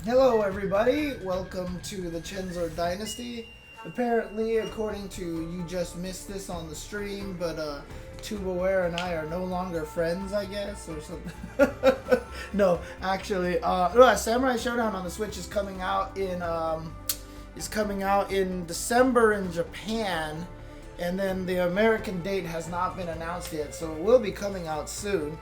Hello everybody, welcome to the Chensor Dynasty. Apparently, according to you just missed this on the stream, but Tubaware and I are no longer friends, I guess, or something. No, actually, Samurai Shodown on the Switch is coming out in December in Japan, and then the American date has not been announced yet, so it will be coming out soon.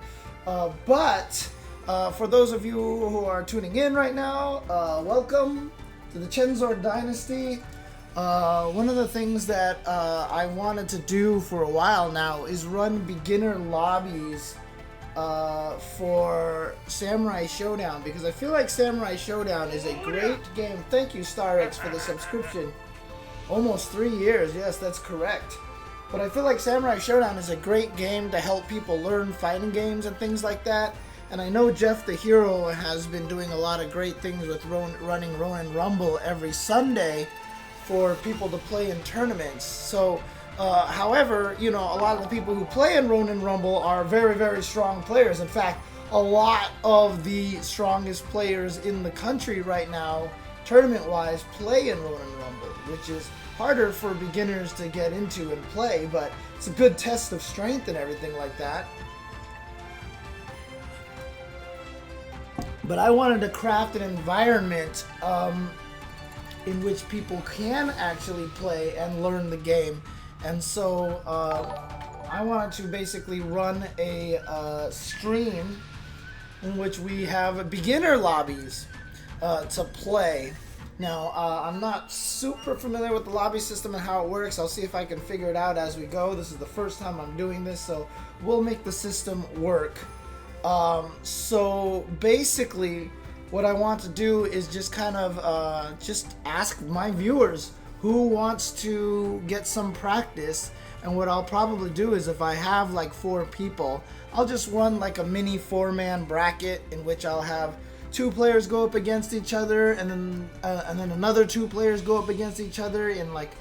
For those of you who are tuning in right now, welcome to the Chensor Dynasty. One of the things that I wanted to do for a while now is run beginner lobbies for Samurai Shodown, because I feel like Samurai Shodown is a great game. Thank you, StarX, for the subscription. Almost 3 years, yes, that's correct. But I feel like Samurai Shodown is a great game to help people learn fighting games and things like that. And I know Jeff the Hero has been doing a lot of great things with running Ronin Rumble every Sunday for people to play in tournaments. So, however, you know, a lot of the people who play in Ronin Rumble are very, very strong players. In fact, a lot of the strongest players in the country right now, tournament-wise, play in Ronin Rumble, which is harder for beginners to get into and play, but it's a good test of strength and everything like that. But I wanted to craft an environment in which people can actually play and learn the game. And so I wanted to basically run a stream in which we have beginner lobbies to play. Now, I'm not super familiar with the lobby system and how it works. I'll see if I can figure it out as we go. This is the first time I'm doing this, so we'll make the system work. So basically what I want to do is just kind of just ask my viewers who wants to get some practice. And what I'll probably do is, if I have like 4 people, I'll just run like a mini 4-man bracket in which I'll have 2 players go up against each other, and then another 2 players go up against each other in like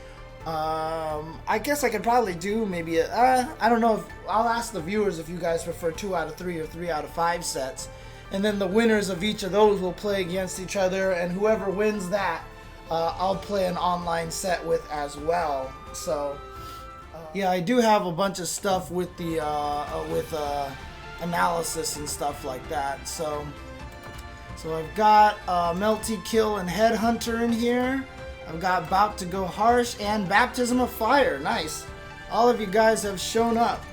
I guess I could probably do maybe I don't know, if I'll ask the viewers if you guys prefer 2 out of 3 or 3 out of 5 sets, and then the winners of each of those will play against each other, and whoever wins that I'll play an online set with as well. So yeah, I do have a bunch of stuff with the analysis and stuff like that. So I've got Melty Kill and Headhunter in here. I've got About to Go Harsh and Baptism of Fire. Nice. All of you guys have shown up.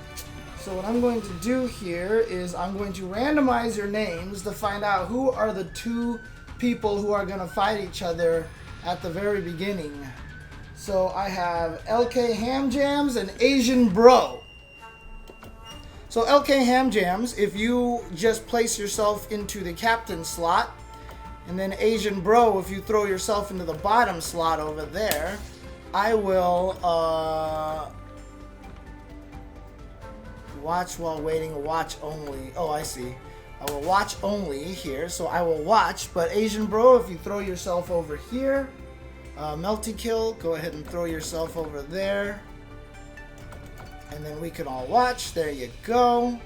So what I'm going to do here is I'm going to randomize your names to find out who are the 2 people who are going to fight each other at the very beginning. So I have LK Ham Jams and Asian Bro. So LK Ham Jams, if you just place yourself into the captain slot, and then Asian Bro, if you throw yourself into the bottom slot over there, I will watch while waiting, watch only. Oh, I see. I will watch only here, so I will watch. But Asian Bro, if you throw yourself over here, Melty Kill, go ahead and throw yourself over there. And then we can all watch. There you go.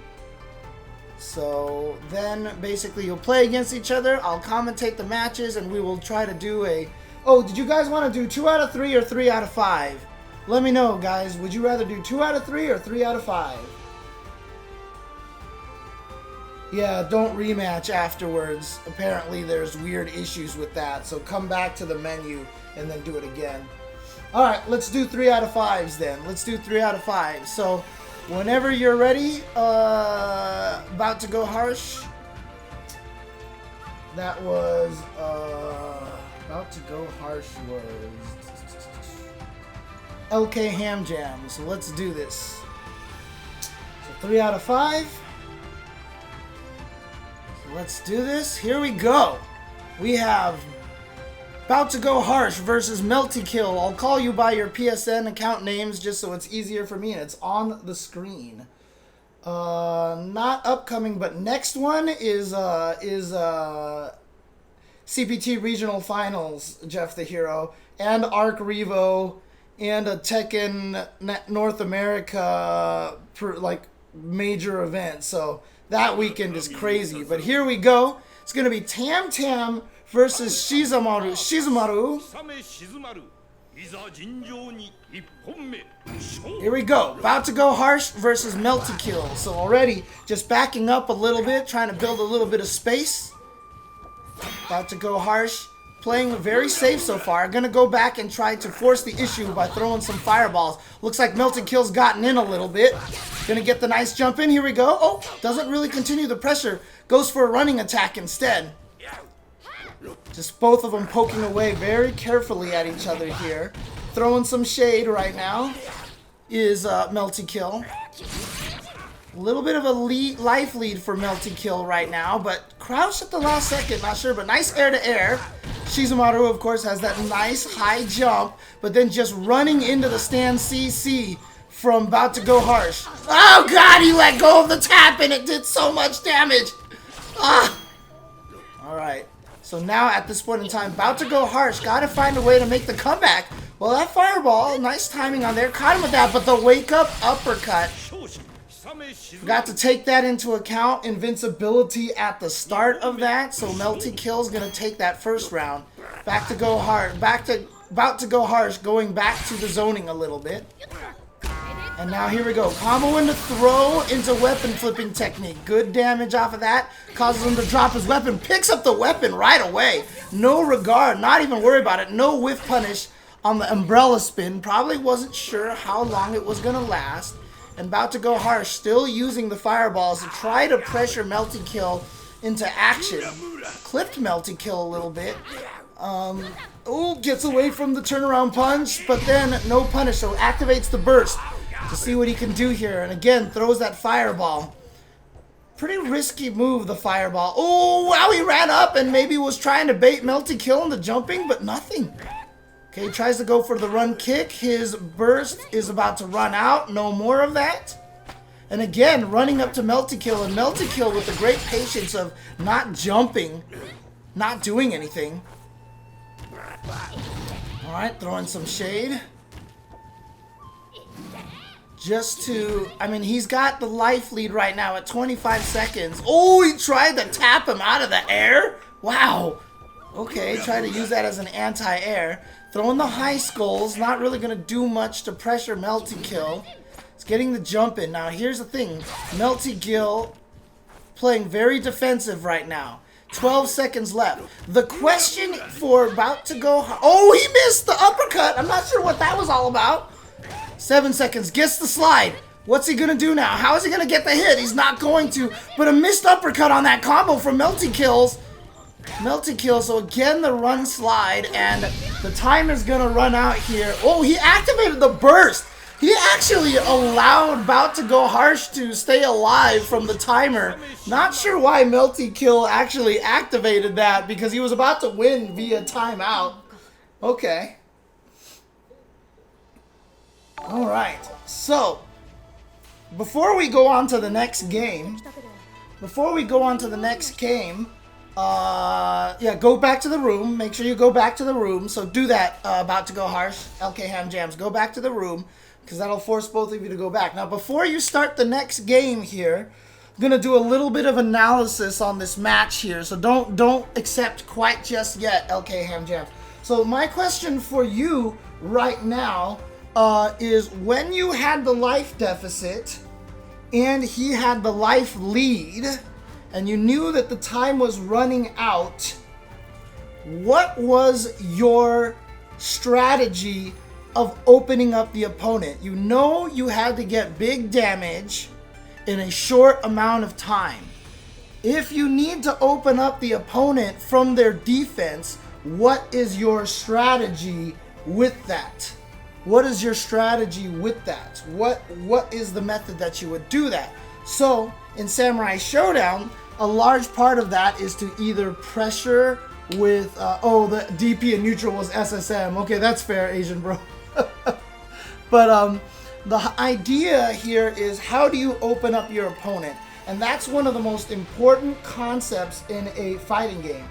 So then basically you'll play against each other. I'll commentate the matches, and we will try to do a... Oh, did you guys want to do 2 out of 3 or 3 out of 5? Let me know, guys. Would you rather do 2 out of 3 or 3 out of 5? Yeah, don't rematch afterwards. Apparently there's weird issues with that. So come back to the menu and then do it again. Alright, let's do 3 out of 5s then. Let's do 3 out of 5. So whenever you're ready, About to Go Harsh. That was, About to Go Harsh was LK Ham Jam. So let's do this. So 3 out of 5. So let's do this. Here we go. We have About to Go Harsh versus Melty Kill. I'll call you by your PSN account names just so it's easier for me, and it's on the screen. Not upcoming, but next one is CPT Regional Finals, Jeff the Hero, and Arc Revo, and a Tekken North America major event. So that weekend is crazy. But here we go. It's going to be Tam Tam versus Shizumaru. Shizumaru. Here we go. About to go harsh versus Melty Kill. So already just backing up a little bit, trying to build a little bit of space. About to go harsh. Playing very safe so far. Gonna go back and try to force the issue by throwing some fireballs. Looks like Melty Kill's gotten in a little bit. Gonna get the nice jump in. Here we go. Oh, doesn't really continue the pressure. Goes for a running attack instead. Just both of them poking away very carefully at each other here. Throwing some shade right now is Melty Kill. A little bit of a life lead for Melty Kill right now, but crouched at the last second, not sure, but nice air to air. Shizumaru, of course, has that nice high jump, but then just running into the stand CC from about to go harsh. Oh god, he let go of the tap and it did so much damage. Ah! Alright, so now at this point in time, about to go harsh, gotta find a way to make the comeback. Well, that fireball, nice timing on there, caught him with that, but the wake up uppercut. Forgot to take that into account, invincibility at the start of that, so Melty Kill's gonna take that first round. Back to go hard, about to go harsh, going back to the zoning a little bit. And now here we go, combo into throw into weapon flipping technique. Good damage off of that, causes him to drop his weapon, picks up the weapon right away. No regard, not even worry about it, no whiff punish on the umbrella spin. Probably wasn't sure how long it was gonna last. And about to go harsh, still using the fireballs to try to pressure Melty Kill into action. Clipped Melty Kill a little bit. Oh, gets away from the turnaround punch, but then no punish, so activates the burst to see what he can do here. And again, throws that fireball. Pretty risky move, the fireball. Oh, wow, he ran up and maybe was trying to bait Melty Kill into jumping, but nothing. Okay, he tries to go for the run kick. His burst is about to run out. No more of that. And again, running up to Melty Kill. And Melty Kill with the great patience of not jumping, not doing anything. Alright, throwing some shade. Just to, I mean, he's got the life lead right now at 25 seconds. Oh, he tried to tap him out of the air? Wow. Okay, try to use that as an anti-air. Throwing the high skulls, not really going to do much to pressure Melty Kill. It's getting the jump in. Now, here's the thing. Melty Kill playing very defensive right now. 12 seconds left. The question for about to go... Oh, he missed the uppercut. I'm not sure what that was all about. 7 seconds. Gets the slide. What's he going to do now? How is he going to get the hit? He's not going to. But a missed uppercut on that combo from Melty Kills. Melty Kill, so again the run slide, and the time is gonna run out here. Oh, he activated the burst. He actually allowed About to Go Harsh to stay alive from the timer. Not sure why Melty Kill actually activated that, because he was about to win via timeout. Okay. Alright, so before we go on to the next game, yeah, go back to the room. Make sure you go back to the room. So do that, About to Go Harsh, LK Ham Jams. Go back to the room, because that'll force both of you to go back. Now, before you start the next game here, I'm going to do a little bit of analysis on this match here. So don't accept quite just yet, LK Ham Jams. So my question for you right now is, when you had the life deficit and he had the life lead, and you knew that the time was running out, what was your strategy of opening up the opponent? You know you had to get big damage in a short amount of time. If you need to open up the opponent from their defense, what is your strategy with that? What is your strategy with that? What is the method that you would do that? So, in Samurai Shodown, a large part of that is to either pressure with, oh, the DP and neutral was SSM. Okay, that's fair, Asian bro. But the idea here is, how do you open up your opponent? And that's one of the most important concepts in a fighting game.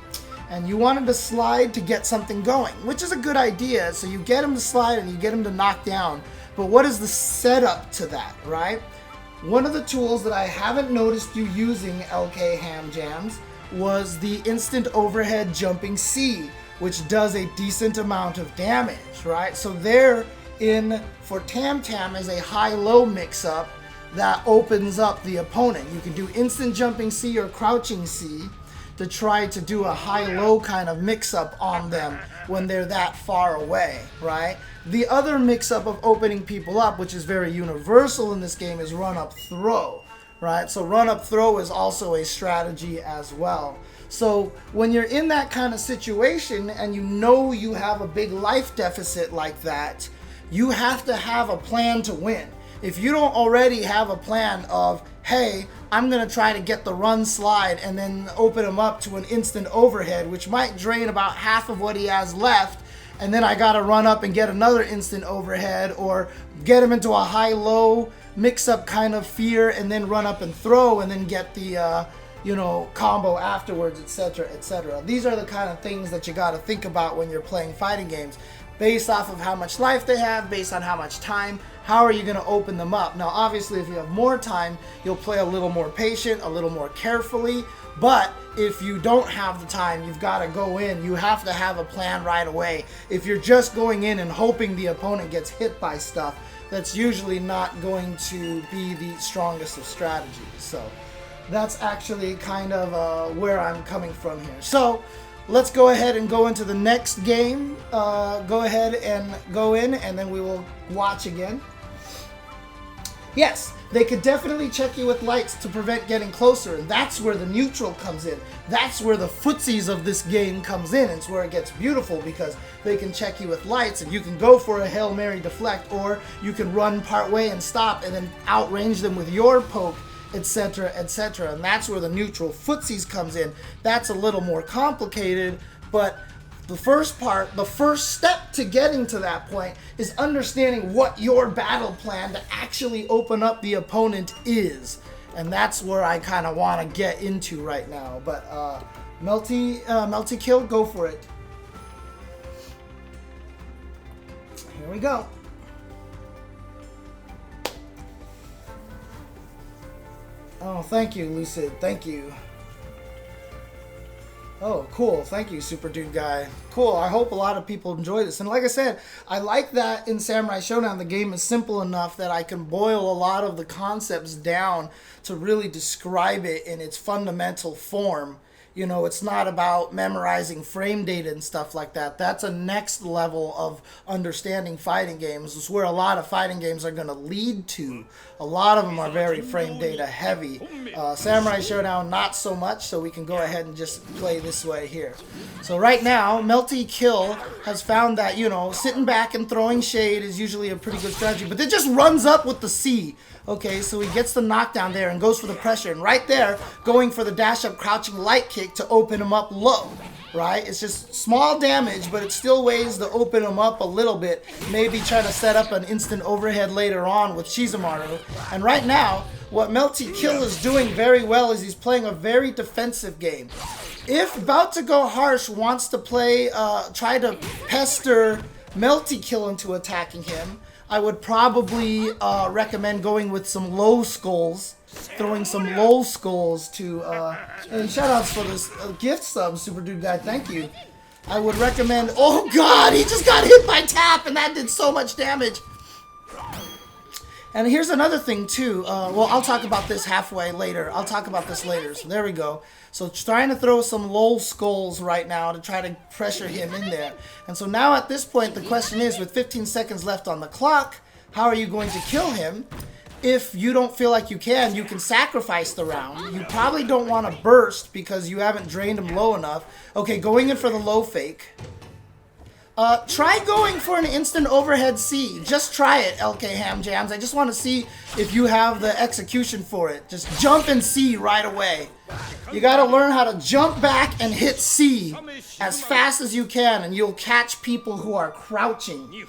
And you wanted to slide to get something going, which is a good idea. So you get him to slide and you get him to knock down. But what is the setup to that, right? One of the tools that I haven't noticed you using, LK Ham Jams, was the instant overhead jumping C, which does a decent amount of damage, right? So there for Tam Tam is a high-low mix-up that opens up the opponent. You can do instant jumping C or crouching C to try to do a high-low kind of mix-up on them when they're that far away, right? The other mix-up of opening people up, which is very universal in this game, is run-up throw, right? So run-up throw is also a strategy as well. So when you're in that kind of situation and you know you have a big life deficit like that, you have to have a plan to win. If you don't already have a plan of, hey, I'm going to try to get the run slide and then open him up to an instant overhead, which might drain about half of what he has left, and then I got to run up and get another instant overhead, or get him into a high-low mix-up kind of fear and then run up and throw and then get the combo afterwards, etc., etc. These are the kind of things that you got to think about when you're playing fighting games. Based off of how much life they have, based on how much time, how are you going to open them up? Now, obviously, if you have more time, you'll play a little more patient, a little more carefully. But if you don't have the time, you've got to go in. You have to have a plan right away. If you're just going in and hoping the opponent gets hit by stuff, that's usually not going to be the strongest of strategies. So that's actually kind of where I'm coming from here. So let's go ahead and go into the next game. Go ahead and go in, and then we will watch again. Yes, they could definitely check you with lights to prevent getting closer, and that's where the neutral comes in. That's where the footsies of this game comes in. It's where it gets beautiful, because they can check you with lights, and you can go for a Hail Mary deflect, or you can run part way and stop, and then outrange them with your poke, etc., etc. And that's where the neutral footsies comes in. That's a little more complicated, but the first part, the first step to getting to that point is understanding what your battle plan to actually open up the opponent is. And that's where I kind of want to get into right now. But Melty Kill, go for it. Here we go. Oh, thank you, Lucid. Thank you. Oh, cool. Thank you, Super Dude Guy. Cool. I hope a lot of people enjoy this. And like I said, I like that in Samurai Shodown, the game is simple enough that I can boil a lot of the concepts down to really describe it in its fundamental form. You know, it's not about memorizing frame data and stuff like that. That's a next level of understanding fighting games. It's where a lot of fighting games are going to lead to. A lot of them are very frame data heavy. Samurai Shodown, not so much, so we can go ahead and just play this way here. So right now, Melty Kill has found that, you know, sitting back and throwing shade is usually a pretty good strategy, but it just runs up with the C. Okay, so he gets the knockdown there and goes for the pressure. And right there, going for the dash up crouching light kick to open him up low, right? It's just small damage, but it still ways to open him up a little bit. Maybe try to set up an instant overhead later on with Shizumaru. And right now, what Melty Kill is doing very well is he's playing a very defensive game. If About to Go Harsh wants to play, try to pester Melty Kill into attacking him, I would probably recommend going with some low skulls, throwing some low skulls to, and shoutouts for this gift sub, Super Dude Guy, thank you. I would recommend, oh god, he just got hit by tap and that did so much damage. And here's another thing too, well, I'll talk about this halfway later. I'll talk about this later, so there we go. So trying to throw some low skulls right now to try to pressure him in there. And so now at this point, the question is, with 15 seconds left on the clock, how are you going to kill him? If you don't feel like you can sacrifice the round. You probably don't want to burst because you haven't drained him low enough. Okay, going in for the low fake. Try going for an instant overhead C. Just try it, LK Ham Jams. I just want to see if you have the execution for it. Just jump and C right away. You got to learn how to jump back and hit C as fast as you can, and you'll catch people who are crouching.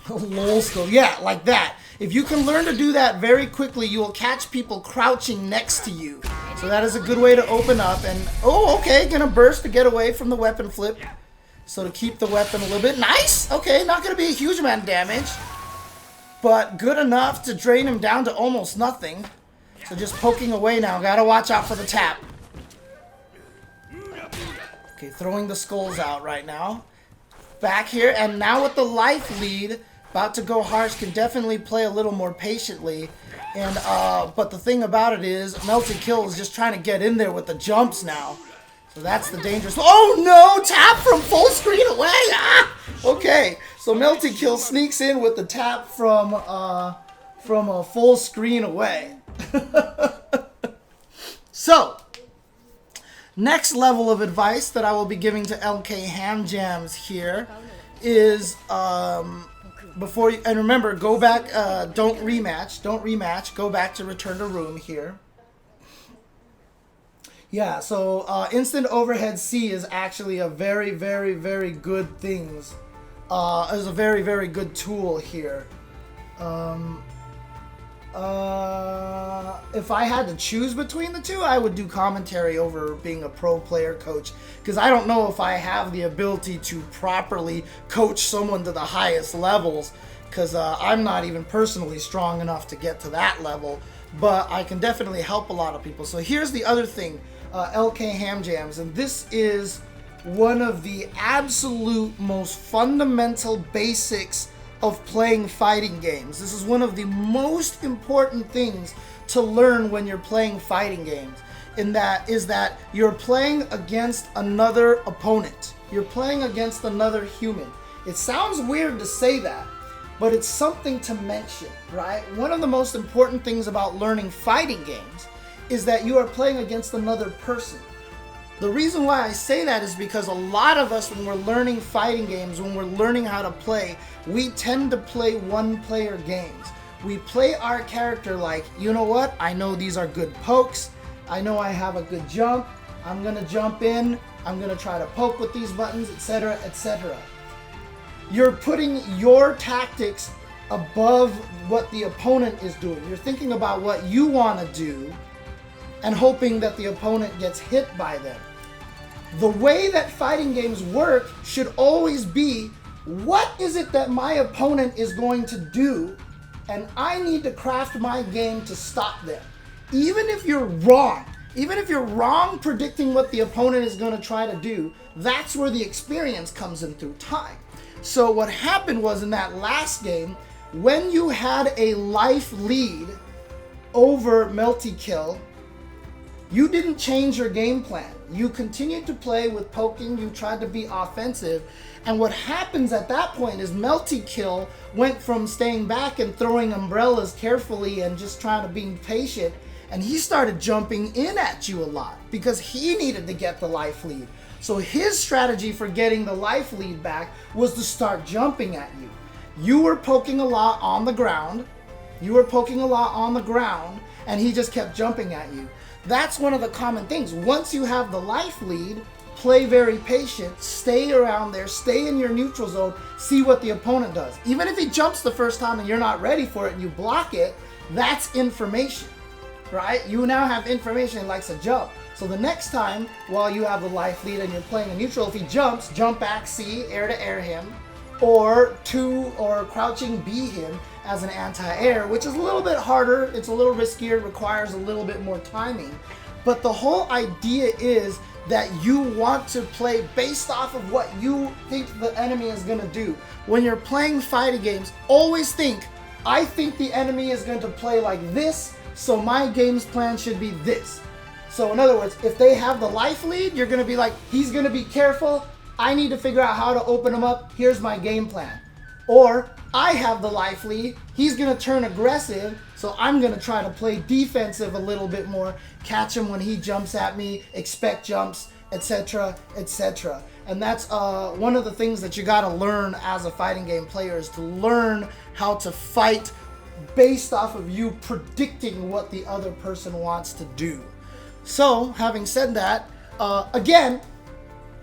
Low skill. Yeah, like that. If you can learn to do that very quickly, you will catch people crouching next to you. So that is a good way to open up. And, oh, okay, gonna burst to get away from the weapon flip. So to keep the weapon a little bit. Nice! Okay, not going to be a huge amount of damage. But good enough to drain him down to almost nothing. So just poking away now. Got to watch out for the tap. Okay, throwing the skulls out right now. Back here, and now with the life lead, about to go harsh, can definitely play a little more patiently. And but the thing about it is, Melted Kill is just trying to get in there with the jumps now. So that's the dangerous. Oh no! Tap from full screen away! Ah! Okay, so Melted Kill sneaks in with the tap from a full screen away. So, next level of advice that I will be giving to LK Ham Jams here is before you, and remember, go back, don't rematch, go back to return to room here. Yeah, so instant overhead C is actually a very, very, very good thing. Is a very, very good tool here. If I had to choose between the two, I would do commentary over being a pro player coach, because I don't know if I have the ability to properly coach someone to the highest levels, because I'm not even personally strong enough to get to that level, but I can definitely help a lot of people. So here's the other thing, LK Ham Jams, and this is one of the absolute most fundamental basics of playing fighting games. This is one of the most important things to learn when you're playing fighting games. In that is that you're playing against another opponent. You're playing against another human. It sounds weird to say that, but it's something to mention, right? One of the most important things about learning fighting games is that you are playing against another person. The reason why I say that is because a lot of us, when we're learning fighting games, when we're learning how to play, we tend to play one-player games. We play our character like, you know what, I know these are good pokes, I know I have a good jump, I'm gonna jump in, I'm gonna try to poke with these buttons, etc., etc. You're putting your tactics above what the opponent is doing. You're thinking about what you want to do and hoping that the opponent gets hit by them. The way that fighting games work should always be, what is it that my opponent is going to do, and I need to craft my game to stop them. Even if you're wrong predicting what the opponent is going to try to do, that's where the experience comes in through time. So what happened was, in that last game, when you had a life lead over Melty Kill, you didn't change your game plan. You continued to play with poking, you tried to be offensive, and what happens at that point is Melty Kill went from staying back and throwing umbrellas carefully and just trying to be patient, and he started jumping in at you a lot because he needed to get the life lead. So his strategy for getting the life lead back was to start jumping at you. You were poking a lot on the ground, and he just kept jumping at you. That's one of the common things. Once you have the life lead, play very patient, stay around there, stay in your neutral zone, see what the opponent does. Even if he jumps the first time and you're not ready for it and you block it, that's information, right? You now have information he likes to jump. So the next time, while you have the life lead and you're playing a neutral, if he jumps, jump back C, air to air him, or crouching B him as an anti-air, which is a little bit harder, it's a little riskier, requires a little bit more timing. But the whole idea is that you want to play based off of what you think the enemy is going to do. When you're playing fighting games, always think, I think the enemy is going to play like this, so my game's plan should be this. So in other words, if they have the life lead, you're going to be like, he's going to be careful, I need to figure out how to open him up, here's my game plan. Or, I have the life lead, he's going to turn aggressive, so I'm going to try to play defensive a little bit more, catch him when he jumps at me, expect jumps, etc., etc. And that's one of the things that you got to learn as a fighting game player, is to learn how to fight based off of you predicting what the other person wants to do. So, having said that, again,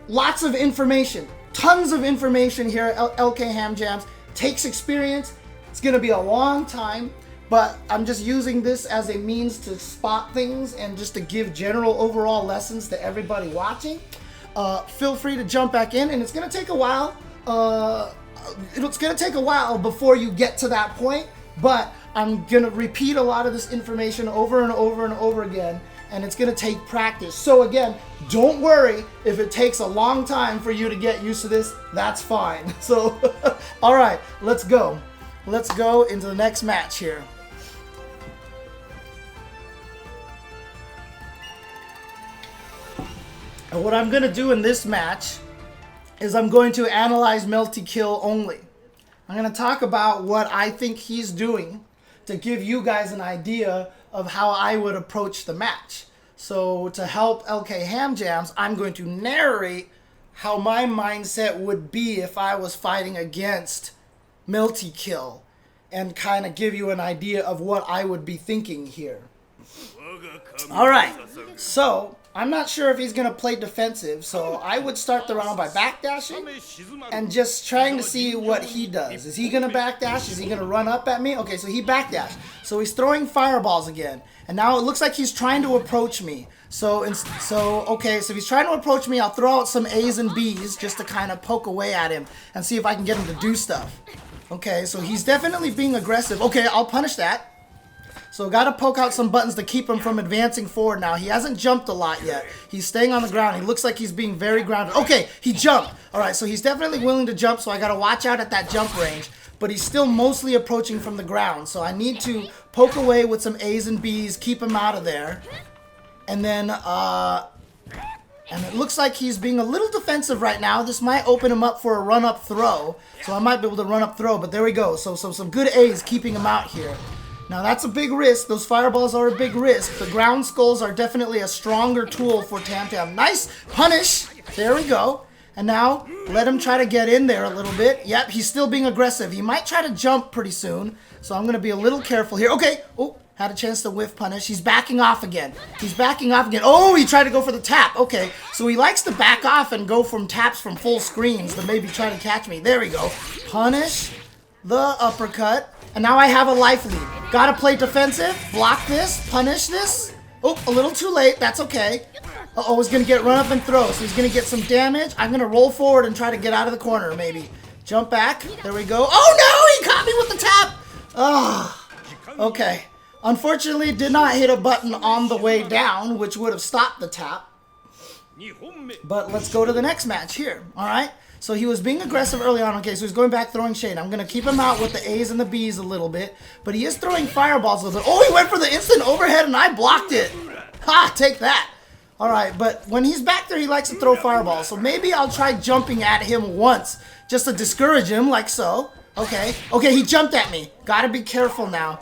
lots of information, tons of information here at LK Ham Jams. Takes experience. It's going to be a long time, but I'm just using this as a means to spot things and just to give general overall lessons to everybody watching. Feel free to jump back in, and it's going to take a while. It's going to take a while before you get to that point, but I'm going to repeat a lot of this information over and over and over again. and it's going to take practice. So again, don't worry if it takes a long time for you to get used to this. That's fine. So, all right, let's go. Let's go into the next match here. And what I'm going to do in this match is I'm going to analyze Melty Kill only. I'm going to talk about what I think he's doing to give you guys an idea of how I would approach the match. So to help LK Ham Jams, I'm going to narrate how my mindset would be if I was fighting against Melty Kill and kind of give you an idea of what I would be thinking here. Alright, so I'm not sure if he's going to play defensive, so I would start the round by backdashing and just trying to see what he does. Is he going to backdash? Is he going to run up at me? Okay, so he backdashed. So he's throwing fireballs again. And now it looks like he's trying to approach me. So if he's trying to approach me, I'll throw out some A's and B's just to kind of poke away at him and see if I can get him to do stuff. Okay, so he's definitely being aggressive. Okay, I'll punish that. So got to poke out some buttons to keep him from advancing forward now. He hasn't jumped a lot yet. He's staying on the ground. He looks like he's being very grounded. Okay, he jumped. All right, so he's definitely willing to jump, so I got to watch out at that jump range. But he's still mostly approaching from the ground. So I need to poke away with some A's and B's, keep him out of there. And then, and it looks like he's being a little defensive right now. This might open him up for a run-up throw. So I might be able to run up throw, but there we go. So some good A's keeping him out here. Now that's a big risk. Those fireballs are a big risk. The ground skulls are definitely a stronger tool for Tam Tam. Nice punish. There we go. And now let him try to get in there a little bit. Yep, he's still being aggressive. He might try to jump pretty soon. So I'm going to be a little careful here. Okay. Oh, had a chance to whiff punish. He's backing off again. He's backing off again. Oh, he tried to go for the tap. Okay. So he likes to back off and go from taps from full screens to maybe try to catch me. There we go. Punish the uppercut. And now I have a life lead. Gotta play defensive. Block this. Punish this. Oh, a little too late. That's okay. Uh-oh, he's gonna get run up and throw. So he's gonna get some damage. I'm gonna roll forward and try to get out of the corner, maybe. Jump back. There we go. Oh no! He caught me with the tap! Ah. Okay. Unfortunately, did not hit a button on the way down, which would have stopped the tap. But let's go to the next match here. Alright? So he was being aggressive early on. Okay, so he's going back throwing shade. I'm going to keep him out with the A's and the B's a little bit. But he is throwing fireballs a little bit. Oh, he went for the instant overhead and I blocked it. Ha, take that. Alright, but when he's back there, he likes to throw fireballs. So maybe I'll try jumping at him once just to discourage him, like so. Okay. Okay, he jumped at me. Gotta be careful now.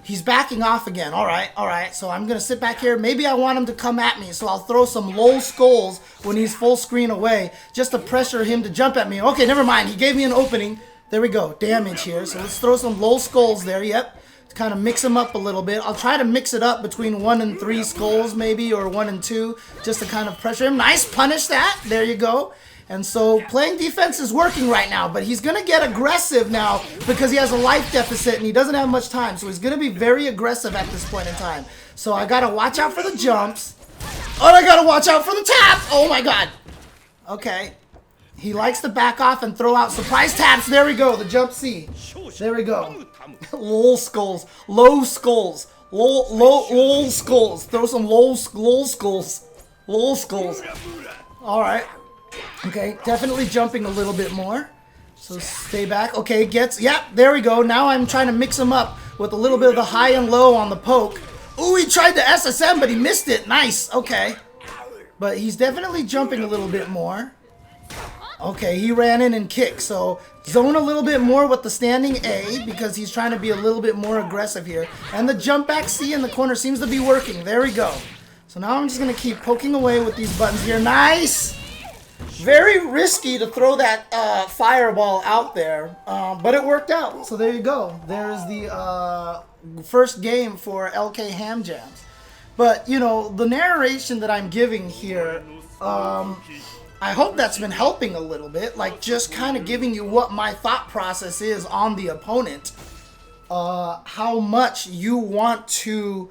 He's backing off again. Alright. So I'm going to sit back here. Maybe I want him to come at me. So I'll throw some low skulls when he's full screen away just to pressure him to jump at me. Okay, never mind. He gave me an opening. There we go. Damage here. So let's throw some low skulls there. Yep. To kind of mix him up a little bit. I'll try to mix it up between 1 and 3 skulls maybe, or 1 and 2, just to kind of pressure him. Nice. Punish that. There you go. And so playing defense is working right now, but he's going to get aggressive now because he has a life deficit and he doesn't have much time. So he's going to be very aggressive at this point in time. So I got to watch out for the jumps. Oh, I got to watch out for the tap. Oh my God. Okay. He likes to back off and throw out surprise taps. There we go. The jump C. There we go. Low skulls. Low skulls. Low skulls. Throw some low skulls. Low skulls. All right. Okay, definitely jumping a little bit more. So stay back. Okay, yep, there we go. Now I'm trying to mix him up with a little bit of the high and low on the poke. Ooh, he tried the SSM, but he missed it. Nice, okay. But he's definitely jumping a little bit more. Okay, he ran in and kicked. So zone a little bit more with the standing A because he's trying to be a little bit more aggressive here. And the jump back C in the corner seems to be working. There we go. So now I'm just going to keep poking away with these buttons here. Nice! Very risky to throw that fireball out there, but it worked out. So there you go. There's the first game for LK Ham Jams. But, you know, the narration that I'm giving here, I hope that's been helping a little bit. Like, just kind of giving you what my thought process is on the opponent. How much you want to...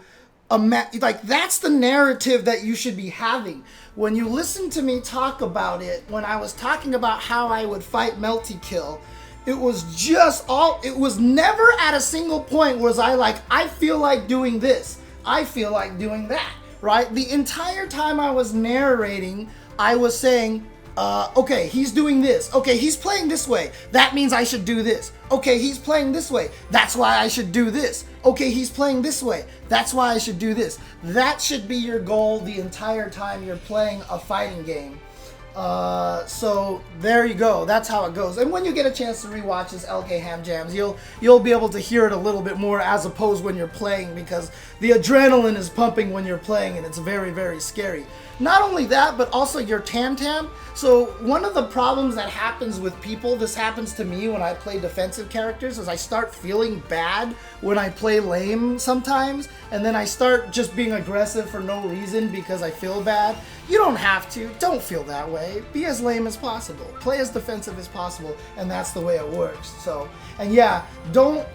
like, that's the narrative that you should be having. When you listen to me talk about it, when I was talking about how I would fight Melty Kill, it was just all, it was never at a single point was I like, I feel like doing this. I feel like doing that, right? The entire time I was narrating, I was saying, okay, he's doing this. Okay, he's playing this way. That means I should do this. Okay, he's playing this way. That's why I should do this. Okay, he's playing this way. That's why I should do this. That should be your goal the entire time you're playing a fighting game. So there you go. That's how it goes. And when you get a chance to rewatch this LK Ham Jams, you'll be able to hear it a little bit more as opposed when you're playing, because the adrenaline is pumping when you're playing and it's very, very scary. Not only that, but also your tam-tam. So one of the problems that happens with people, this happens to me when I play defensive characters, is I start feeling bad when I play lame sometimes, and then I start just being aggressive for no reason because I feel bad. You don't have to. Don't feel that way. Be as lame as possible. Play as defensive as possible, and that's the way it works. So, and yeah, don't...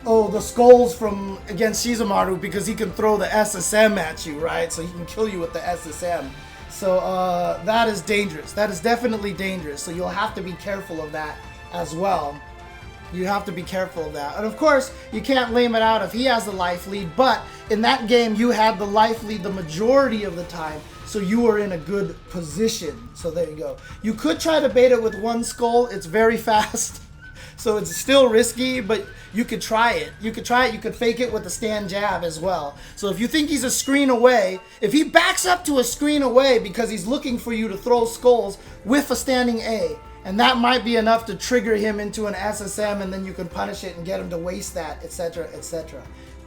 Oh, the skulls from against Shizumaru, because he can throw the SSM at you, right? So he can kill you with the SSM. So that is dangerous. That is definitely dangerous. So you'll have to be careful of that as well. You have to be careful of that. And of course, you can't lame it out if he has the life lead, but in that game, you had the life lead the majority of the time, so you were in a good position. So there you go. You could try to bait it with one skull. It's very fast. So it's still risky, but you could try it. You could try it. You could fake it with a stand jab as well. So if you think he's a screen away, if he backs up to a screen away because he's looking for you to throw skulls with a standing A, and that might be enough to trigger him into an SSM, and then you can punish it and get him to waste that, etc., etc.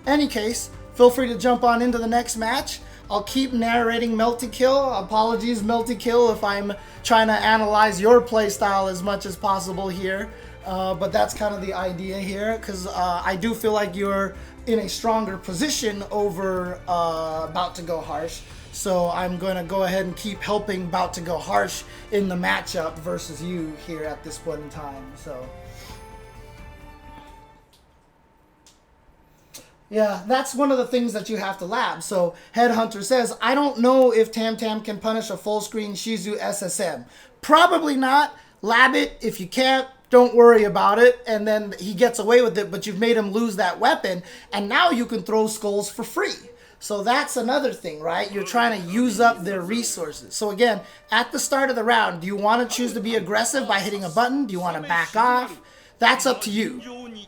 Any case, feel free to jump on into the next match. I'll keep narrating Melty Kill. Apologies, Melty Kill, if I'm trying to analyze your playstyle as much as possible here. But that's kind of the idea here, because I do feel like you're in a stronger position over About to Go Harsh. So I'm going to go ahead and keep helping About to Go Harsh in the matchup versus you here at this point in time. So yeah, that's one of the things that you have to lab. So Headhunter says, I don't know if Tam Tam can punish a full screen Shizu SSM. Probably not. Lab it. If you can't, don't worry about it. And then he gets away with it, but you've made him lose that weapon, and now you can throw skulls for free. So that's another thing, right? You're trying to use up their resources. So again, at the start of the round, do you want to choose to be aggressive by hitting a button? Do you want to back off? That's up to you.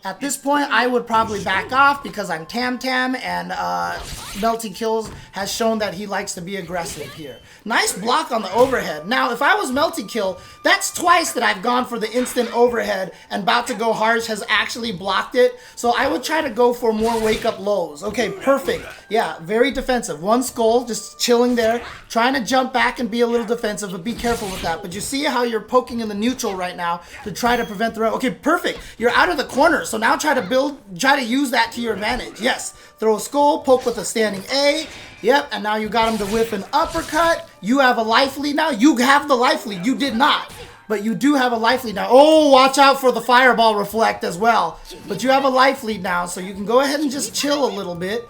At this point, I would probably back off because I'm Tam Tam, and Melty Kills has shown that he likes to be aggressive here. Nice block on the overhead. Now, if I was Melty Kill, that's twice that I've gone for the instant overhead, and About to Go Harsh has actually blocked it. So I would try to go for more wake-up lows. Okay, perfect. Yeah, very defensive. One skull, just chilling there, trying to jump back and be a little defensive, but be careful with that. But you see how you're poking in the neutral right now to try to prevent the... Okay, perfect. You're out of the corner, so now try to use that to your advantage. Yes, throw a skull, poke with a standing A. Yep, and now you got him to whiff an uppercut. You have a life lead now. You have the life lead. You did not, but you do have a life lead now. Oh, watch out for the fireball reflect as well. But you have a life lead now, so you can go ahead and just chill a little bit.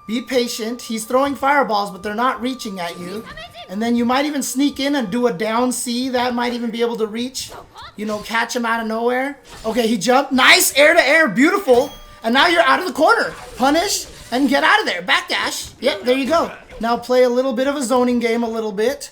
Be patient. He's throwing fireballs, but they're not reaching at you. And then you might even sneak in and do a down C. That might even be able to reach. You know, catch him out of nowhere. Okay, he jumped. Nice, air to air. Beautiful. And now you're out of the corner. Punish and get out of there. Backdash. Yep, there you go. Now play a little bit of a zoning game a little bit.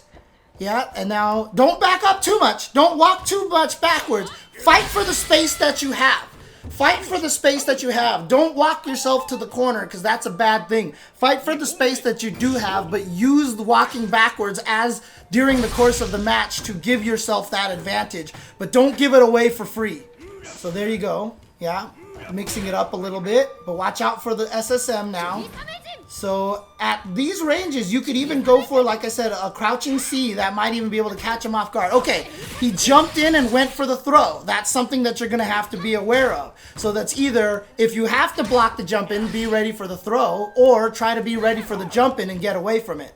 Yeah, and now don't back up too much. Don't walk too much backwards. Fight for the space that you have. Fight for the space that you have. Don't walk yourself to the corner, because that's a bad thing. Fight for the space that you do have, but use the walking backwards as during the course of the match to give yourself that advantage. But don't give it away for free. So there you go. Yeah, mixing it up a little bit, but watch out for the SSM now. So at these ranges, you could even go for, like I said, a crouching C that might even be able to catch him off guard. Okay, he jumped in and went for the throw. That's something that you're going to have to be aware of. So that's either, if you have to block the jump in, be ready for the throw, or try to be ready for the jump in and get away from it.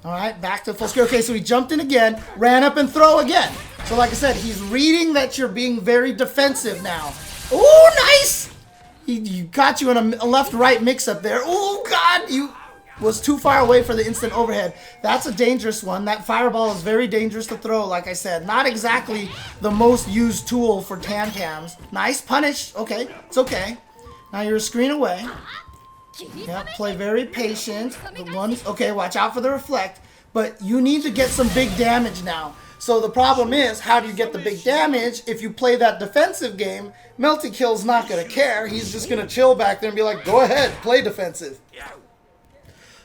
All right, back to full screen. Okay, so he jumped in again, ran up and throw again. So like I said, he's reading that you're being very defensive now. Oh, nice! He got you in a left-right mix-up there. Oh, God! You was too far away for the instant overhead. That's a dangerous one. That fireball is very dangerous to throw, like I said. Not exactly the most used tool for Tam-Tams. Nice punish. Okay, it's okay. Now you're a screen away. Yeah, play very patient. The ones, okay, watch out for the reflect. But you need to get some big damage now. So the problem is, how do you get the big damage? If you play that defensive game, Melty Kill's not going to care. He's just going to chill back there and be like, go ahead, play defensive.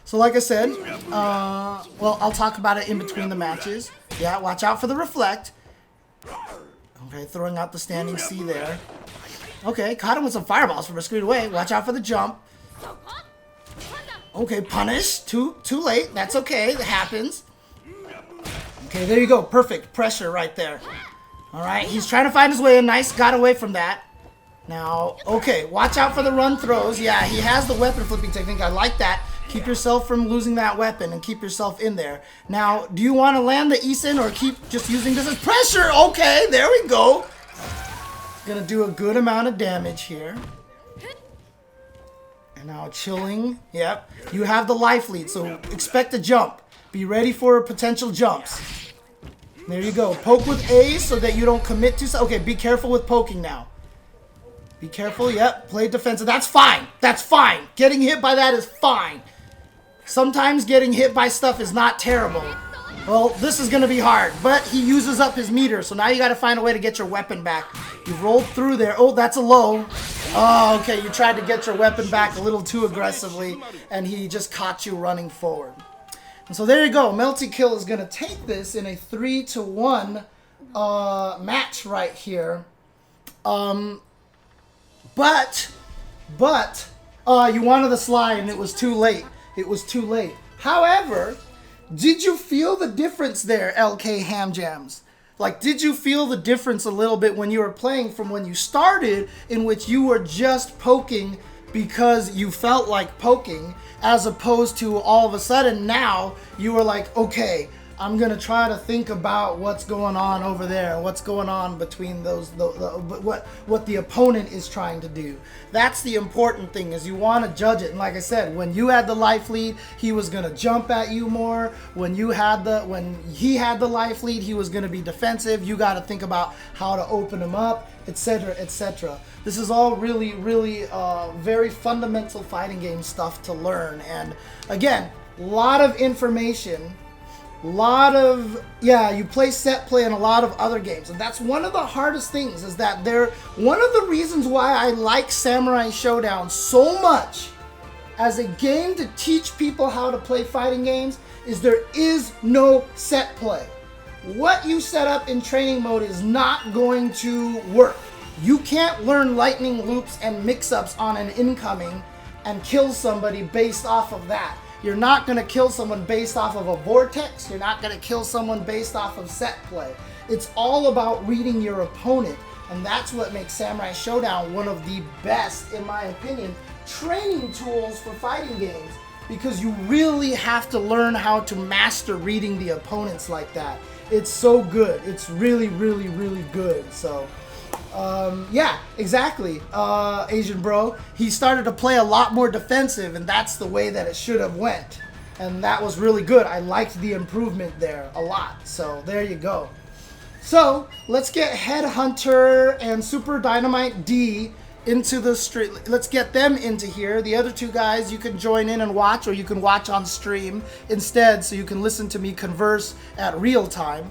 So like I said, well, I'll talk about it in between the matches. Yeah, watch out for the reflect. Okay, throwing out the standing C there. Okay, caught him with some fireballs from a screen away. Watch out for the jump. Okay, punish. Too late. That's okay. That happens. Okay, there you go. Perfect. Pressure right there. Alright, he's trying to find his way in. Nice. Got away from that. Now, okay, watch out for the run throws. Yeah, he has the weapon flipping technique. I like that. Keep yourself from losing that weapon and keep yourself in there. Now, do you want to land the Isen or keep just using this as pressure? Okay, there we go. Gonna do a good amount of damage here. And now chilling. Yep. You have the life lead, so expect a jump. Be ready for potential jumps. There you go. Poke with A so that you don't commit to... Okay, be careful with poking now. Be careful. Yep. Play defensive. That's fine. That's fine. Getting hit by that is fine. Sometimes getting hit by stuff is not terrible. Well, this is going to be hard, but he uses up his meter, so now you got to find a way to get your weapon back. You rolled through there. Oh, that's a low. Oh, okay, you tried to get your weapon back a little too aggressively, and he just caught you running forward. And so there you go. Melty Kill is going to take this in a 3-1 match right here. But you wanted the slide, and it was too late. It was too late. However, did you feel the difference there, LK Ham Jams? Like, did you feel the difference a little bit when you were playing from when you started, in which you were just poking because you felt like poking, as opposed to all of a sudden now you were like, okay, I'm going to try to think about what's going on over there, what's going on between those, what the opponent is trying to do. That's the important thing, is you want to judge it. And like I said, when you had the life lead, he was going to jump at you more. When he had the life lead, he was going to be defensive. You got to think about how to open him up, etc., etc. This is all really, really very fundamental fighting game stuff to learn. And again, a lot of information. You play set play in a lot of other games, and that's one of the hardest things, is that one of the reasons why I like Samurai Shodown so much as a game to teach people how to play fighting games is there is no set play. What you set up in training mode is not going to work. You can't learn lightning loops and mix-ups on an incoming and kill somebody based off of that. You're not going to kill someone based off of a vortex. You're not going to kill someone based off of set play. It's all about reading your opponent. And that's what makes Samurai Shodown one of the best, in my opinion, training tools for fighting games. Because you really have to learn how to master reading the opponents like that. It's so good. It's really, really, really good. So... yeah, exactly, Asian bro. He started to play a lot more defensive, and that's the way that it should have went. And that was really good. I liked the improvement there a lot. So there you go. So let's get Headhunter and Super Dynamite D into the street. Let's get them into here. The other two guys, you can join in and watch, or you can watch on stream instead, so you can listen to me converse at real time.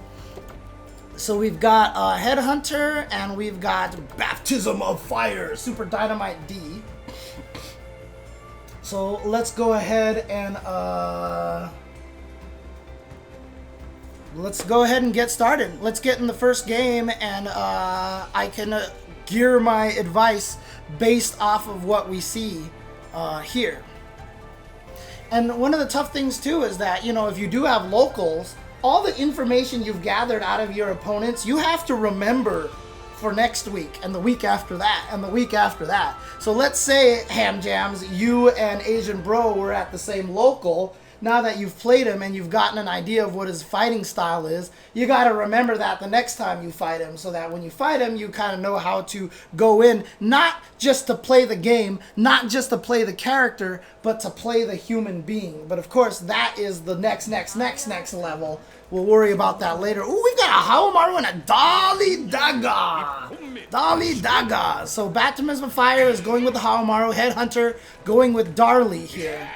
So we've got Headhunter, and we've got Baptism of Fire, Super Dynamite D. So let's go ahead and get started. Let's get in the first game, and I can gear my advice based off of what we see here. And one of the tough things too is that, you know, if you do have locals, all the information you've gathered out of your opponents, you have to remember for next week, and the week after that, and the week after that. So let's say, Ham Jams, you and Asian Bro were at the same local. Now that you've played him and you've gotten an idea of what his fighting style is, you got to remember that the next time you fight him, so that when you fight him, you kind of know how to go in, not just to play the game, not just to play the character, but to play the human being. But of course, that is the next level. We'll worry about that later. Ooh, we got a Haomaru and a Dolly Daga. Dali Daga. So Baptism of Fire is going with the Haomaru. Headhunter going with Darlie here.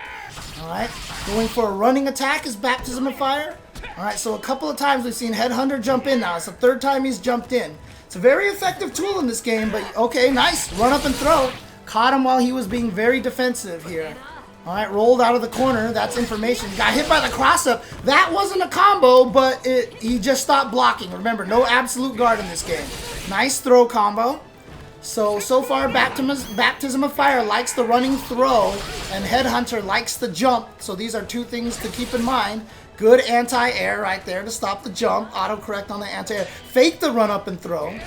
Alright, going for a running attack is Baptism of Fire. Alright, so a couple of times we've seen Headhunter jump in now. It's the third time he's jumped in. It's a very effective tool in this game, but okay, nice. Run up and throw. Caught him while he was being very defensive here. Alright, rolled out of the corner. That's information. Got hit by the cross-up. That wasn't a combo, but he just stopped blocking. Remember, no absolute guard in this game. Nice throw combo. So far, Baptism of Fire likes the running throw, and Headhunter likes the jump. So these are two things to keep in mind. Good anti-air right there to stop the jump. Autocorrect on the anti-air. Fake the run up and throw.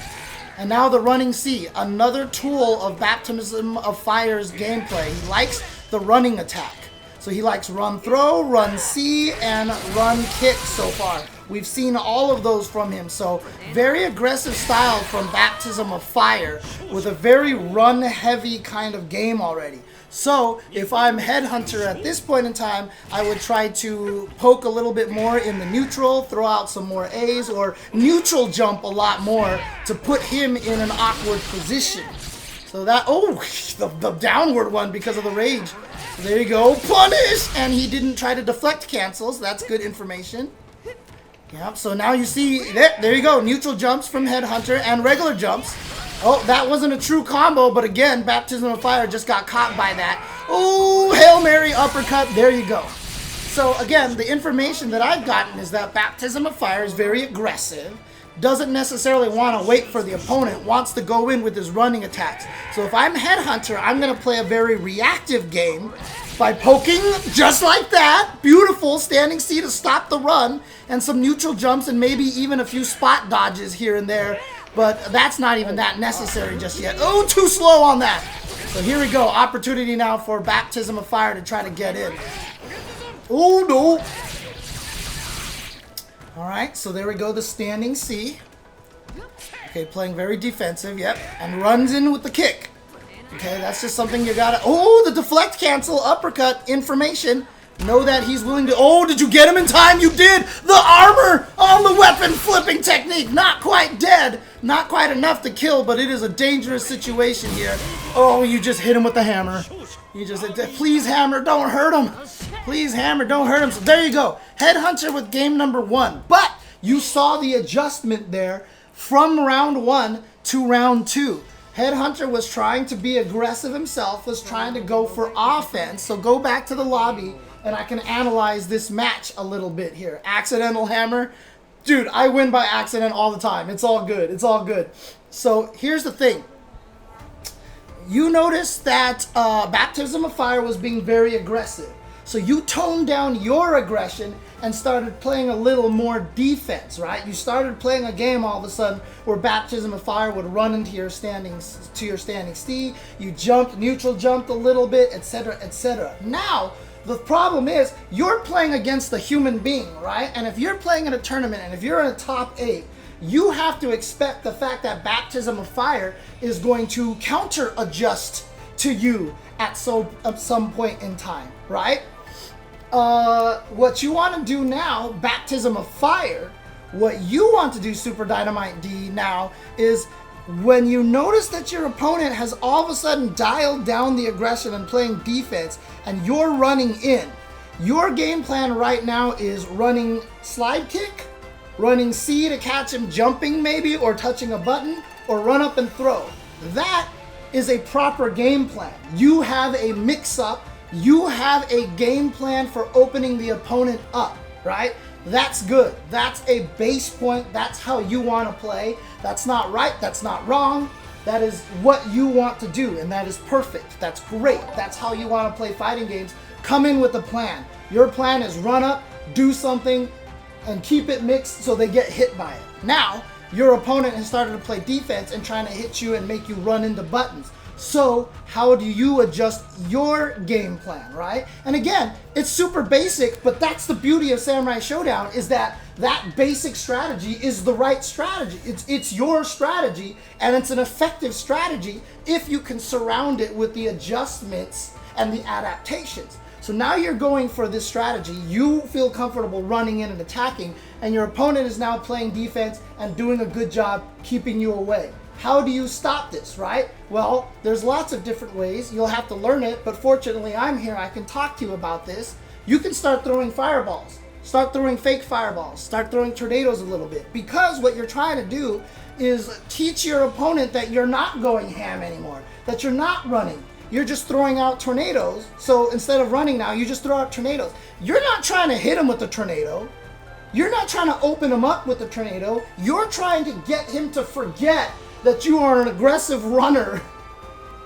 And now the running C. Another tool of Baptism of Fire's gameplay. He likes the running attack. So he likes run throw, run C, and run kick so far. We've seen all of those from him. So very aggressive style from Baptism of Fire with a very run heavy kind of game already. So if I'm Headhunter at this point in time, I would try to poke a little bit more in the neutral, throw out some more A's, or neutral jump a lot more to put him in an awkward position. So that, oh, the downward one because of the rage. So there you go, punish! And he didn't try to deflect cancels. That's good information. Yep, so now you see, there you go, neutral jumps from Headhunter and regular jumps. Oh, that wasn't a true combo, but again, Baptism of Fire just got caught by that. Oh, Hail Mary uppercut, there you go. So again, the information that I've gotten is that Baptism of Fire is very aggressive, doesn't necessarily want to wait for the opponent, wants to go in with his running attacks. So if I'm Headhunter, I'm going to play a very reactive game by poking just like that. Beautiful standing C to stop the run, and some neutral jumps and maybe even a few spot dodges here and there. But that's not even that necessary just yet. Oh, too slow on that. So here we go. Opportunity now for Baptism of Fire to try to get in. Oh, no. All right, so there we go. The standing C. Okay, playing very defensive. Yep. And runs in with the kick. Okay, that's just something you gotta... Oh, the deflect cancel uppercut information. Know that he's willing to... Oh, did you get him in time? You did! The armor on the weapon flipping technique. Not quite dead. Not quite enough to kill, but it is a dangerous situation here. Oh, you just hit him with the hammer. You just... Please, hammer, don't hurt him. Please, hammer, don't hurt him. So there you go. Headhunter with game number 1. But you saw the adjustment there from round 1 to round 2. Headhunter was trying to be aggressive himself, was trying to go for offense. So go back to the lobby, and I can analyze this match a little bit here. Accidental hammer. Dude, I win by accident all the time. It's all good. It's all good. So here's the thing. You notice that Baptism of Fire was being very aggressive. So you toned down your aggression and started playing a little more defense, right? You started playing a game all of a sudden where Baptism of Fire would run into your standing C. You jumped, neutral jumped a little bit, etc., etc. Now, the problem is you're playing against a human being, right? And if you're playing in a tournament and if you're in a top 8, you have to expect the fact that Baptism of Fire is going to counter adjust to you at some point in time, right? What you want to do now, Baptism of Fire, what you want to do, Super Dynamite D, now is when you notice that your opponent has all of a sudden dialed down the aggression and playing defense and you're running in, your game plan right now is running slide kick, running C to catch him jumping maybe or touching a button, or run up and throw. That is a proper game plan. You have a mix-up. You have a game plan for opening the opponent up, right? That's good. That's a base point. That's how you want to play. That's not right. That's not wrong. That is what you want to do, and that is perfect. That's great. That's how you want to play fighting games. Come in with a plan. Your plan is run up, do something, and keep it mixed so they get hit by it. Now, your opponent has started to play defense and trying to hit you and make you run into buttons. So how do you adjust your game plan, right? And again, it's super basic, but that's the beauty of Samurai Shodown, is that that basic strategy is the right strategy. It's your strategy, and it's an effective strategy if you can surround it with the adjustments and the adaptations. So now you're going for this strategy. You feel comfortable running in and attacking, and your opponent is now playing defense and doing a good job keeping you away. how do you stop this, right? Well, there's lots of different ways. You'll have to learn it, but fortunately I'm here. I can talk to you about this. You can start throwing fireballs. Start throwing fake fireballs. Start throwing tornadoes a little bit. Because what you're trying to do is teach your opponent that you're not going ham anymore, that you're not running. You're just throwing out tornadoes. So instead of running now, you just throw out tornadoes. You're not trying to hit him with the tornado. You're not trying to open him up with the tornado. You're trying to get him to forget that you are an aggressive runner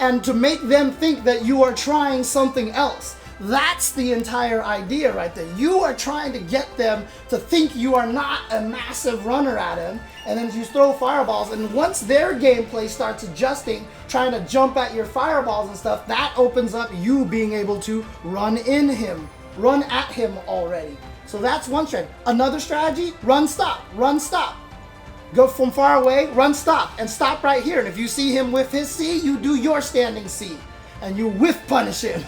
and to make them think that you are trying something else. That's the entire idea right there. You are trying to get them to think you are not a massive runner at him, and then you throw fireballs, and once their gameplay starts adjusting, trying to jump at your fireballs and stuff, that opens up you being able to run at him already. So that's one strategy. Another strategy, run, stop, run, stop. Go from far away, run, stop, and stop right here. And if you see him with his C, you do your standing C, and you whiff punish him.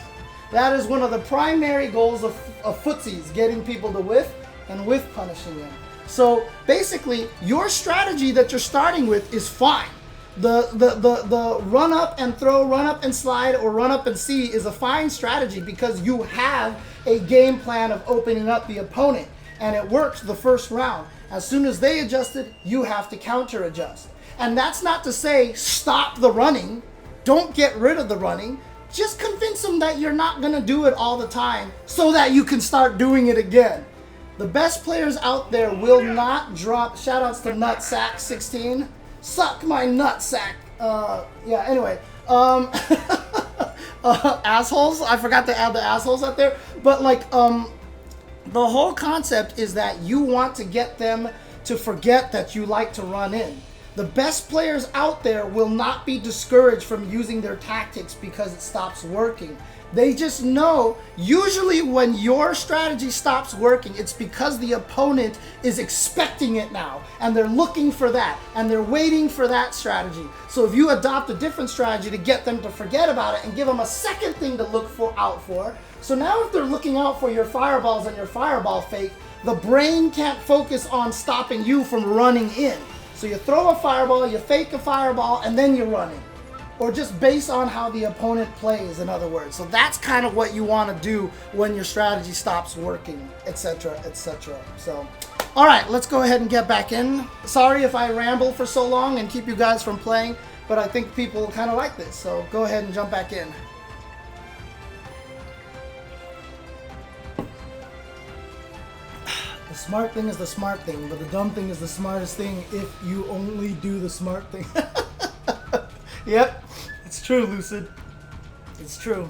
That is one of the primary goals of footsies, getting people to whiff and whiff punishing them. So basically, your strategy that you're starting with is fine. The run up and throw, run up and slide, or run up and C is a fine strategy because you have a game plan of opening up the opponent, and it works the first round. As soon as they adjusted, you have to counter adjust. And that's not to say stop the running, don't get rid of the running. Just convince them that you're not going to do it all the time so that you can start doing it again. The best players out there will not drop. Shoutouts to Nutsack16. Suck my nutsack. Yeah, anyway. Assholes. I forgot to add the assholes out there. But like, the whole concept is that you want to get them to forget that you like to run in. The best players out there will not be discouraged from using their tactics because it stops working. They just know, usually when your strategy stops working, it's because the opponent is expecting it now, and they're looking for that, and they're waiting for that strategy. So if you adopt a different strategy to get them to forget about it and give them a second thing to look out for, so now if they're looking out for your fireballs and your fireball fake, the brain can't focus on stopping you from running in. So you throw a fireball, you fake a fireball, and then you're running. Or just based on how the opponent plays, in other words. So that's kind of what you want to do when your strategy stops working, etc., etc. So, all right, let's go ahead and get back in. Sorry if I ramble for so long and keep you guys from playing, but I think people kind of like this. So go ahead and jump back in. The smart thing is the smart thing, but the dumb thing is the smartest thing if you only do the smart thing. Yep, it's true, Lucid. It's true.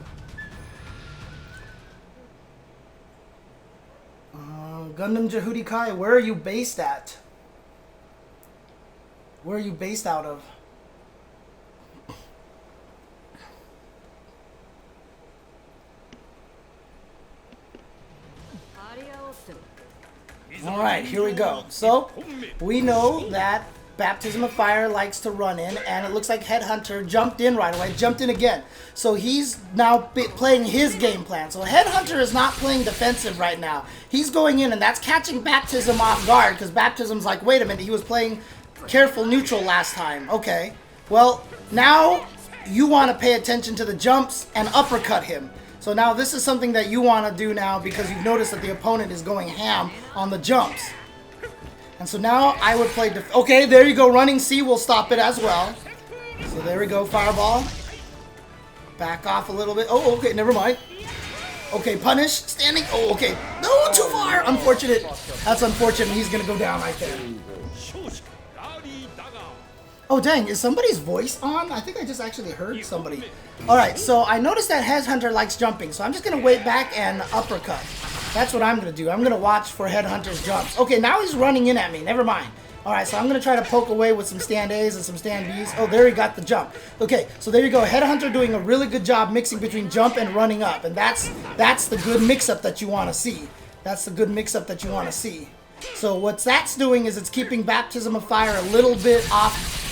Gundam Jehudi Kai, where are you based at? Where are you based out of? Alright, here we go. So, we know that Baptism of Fire likes to run in, and it looks like Headhunter jumped in right away, jumped in again. So he's now playing his game plan. So Headhunter is not playing defensive right now. He's going in, and that's catching Baptism off guard, because Baptism's like, wait a minute, he was playing careful neutral last time. Okay. Well, now you want to pay attention to the jumps and uppercut him. So now this is something that you want to do now because you've noticed that the opponent is going ham on the jumps. And so now I would play... Okay, there you go. Running C will stop it as well. So there we go. Fireball. Back off a little bit. Oh, okay. Never mind. Okay, punish. Standing. Oh, okay. No, too far. Unfortunate. That's unfortunate. He's going to go down right there. Oh, dang. Is somebody's voice on? I think I just actually heard somebody. Alright, so I noticed that Headhunter likes jumping, so I'm just going to wait back and uppercut. That's what I'm going to do. I'm going to watch for Headhunter's jumps. Okay, now he's running in at me. Never mind. Alright, so I'm going to try to poke away with some stand A's and some stand B's. Oh, there he got the jump. Okay, so there you go. Headhunter doing a really good job mixing between jump and running up. And that's the good mix-up that you want to see. That's the good mix-up that you want to see. So what that's doing is it's keeping Baptism of Fire a little bit off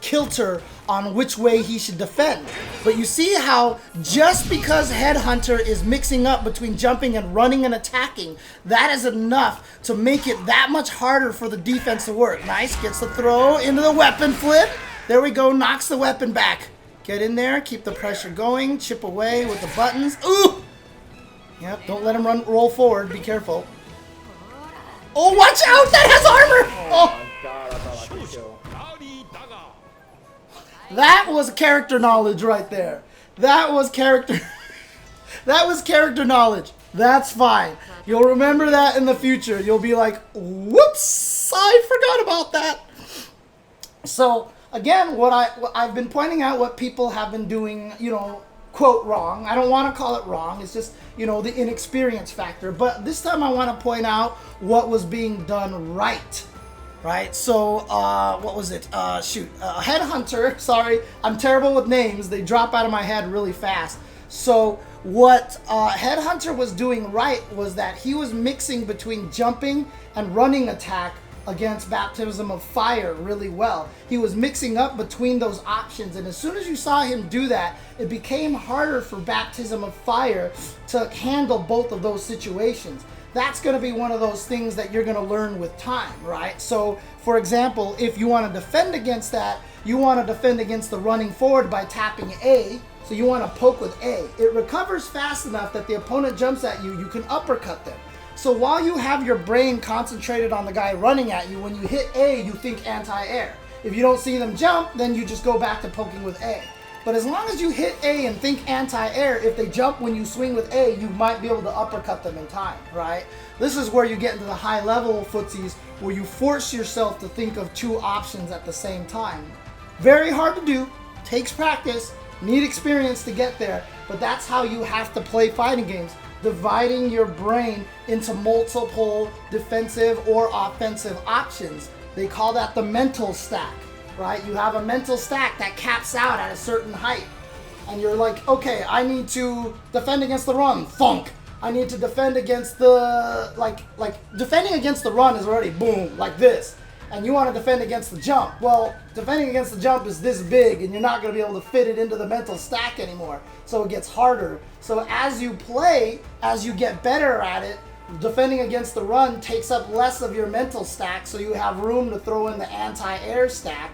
kilter on which way he should defend. But you see how just because Headhunter is mixing up between jumping and running and attacking, that is enough to make it that much harder for the defense to work. Nice, gets the throw into the weapon flip. There we go. Knocks the weapon back. Get in there. Keep the pressure going. Chip away with the buttons. Ooh! Yep, don't let him roll forward. Be careful. Oh, watch out! That has armor! Oh, my god, I thought I could kill. That was character knowledge right there. That was character... that was character knowledge. That's fine. You'll remember that in the future. You'll be like, whoops, I forgot about that. So, again, I've been pointing out what people have been doing, you know, quote wrong. I don't want to call it wrong. It's just, you know, the inexperience factor. But this time I want to point out what was being done right. Right? So, what was it? Headhunter. Sorry, I'm terrible with names. They drop out of my head really fast. So, what Headhunter was doing right was that he was mixing between jumping and running attack against Baptism of Fire really well. He was mixing up between those options, and as soon as you saw him do that, it became harder for Baptism of Fire to handle both of those situations. That's going to be one of those things that you're going to learn with time, right? So, for example, if you want to defend against that, you want to defend against the running forward by tapping A. So you want to poke with A. It recovers fast enough that the opponent jumps at you, you can uppercut them. So while you have your brain concentrated on the guy running at you, when you hit A, you think anti-air. If you don't see them jump, then you just go back to poking with A. But as long as you hit A and think anti-air, if they jump when you swing with A, you might be able to uppercut them in time, right? This is where you get into the high level footsies, where you force yourself to think of two options at the same time. Very hard to do, takes practice, need experience to get there, but that's how you have to play fighting games, dividing your brain into multiple defensive or offensive options. They call that the mental stack, right? You have a mental stack that caps out at a certain height, and you're like, okay, I need to defend against the run, thunk. I need to defend against the, like defending against the run is already boom, like this. And you want to defend against the jump. Well, defending against the jump is this big, and you're not going to be able to fit it into the mental stack anymore. So it gets harder. So as you play, as you get better at it, defending against the run takes up less of your mental stack, so you have room to throw in the anti-air stack.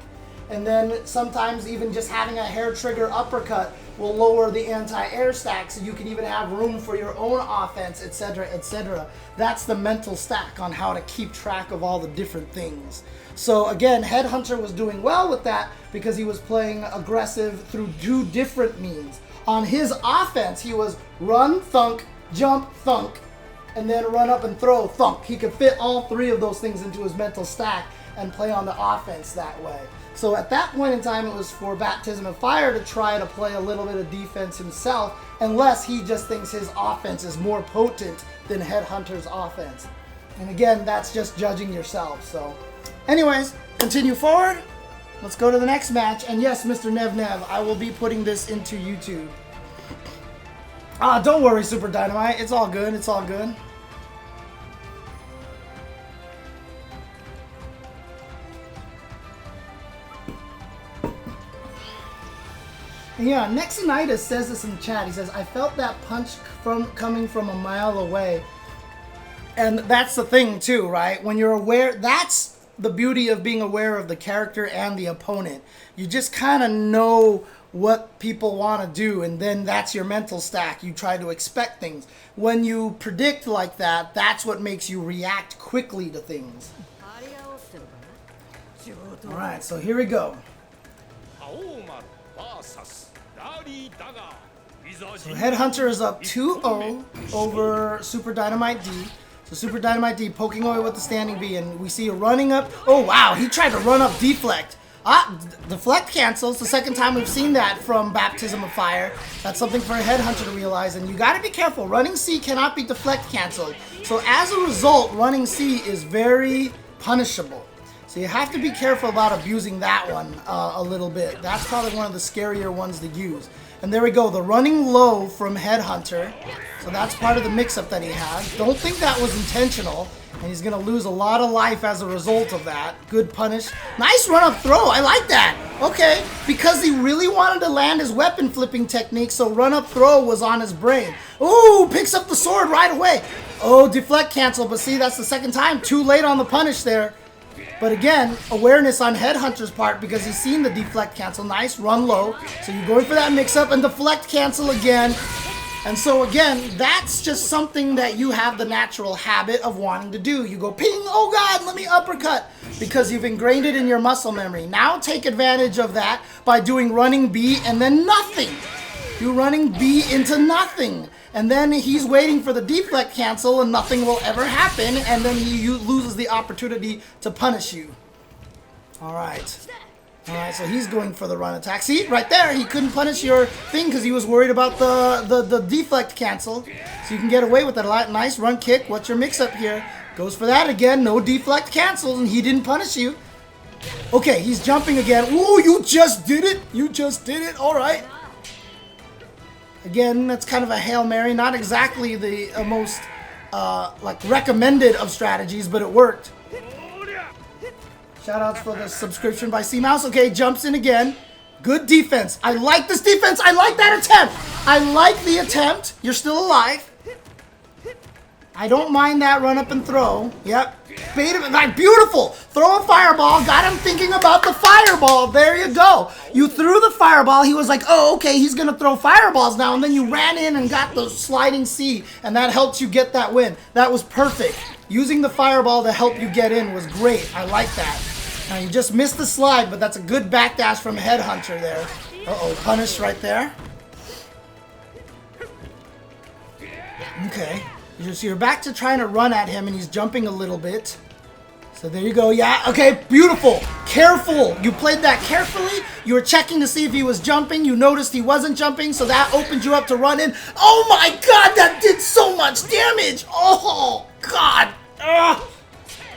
And then sometimes even just having a hair trigger uppercut will lower the anti-air stack, so you can even have room for your own offense, etc., etc. That's the mental stack on how to keep track of all the different things. So again, Headhunter was doing well with that because he was playing aggressive through two different means. On his offense, he was run, thunk, jump, thunk, and then run up and throw, thunk. He could fit all three of those things into his mental stack and play on the offense that way. So at that point in time, it was for Baptism of Fire to try to play a little bit of defense himself, unless he just thinks his offense is more potent than Headhunter's offense. And again, that's just judging yourself. So anyways, continue forward. Let's go to the next match. And yes, Mr. Nev, I will be putting this into YouTube. Don't worry, Super Dynamite. It's all good. It's all good. Yeah, Nexonitis says this in the chat. He says, I felt that punch coming from a mile away. And that's the thing too, right? When you're aware, that's the beauty of being aware of the character and the opponent. You just kind of know what people want to do, and then that's your mental stack. You try to expect things. When you predict like that, that's what makes you react quickly to things. Alright, so here we go. So Headhunter is up 2-0 over Super Dynamite D. So Super Dynamite D poking away with the standing B, and we see a running up. Oh wow, he tried to run up deflect. Deflect cancels. The second time we've seen that from Baptism of Fire. That's something for a Headhunter to realize, and you gotta be careful. Running C cannot be deflect canceled. So as a result, running C is very punishable. So you have to be careful about abusing that one a little bit. That's probably one of the scarier ones to use. And there we go, the running low from Headhunter. So that's part of the mix-up that he has. Don't think that was intentional. And he's going to lose a lot of life as a result of that. Good punish. Nice run-up throw. I like that. Okay. Because he really wanted to land his weapon flipping technique, so run-up throw was on his brain. Ooh, picks up the sword right away. Oh, deflect cancel. But see, that's the second time. Too late on the punish there. But again, awareness on Headhunter's part because he's seen the deflect cancel. Nice, run low. So you're going for that mix-up and deflect cancel again. And so again, that's just something that you have the natural habit of wanting to do. You go ping, oh God, let me uppercut, because you've ingrained it in your muscle memory. Now take advantage of that by doing running B and then nothing. You're running B into nothing. And then he's waiting for the deflect cancel and nothing will ever happen. And then he loses the opportunity to punish you. All right. All right, so he's going for the run attack. See, right there, he couldn't punish your thing because he was worried about the deflect cancel. So you can get away with that a lot. Nice run kick. What's your mix-up here? Goes for that again. No deflect cancels, and he didn't punish you. Okay, he's jumping again. Ooh, you just did it. You just did it. All right. Again, that's kind of a Hail Mary. Not exactly the most like recommended of strategies, but it worked. Shoutouts for the subscription by C-Mouse. Okay, jumps in again. Good defense. I like this defense. I like that attempt. I like the attempt. You're still alive. I don't mind that run up and throw. Yep. Bait him. Like, beautiful. Throw a fireball. Got him thinking about the fireball. There you go. You threw the fireball. He was like, oh, okay, he's going to throw fireballs now. And then you ran in and got the sliding C. And that helped you get that win. That was perfect. Using the fireball to help you get in was great. I like that. Now, you just missed the slide, but that's a good backdash from Headhunter there. Uh-oh, punish right there. Okay. So you're back to trying to run at him, and he's jumping a little bit. So there you go. Yeah, okay, beautiful. Careful. You played that carefully. You were checking to see if he was jumping. You noticed he wasn't jumping, so that opened you up to run in. Oh, my God, that did so much damage. Oh, God. Ugh.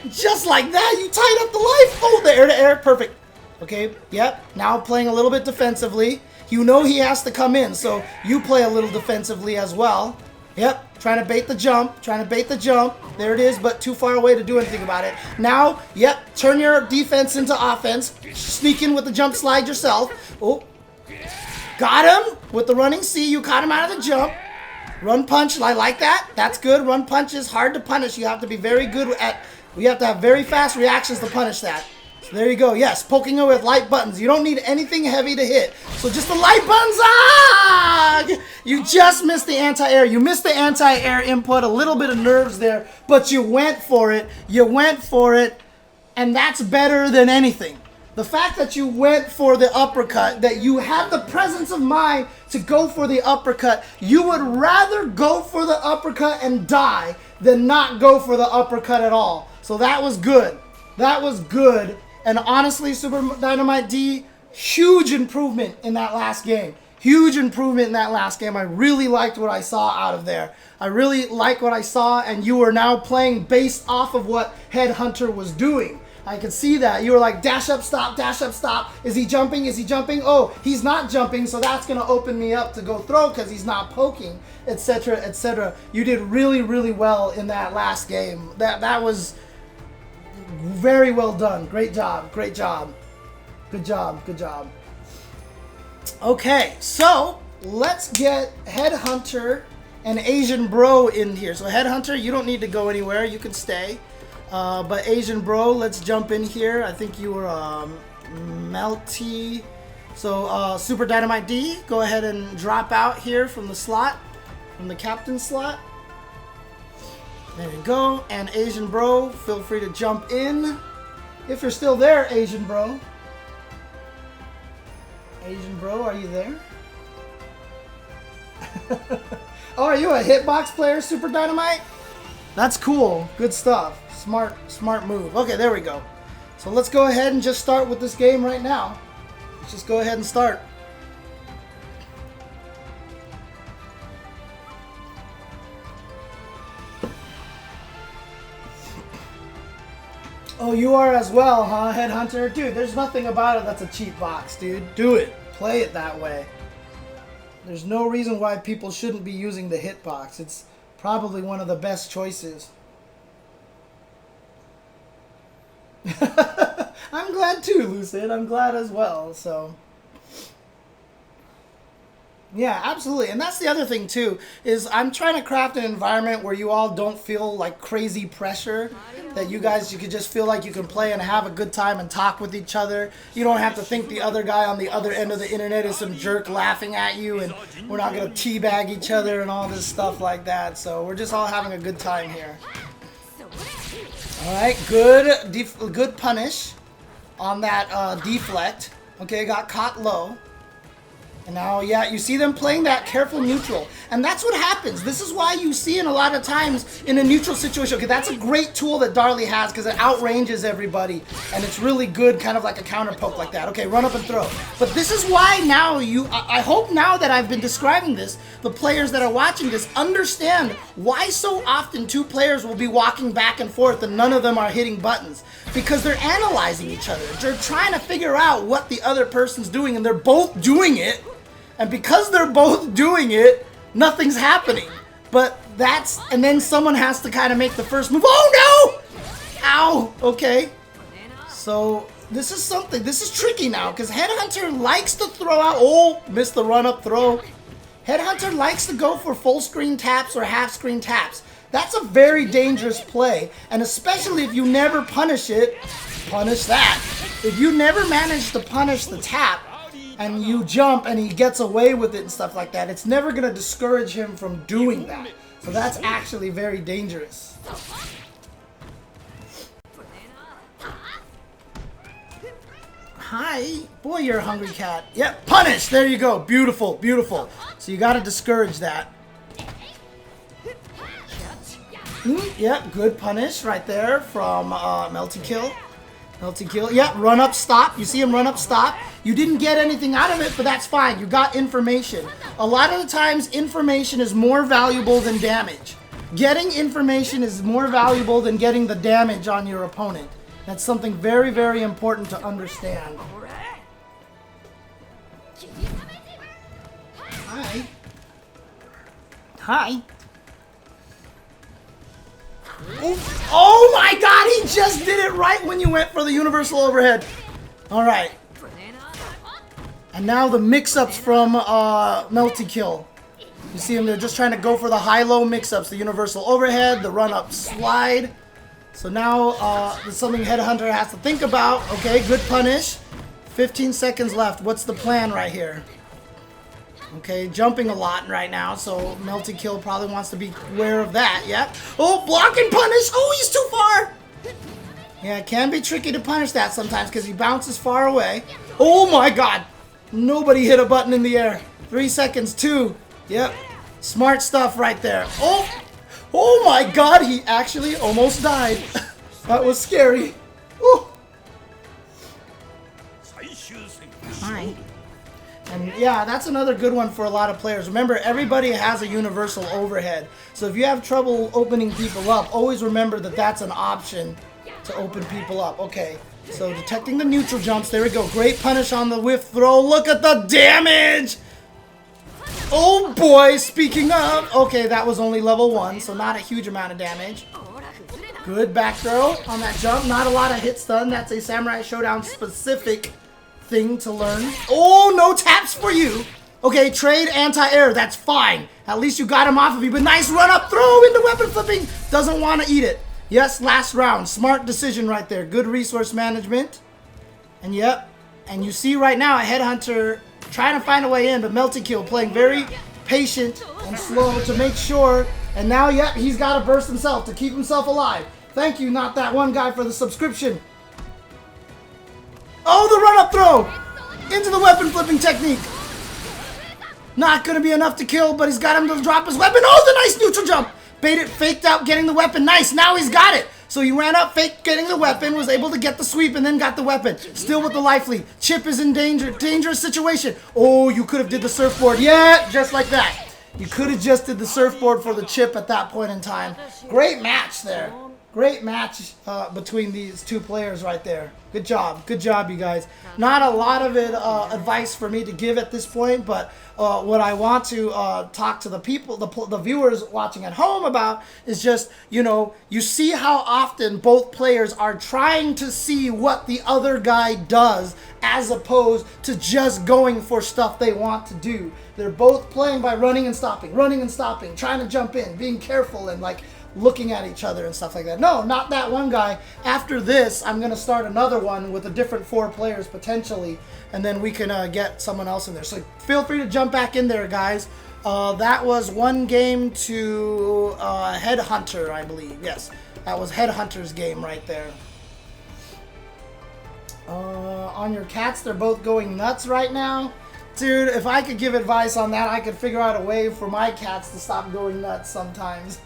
Just like that, you tied up the life. Oh, the air-to-air, perfect. Okay, yep. Now playing a little bit defensively. You know he has to come in, so you play a little defensively as well. Yep, trying to bait the jump, There it is, but too far away to do anything about it. Now, yep, turn your defense into offense. Sneak in with the jump slide yourself. Oh, got him with the running C. You caught him out of the jump. Run punch, I like that. That's good. Run punch is hard to punish. You have to be very good at... We have to have very fast reactions to punish that. So there you go. Yes, poking it with light buttons. You don't need anything heavy to hit. So just the light buttons. Ah! You just missed the anti-air. You missed the anti-air input. A little bit of nerves there. But you went for it. You went for it. And that's better than anything. The fact that you went for the uppercut, that you had the presence of mind to go for the uppercut, you would rather go for the uppercut and die than not go for the uppercut at all. So that was good. That was good. And honestly, Super Dynamite D, huge improvement in that last game. Huge improvement in that last game. I really liked what I saw out of there. I really like what I saw, and you are now playing based off of what Headhunter was doing. I could see that. You were like, dash up, stop, dash up, stop. Is he jumping? Is he jumping? Oh, he's not jumping, so that's going to open me up to go throw because he's not poking, etc., etc. You did really, really well in that last game. That was very well done. Great job. Great job. Good job. Good job. Okay, so let's get Headhunter and Asian Bro in here. So Headhunter, you don't need to go anywhere. You can stay. But Asian Bro, let's jump in here. I think you were Melty. So Super Dynamite D, go ahead and drop out here from the slot, from the captain slot. There you go. And Asian Bro, feel free to jump in. If you're still there, Asian Bro. Asian Bro, are you there? Oh, are you a hitbox player, Super Dynamite? That's cool. Good stuff. Smart move. Okay, there we go. So let's go ahead and just start with this game right now. Let's just go ahead and start. Oh, you are as well, huh, Headhunter? Dude, there's nothing about it that's a cheat box, dude. Do it. Play it that way. There's no reason why people shouldn't be using the hitbox. It's probably one of the best choices. I'm glad too, Lucid. I'm glad as well, so... Yeah, absolutely. And that's the other thing, too, is I'm trying to craft an environment where you all don't feel like crazy pressure that you could just feel like you can play and have a good time and talk with each other. You don't have to think the other guy on the other end of the internet is some jerk laughing at you, and we're not going to teabag each other and all this stuff like that. So we're just all having a good time here. Alright, good punish on that deflect. Okay, got caught low. And now, yeah, you see them playing that careful neutral. And that's what happens. This is why you see in a lot of times in a neutral situation. Okay, that's a great tool that Darley has because it outranges everybody. And it's really good, kind of like a counter poke like that. Okay, run up and throw. But this is why now I hope now that I've been describing this, the players that are watching this understand why so often two players will be walking back and forth and none of them are hitting buttons. Because they're analyzing each other. They're trying to figure out what the other person's doing and they're both doing it. And because they're both doing it, nothing's happening. But and then someone has to kind of make the first move. Oh no! Ow! Okay. So this is tricky now because Headhunter likes to throw out. Oh, missed the run up throw. Headhunter likes to go for full screen taps or half screen taps. That's a very dangerous play. And especially if you never punish it, punish that. If you never manage to punish the tap, and you jump and he gets away with it and stuff like that, it's never going to discourage him from doing that. So that's actually very dangerous. Hi. Boy, you're a hungry cat. Yep, punish! There you go. Beautiful, beautiful. So you got to discourage that. Yep, good punish right there from Melty Kill. Melty Kill. Yep, run up, stop. You see him run up, stop. You didn't get anything out of it, but that's fine. You got information. A lot of the times, information is more valuable than damage. Getting information is more valuable than getting the damage on your opponent. That's something very, very important to understand. Hi. Hi. Oh my god, he just did it right when you went for the universal overhead. Alright. And now the mix-ups from Melty Kill. You see them, they're just trying to go for the high-low mix-ups. The universal overhead, the run-up slide. So now there's something Headhunter has to think about. Okay, good punish. 15 seconds left. What's the plan right here? Okay, jumping a lot right now, so Melty Kill probably wants to be aware of that, yep. Oh, block and punish! Oh, he's too far! Yeah, it can be tricky to punish that sometimes because he bounces far away. Oh my god! Nobody hit a button in the air. 3 seconds, 2. Yep. Smart stuff right there. Oh! Oh my god, he actually almost died. That was scary. Ooh. Hi. And yeah, that's another good one for a lot of players. Remember, everybody has a universal overhead. So if you have trouble opening people up, always remember that that's an option to open people up. Okay, so detecting the neutral jumps. There we go. Great punish on the whiff throw. Look at the damage! Oh boy, speaking of. Okay, that was only level 1, so not a huge amount of damage. Good back throw on that jump. Not a lot of hit stun. That's a Samurai Shodown specific thing to learn. Oh, no taps for you. Okay, trade anti-air. That's fine. At least you got him off of you. But nice run up throw into weapon flipping. Doesn't want to eat it. Yes, last round. Smart decision right there. Good resource management. And yep. And you see right now a Headhunter trying to find a way in, but Melty Kill playing very patient and slow to make sure. And now, yep, he's got to burst himself to keep himself alive. Thank you, not that one guy, for the subscription. Oh, the run-up throw! Into the weapon flipping technique. Not going to be enough to kill, but he's got him to drop his weapon. Oh, the nice neutral jump! Baited, faked out, getting the weapon. Nice, now he's got it. So he ran up, faked getting the weapon, was able to get the sweep, and then got the weapon. Still with the life lead. Chip is in dangerous situation. Oh, you could have did the surfboard. Yeah, just like that. You could have just did the surfboard for the chip at that point in time. Great match there. Great match between these two players right there. Good job, you guys. Not a lot of advice for me to give at this point, but what I want to talk to the people, the viewers watching at home about is just, you know, you see how often both players are trying to see what the other guy does as opposed to just going for stuff they want to do. They're both playing by running and stopping, trying to jump in, being careful and like looking at each other and stuff like that. No, not that one guy. After this, I'm going to start another one with a different 4 players potentially, and then we can get someone else in there. So feel free to jump back in there, guys. That was 1 game to Headhunter, I believe. Yes, that was Headhunter's game right there. On your cats, they're both going nuts right now. Dude, if I could give advice on that, I could figure out a way for my cats to stop going nuts sometimes.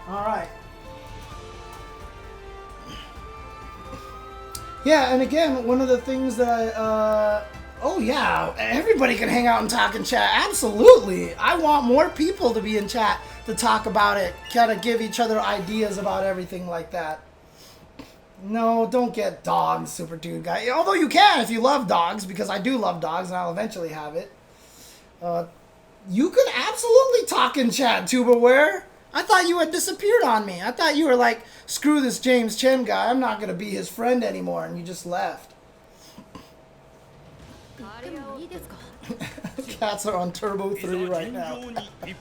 Alright. Yeah, and again, one of the things that oh yeah, everybody can hang out and talk in chat. Absolutely. I want more people to be in chat to talk about it. Kind of give each other ideas about everything like that. No, don't get dogs, Super Dude Guy. Although you can if you love dogs, because I do love dogs and I'll eventually have it. You could absolutely talk in chat, Tubaware. I thought you had disappeared on me. I thought you were like, screw this James Chen guy. I'm not going to be his friend anymore, and you just left. Cats are on Turbo 3 right now. Right,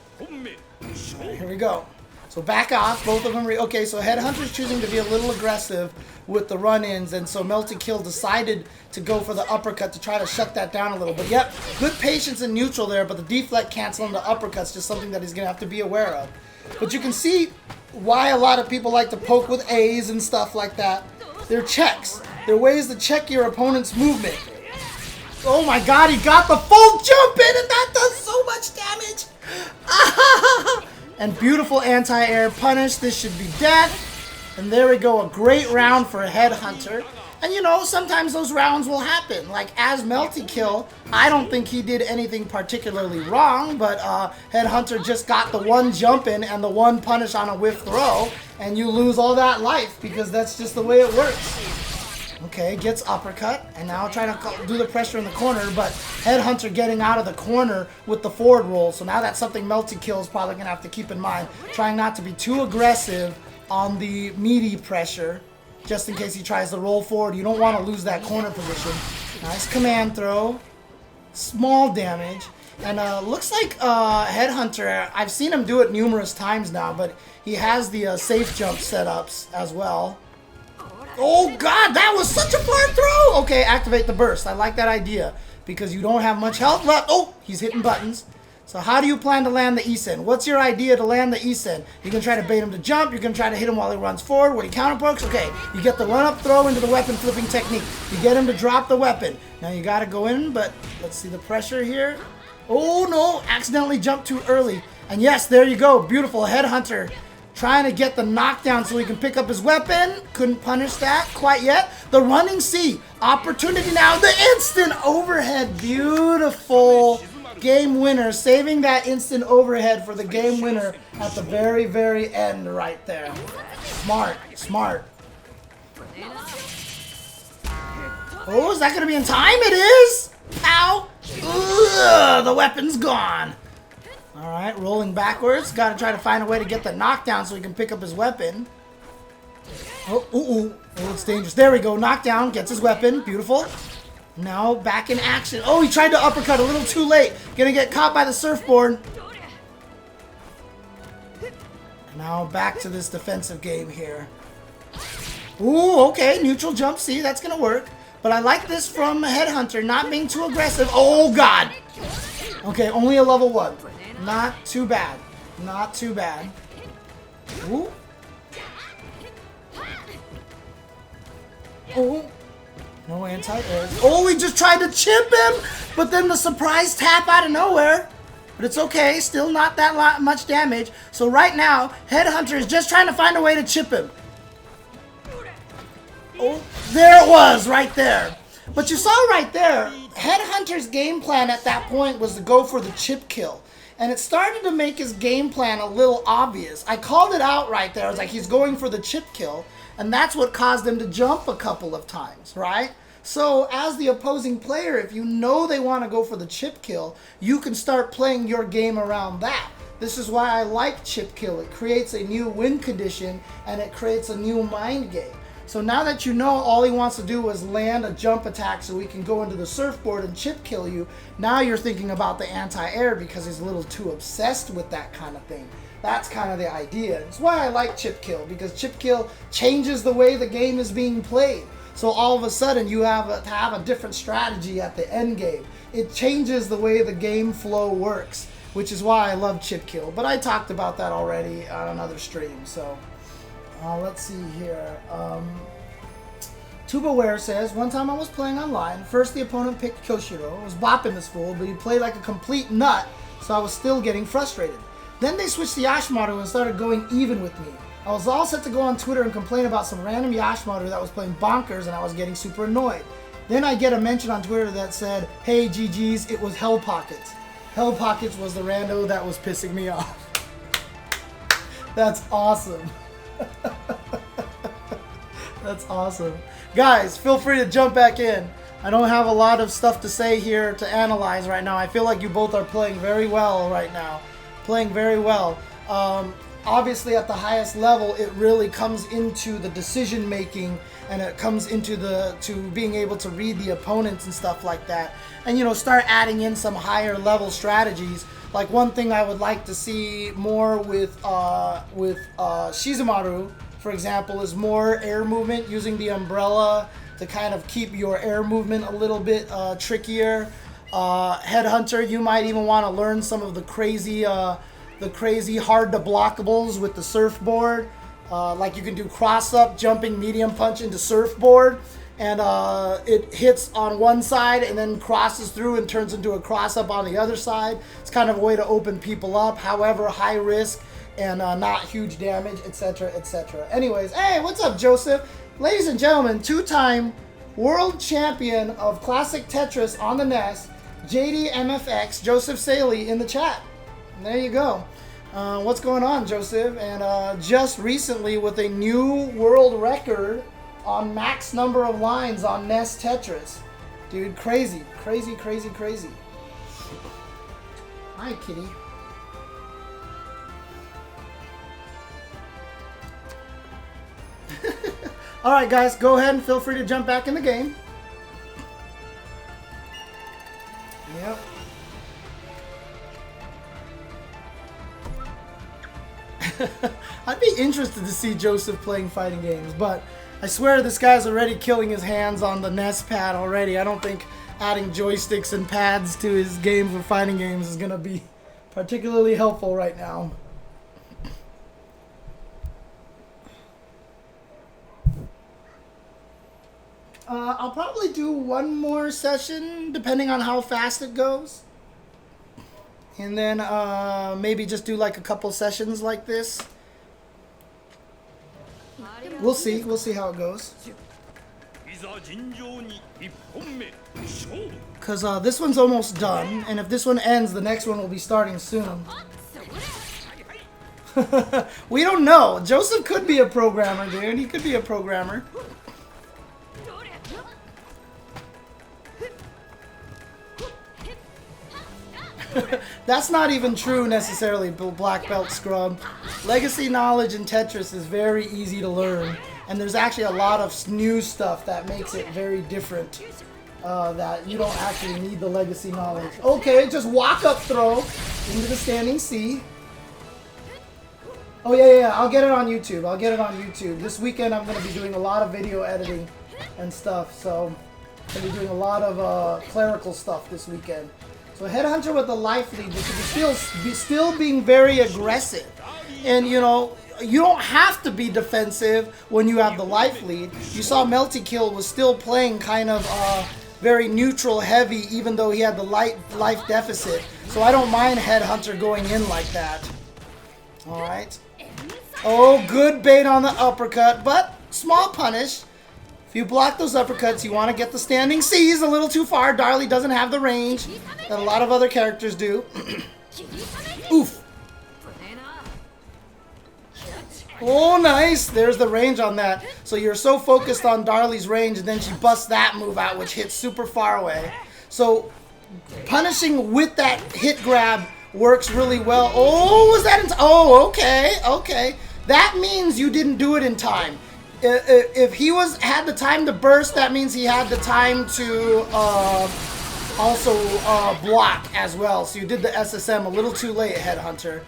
here we go. So back off, both of them. Okay, so Headhunter's choosing to be a little aggressive with the run-ins, and so Melty Kill decided to go for the uppercut to try to shut that down a little. But yep, good patience in neutral there, but the deflect canceling the uppercut's just something that he's going to have to be aware of. But you can see why a lot of people like to poke with A's and stuff like that. They're checks. They're ways to check your opponent's movement. Oh my god, he got the full jump in, and that does so much damage! And beautiful anti-air punish. This should be death. And there we go, a great round for Headhunter. And you know, sometimes those rounds will happen. Like as Melty Kill, I don't think he did anything particularly wrong, but Headhunter just got the 1 jump in and the 1 punish on a whiff throw, and you lose all that life because that's just the way it works. Okay, gets uppercut, and now trying to do the pressure in the corner, but Headhunter getting out of the corner with the forward roll. So now that's something Melty Kill is probably going to have to keep in mind. Trying not to be too aggressive on the meaty pressure, just in case he tries to roll forward. You don't want to lose that corner position. Nice command throw. Small damage. And looks like Headhunter, I've seen him do it numerous times now, but he has the safe jump setups as well. Oh god, that was such a far throw! Okay, activate the burst. I like that idea because you don't have much health left. Oh, he's hitting buttons. So how do you plan to land the Isen? What's your idea to land the Isen? You can try to bait him to jump. You can try to hit him while he runs forward. When he counter pokes, okay. You get the run up throw into the weapon flipping technique. You get him to drop the weapon. Now you got to go in, but let's see the pressure here. Oh no, accidentally jumped too early. And yes, there you go. Beautiful Headhunter. Trying to get the knockdown so he can pick up his weapon. Couldn't punish that quite yet. The running C. Opportunity now. The instant overhead. Beautiful game winner. Saving that instant overhead for the game winner at the very, very end right there. Smart. Smart. Oh, is that going to be in time? It is. Ow. Ugh, the weapon's gone. Alright, rolling backwards. Got to try to find a way to get the knockdown so he can pick up his weapon. Oh, ooh. Oh, it's dangerous. There we go. Knockdown. Gets his weapon. Beautiful. Now back in action. Oh, he tried to uppercut a little too late. Gonna get caught by the surfboard. Now back to this defensive game here. Ooh, okay. Neutral jump. See, that's gonna work. But I like this from Headhunter. Not being too aggressive. Oh, God. Okay, only a level 1. Not too bad. Not too bad. Ooh. Oh. No anti-air. Oh, he just tried to chip him, but then the surprise tap out of nowhere. But it's okay. Still not that much damage. So right now, Headhunter is just trying to find a way to chip him. Oh, there it was, right there. But you saw right there, Headhunter's game plan at that point was to go for the chip kill. And it started to make his game plan a little obvious. I called it out right there. I was like, he's going for the chip kill. And that's what caused him to jump a couple of times, right? So as the opposing player, if you know they want to go for the chip kill, you can start playing your game around that. This is why I like chip kill. It creates a new win condition and it creates a new mind game. So now that you know all he wants to do is land a jump attack so he can go into the surfboard and chip kill you, now you're thinking about the anti-air because he's a little too obsessed with that kind of thing. That's kind of the idea. It's why I like chip kill, because chip kill changes the way the game is being played. So all of a sudden you have to have a different strategy at the end game. It changes the way the game flow works, which is why I love chip kill. But I talked about that already on another stream. So let's see here. Tubaware says, one time I was playing online. First the opponent picked Koshiro. I was bopping this fool, but he played like a complete nut, so I was still getting frustrated. Then they switched to Yashimaru and started going even with me. I was all set to go on Twitter and complain about some random Yashimaru that was playing bonkers, and I was getting super annoyed. Then I get a mention on Twitter that said, hey GG's, it was Hell Pockets. Hell Pockets was the rando that was pissing me off. That's awesome. That's awesome. Guys, feel free to jump back in. I don't have a lot of stuff to say here to analyze right now. I feel like you both are playing very well right now. Playing very well. Obviously at the highest level, it really comes into the decision making, and it comes into to being able to read the opponents and stuff like that, and start adding in some higher level strategies. Like one thing I would like to see more with Shizumaru, for example, is more air movement, using the umbrella to kind of keep your air movement a little bit trickier. Headhunter, you might even want to learn some of the crazy hard to blockables with the surfboard. Like you can do cross up, jumping, medium punch into surfboard, and it hits on one side and then crosses through and turns into a cross up on the other side. It's kind of a way to open people up, however high risk and not huge damage, etc, etc. Anyways, hey, what's up, Joseph? Ladies and gentlemen, two-time world champion of classic Tetris on the NES, JDMFX, Joseph Saley, in the chat. There you go. What's going on, Joseph? And just recently with a new world record on max number of lines on NES Tetris. Dude, crazy, crazy, crazy, crazy. Hi, kitty. Alright, guys, go ahead and feel free to jump back in the game. Yep. I'd be interested to see Joseph playing fighting games, but I swear this guy's already killing his hands on the NES pad already. I don't think adding joysticks and pads to his game for fighting games is going to be particularly helpful right now. I'll probably do one more session, depending on how fast it goes. And then maybe just do like a couple sessions like this. We'll see. We'll see how it goes. Because this one's almost done. And if this one ends, the next one will be starting soon. We don't know. Joseph could be a programmer, dude. He could be a programmer. That's not even true necessarily, Black Belt Scrub. Legacy knowledge in Tetris is very easy to learn, and there's actually a lot of new stuff that makes it very different, that you don't actually need the legacy knowledge. Okay, just walk up throw into the standing C. Oh yeah, I'll get it on YouTube. I'll get it on YouTube. This weekend I'm going to be doing a lot of video editing and stuff, so I'm going to be doing a lot of clerical stuff this weekend. So Headhunter with the life lead, which is still being very aggressive. And you know, you don't have to be defensive when you have the life lead. You saw Melty Kill was still playing kind of very neutral heavy, even though he had the life deficit. So I don't mind Headhunter going in like that. Alright. Oh, good bait on the uppercut, but small punish. If you block those uppercuts, you want to get the standing C's a little too far. Darley doesn't have the range that a lot of other characters do. Oof. Oh, nice. There's the range on that. So you're so focused on Darley's range, and then she busts that move out, which hits super far away. So punishing with that hit grab works really well. Oh, was that in time? Oh, okay, okay. That means you didn't do it in time. If he had the time to burst, that means he had the time to also block as well. So you did the SSM a little too late, Headhunter.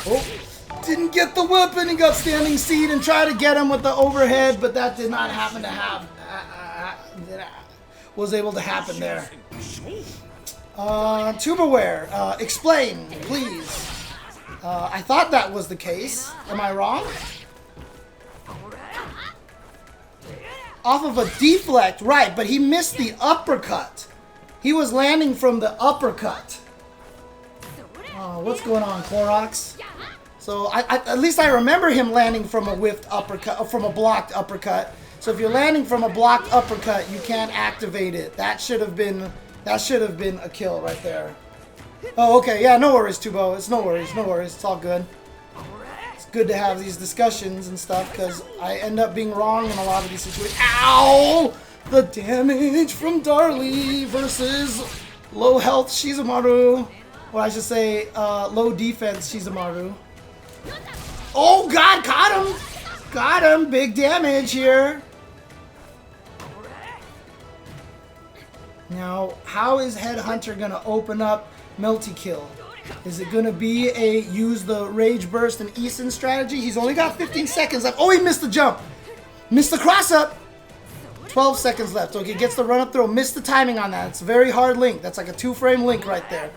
Oh, Didn't get the whip, and he got standing seat and tried to get him with the overhead, but that did not happen to have. Was able to happen there. Tubaware, explain, please. I thought that was the case. Am I wrong? Off of a deflect, right, but he missed the uppercut. He was landing from the uppercut. What's going on, Clorox? So, at least I remember him landing from a whiffed uppercut, or from a blocked uppercut. So if you're landing from a blocked uppercut, you can't activate it. That should have been a kill right there. Oh, okay, yeah, no worries, Tubo. It's no worries, no worries. It's all good. It's good to have these discussions and stuff, because I end up being wrong in a lot of these situations. Ow! The damage from Darlie versus low health Shizumaru. Or I should say, low defense Shizumaru. Oh God, caught him! Got him! Big damage here. Now, how is Headhunter gonna open up Melty Kill? Is it gonna be a use the Rage Burst and Eason strategy? He's only got 15 seconds left. Oh, he missed the jump! Missed the cross up! 12 seconds left. Okay, gets the run up throw. Missed the timing on that. It's a very hard link. That's like a 2-frame link right there.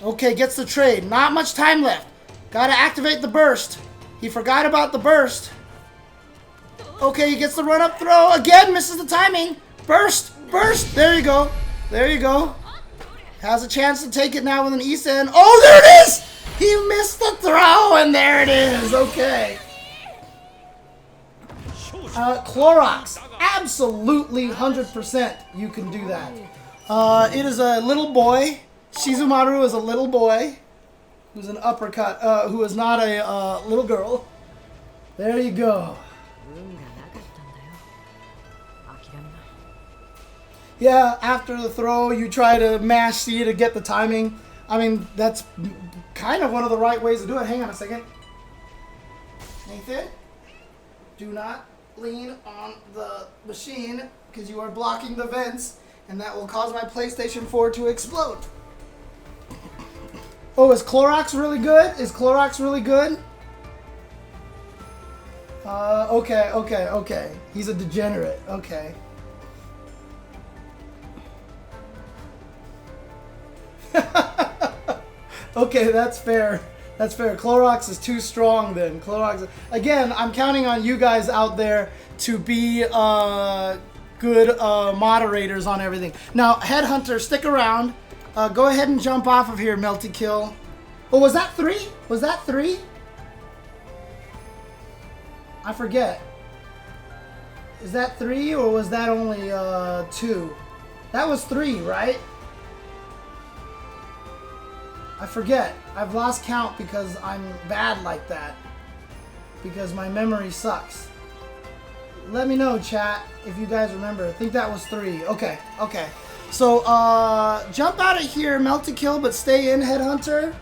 Okay, gets the trade. Not much time left. Gotta activate the burst. He forgot about the burst. Okay, he gets the run up throw. Again, misses the timing. Burst! Burst! There you go. There you go. Has a chance to take it now with an Eason. Oh, there it is! He missed the throw, and there it is. Okay. Clorox. Absolutely 100% you can do that. It is a little boy. Shizumaru is a little boy. Who's an uppercut. Who is not a little girl. There you go. Yeah, after the throw, you try to mash C to get the timing. I mean, that's kind of one of the right ways to do it. Hang on a second. Nathan, do not lean on the machine because you are blocking the vents, and that will cause my PlayStation 4 to explode. Oh, is Clorox really good? Is Clorox really good? Okay. He's a degenerate. Okay. Okay, that's fair. That's fair. Clorox is too strong then. Clorox. Again, I'm counting on you guys out there to be good moderators on everything. Now, Headhunter, stick around. Go ahead and jump off of here, Melty Kill. Oh, was that 3? Was that 3? I forget. Is that 3 or was that only 2? That was 3, right? I forget. I've lost count because I'm bad like that. Because my memory sucks. Let me know, chat, if you guys remember. I think that was 3. Okay. So, jump out of here, Melty Kill, but stay in, Headhunter.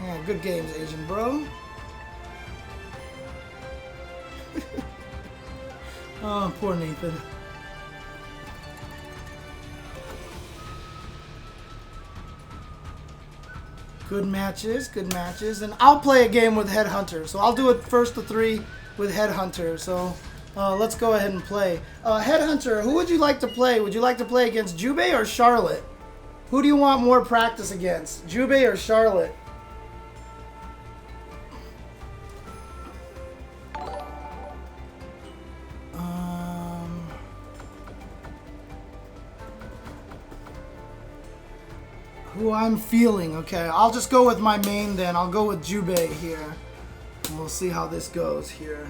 Yeah, good games, Asian bro. Oh, poor Nathan. Good matches, and I'll play a game with Headhunter. So I'll do it first to 3 with Headhunter. So let's go ahead and play. Headhunter, who would you like to play? Would you like to play against Jubei or Charlotte? Who do you want more practice against, Jubei or Charlotte? Who I'm feeling. Okay, I'll just go with my main then. I'll go with Jubei here. And we'll see how this goes here.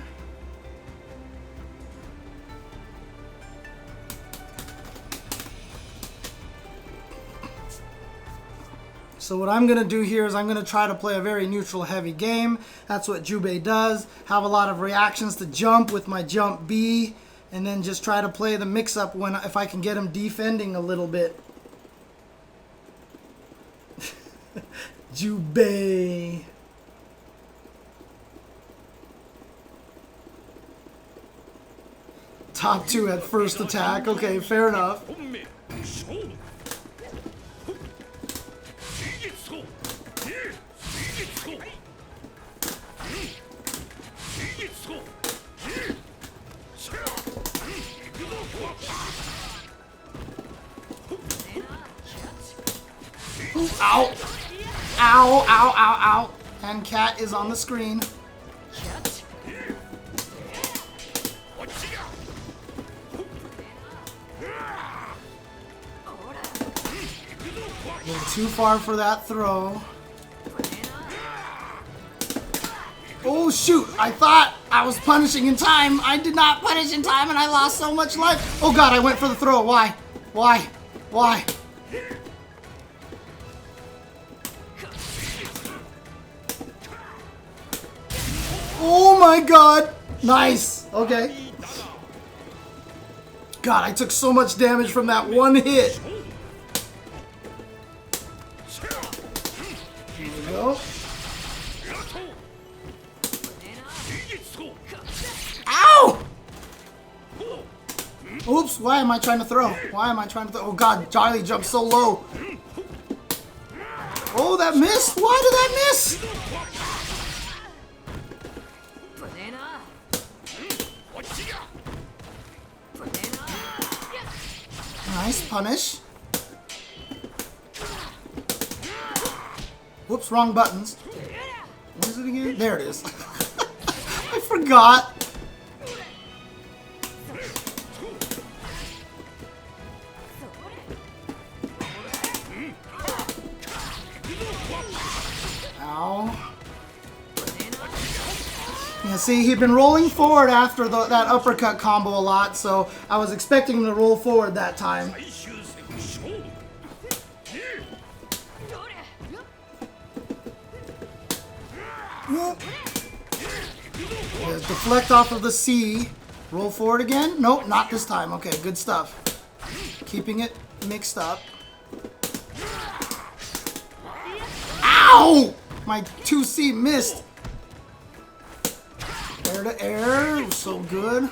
So what I'm going to do here is I'm going to try to play a very neutral heavy game. That's what Jubei does. Have a lot of reactions to jump with my jump B. And then just try to play the mix-up if I can get him defending a little bit. Jubei. Top 2 at first attack. Okay, fair enough. Ow! Ow, ow, ow, ow. And cat is on the screen. A little too far for that throw. Oh shoot, I thought I was punishing in time. I did not punish in time and I lost so much life. Oh god, I went for the throw. Why? Why? Why? Oh my god! Nice! Okay. God, I took so much damage from that one hit. There we go. Ow! Oops, why am I trying to throw? Why am I trying to throw? Oh god, Charlie jumped so low. Oh, that missed! Why did that miss? Nice punish. Whoops, wrong buttons. What is it again? There it is. I forgot. Ow. Yeah, see, he'd been rolling forward after that uppercut combo a lot, so I was expecting him to roll forward that time. Deflect off of the C. Roll forward again? Nope, not this time. Okay, good stuff. Keeping it mixed up. Ow! My 2C missed. Air to air. So good.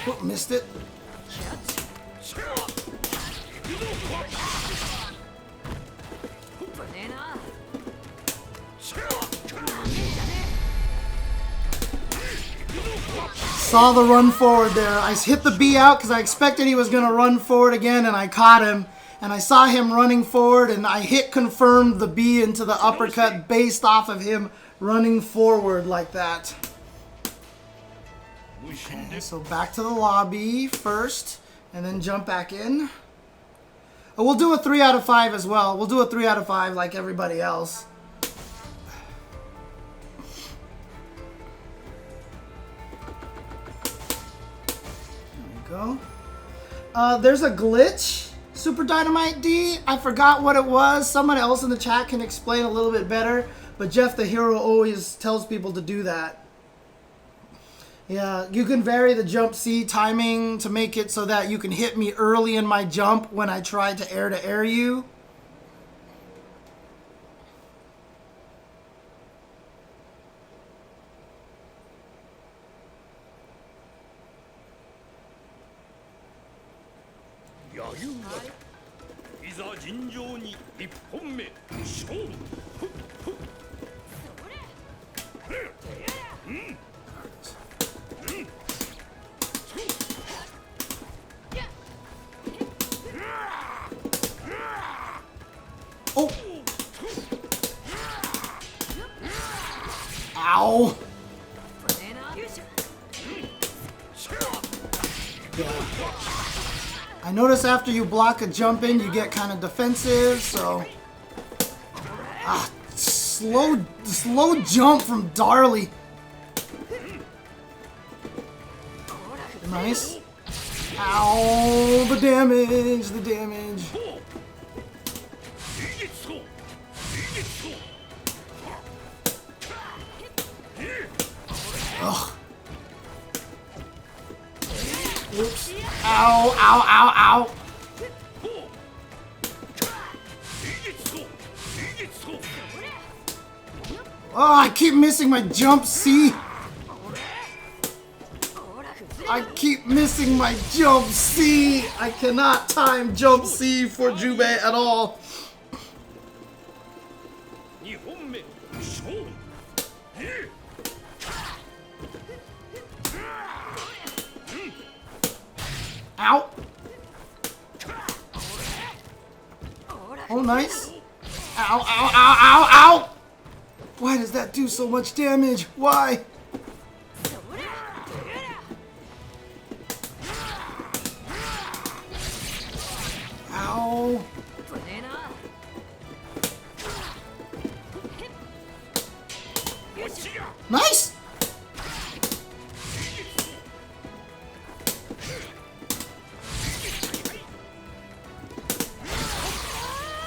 Oh, missed it. Saw the run forward there. I hit the B out because I expected he was going to run forward again, and I caught him. And I saw him running forward, and I hit confirmed the B into the uppercut based off of him running forward like that. Okay, so back to the lobby first, and then jump back in. Oh, we'll do a 3 out of 5 as well. We'll do a 3 out of 5 like everybody else. Go. There's a glitch, Super Dynamite D. I forgot what it was. Someone else in the chat can explain a little bit better, but Jeff the Hero always tells people to do that. Yeah, you can vary the jump C timing to make it so that you can hit me early in my jump when I try to air you. Oh! Ow! Yeah. I notice after you block a jump in, you get kind of defensive, so... slow jump from Darley. Nice. Ow, the damage, the damage. Ugh. Oops. Ow, ow, ow, ow. Oh, I keep missing my jump C. I keep missing my jump C. I cannot time jump C for Jubei at all. Ow. Oh, nice. Ow, ow, ow, ow, ow. Why does that do so much damage? Why? Ow. Nice.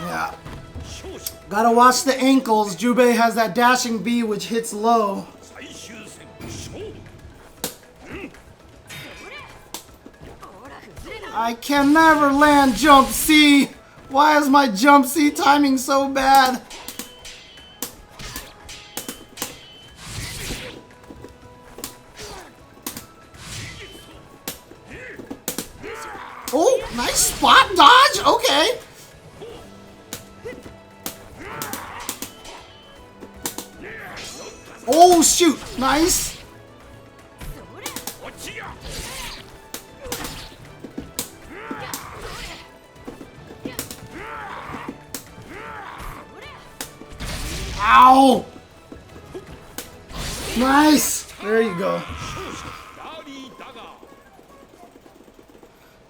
Yeah. Gotta watch the ankles. Jubei has that dashing B which hits low. I can never land jump C. Why is my jump C timing so bad? Oh, nice spot dodge. Okay. Oh, shoot. Nice. Ow. Nice. There you go.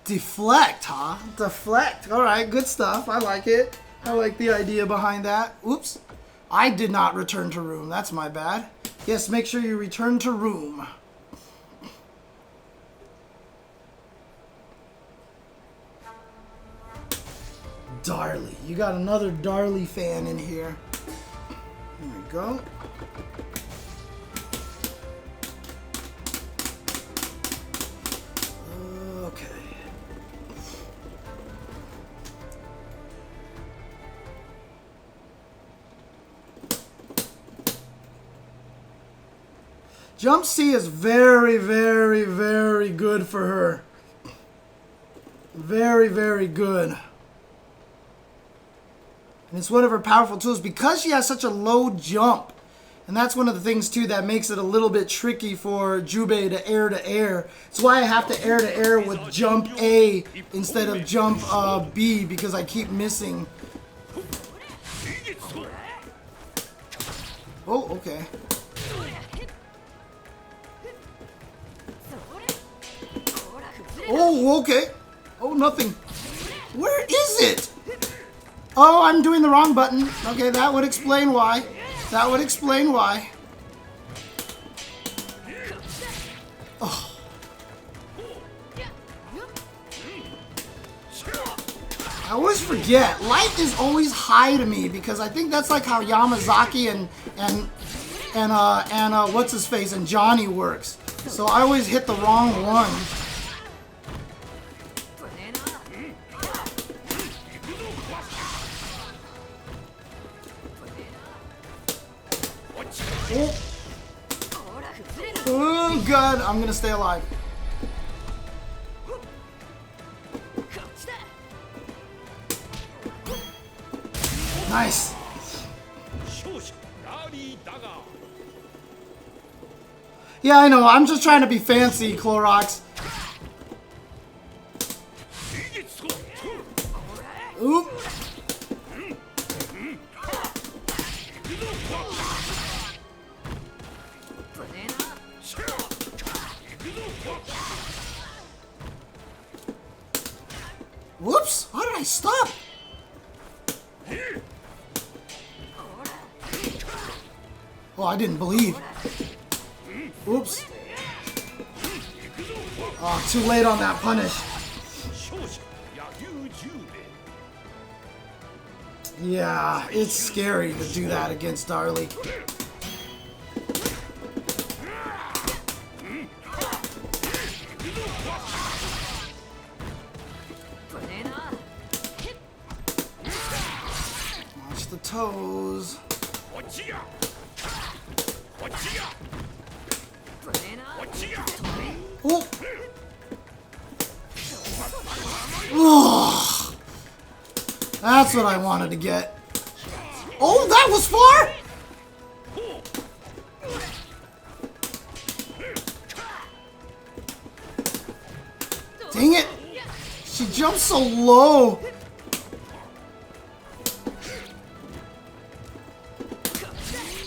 Deflect, huh? Deflect. All right, good stuff. I like it. I like the idea behind that. Oops. I did not return to room. That's my bad. Yes, make sure you return to room. Darly. You got another Darly fan in here. There we go. Okay. Jump C is very, very, very good for her. Very, very good. And it's one of her powerful tools because she has such a low jump. And that's one of the things, too, that makes it a little bit tricky for Jubei to air. It's why I have to air with jump A instead of jump B because I keep missing. Oh, okay. Oh, okay. Oh, nothing. Where is it? Oh, I'm doing the wrong button. Okay, that would explain why. That would explain why. Oh. I always forget. Light is always high to me because I think that's like how Yamazaki and what's his face and Johnny works. So I always hit the wrong one. Oh, God. I'm gonna stay alive. Nice. Yeah, I know. I'm just trying to be fancy, Clorox. Oop. Whoops! How did I stop? Oh, I didn't believe. Oops. Oh, too late on that punish. Yeah, it's scary to do that against Darly. Watch the toes. Oh. Ugh. That's what I wanted to get. Oh, that was far? Dang it. She jumped so low.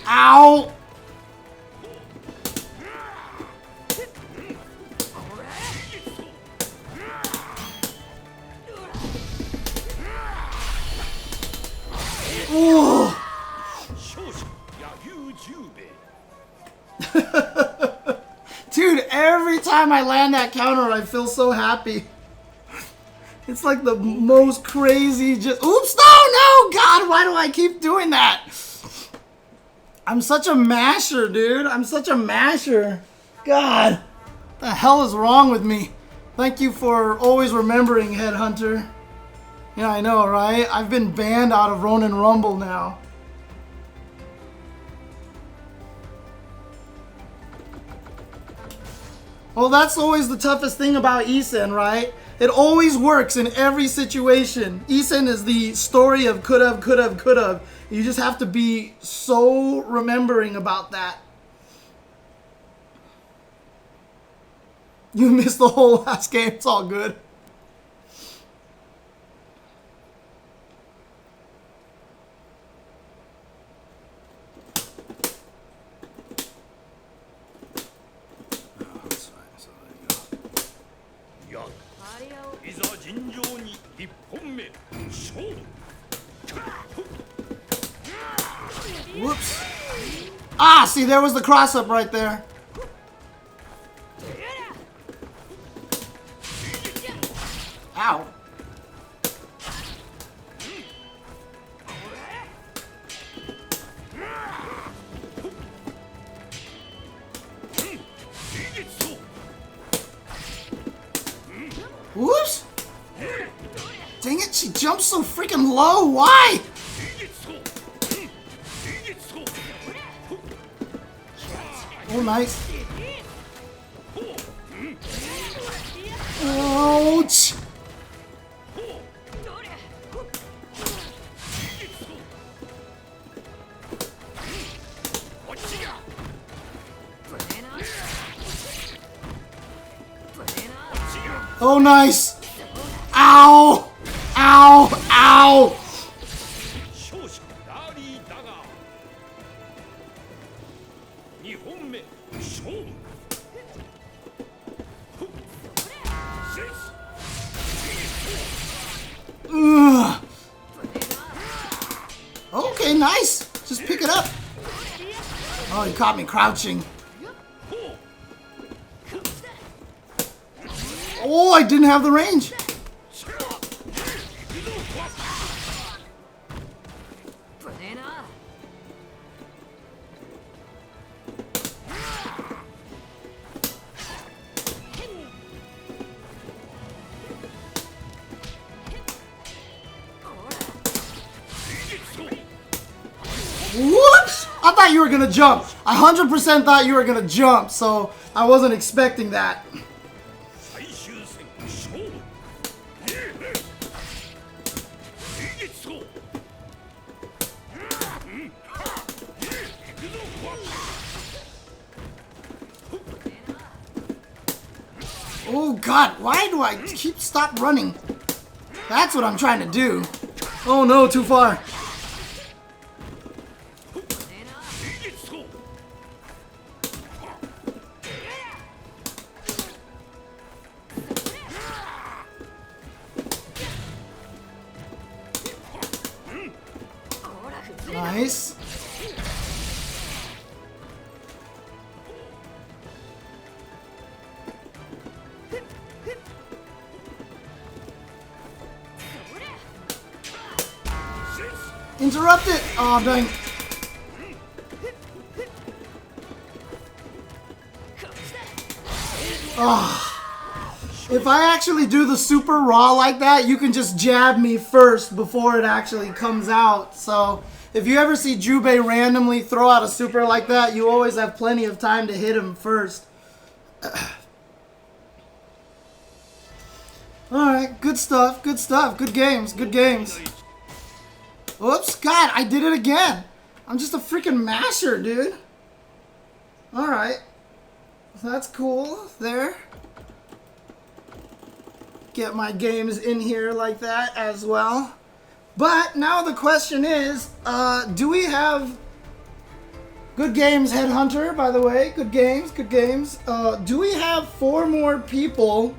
Ow. Ooh. Dude, every time I land that counter, I feel so happy. It's like the most crazy just... Oops, no, God, why do I keep doing that? I'm such a masher, dude. I'm such a masher. God, what the hell is wrong with me? Thank you for always remembering, Headhunter. Yeah, I know, right? I've been banned out of Ronin Rumble now. Well, that's always the toughest thing about Isen, right? It always works in every situation. Isen is the story of could've, could've, could've. You just have to be so remembering about that. You missed the whole last game. It's all good. Whoops. Ah, see, there was the cross-up right there. Ow. Whoops. Dang it, she jumped so freaking low. Why? Oh, nice. Ouch. Oh, nice. Ow. Ow. Ow. Ugh. Okay, nice. Just pick it up. Oh, he caught me crouching. Oh, I didn't have the range. Whoops! I thought you were gonna jump. I 100% thought you were gonna jump, so I wasn't expecting that. Oh God, why do I stop running? That's what I'm trying to do. Oh no, too far. Nice. Interrupt it! Oh, dang. Oh. If I actually do the super raw like that, you can just jab me first before it actually comes out. So, if you ever see Jubei randomly throw out a super like that, you always have plenty of time to hit him first. Alright, good stuff, good stuff. Good games, good games. Oops, God, I did it again. I'm just a freaking masher, dude. Alright. That's cool. There. Get my games in here like that as well. But now the question is, do we have... Good games, Headhunter, by the way. Good games, good games. Do we have 4 more people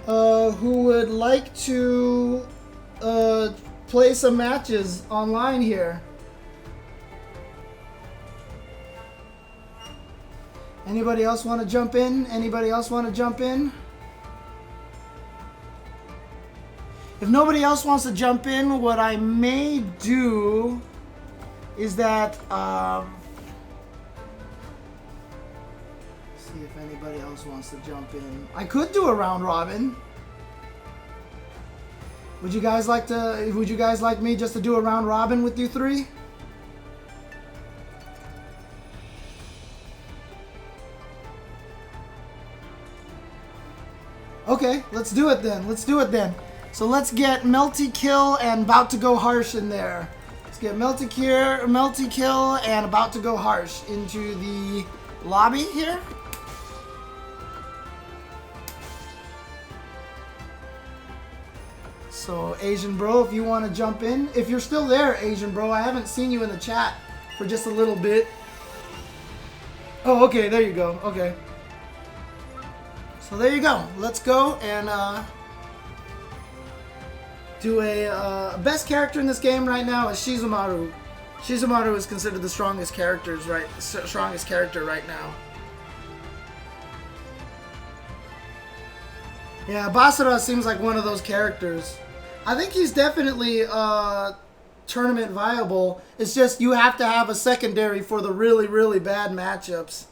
who would like to play some matches online here? Anybody else want to jump in? Anybody else want to jump in? If nobody else wants to jump in, what I may do is that, see if anybody else wants to jump in. I could do a round robin. Would you guys like me just to do a round robin with you 3? Okay, let's do it then. Let's do it then. So let's get Melty Kill and About to Go Harsh in there. Let's get Melty Kill and About to Go Harsh into the lobby here. So Asian Bro, if you want to jump in. If you're still there, Asian Bro, I haven't seen you in the chat for just a little bit. Oh, okay, there you go. Okay. So there you go. Let's go and do a best character in this game right now is Shizumaru. Shizumaru is considered the strongest character right now. Yeah, Basara seems like one of those characters. I think he's definitely tournament viable. It's just you have to have a secondary for the really, really bad matchups.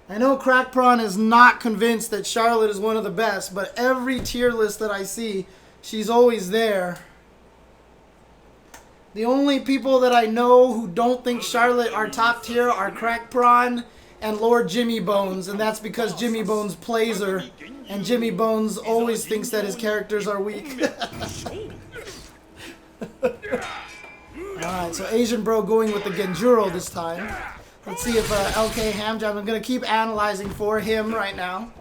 I know Crack Prawn is not convinced that Charlotte is one of the best, but every tier list that I see, she's always there. The only people that I know who don't think Charlotte are top tier are Crack Prawn and Lord Jimmy Bones, and that's because Jimmy Bones plays her, and Jimmy Bones always thinks that his characters are weak. Alright, so Asian Bro going with the Genjuro this time. Let's see if LK Hamjam, I'm going to keep analyzing for him right now.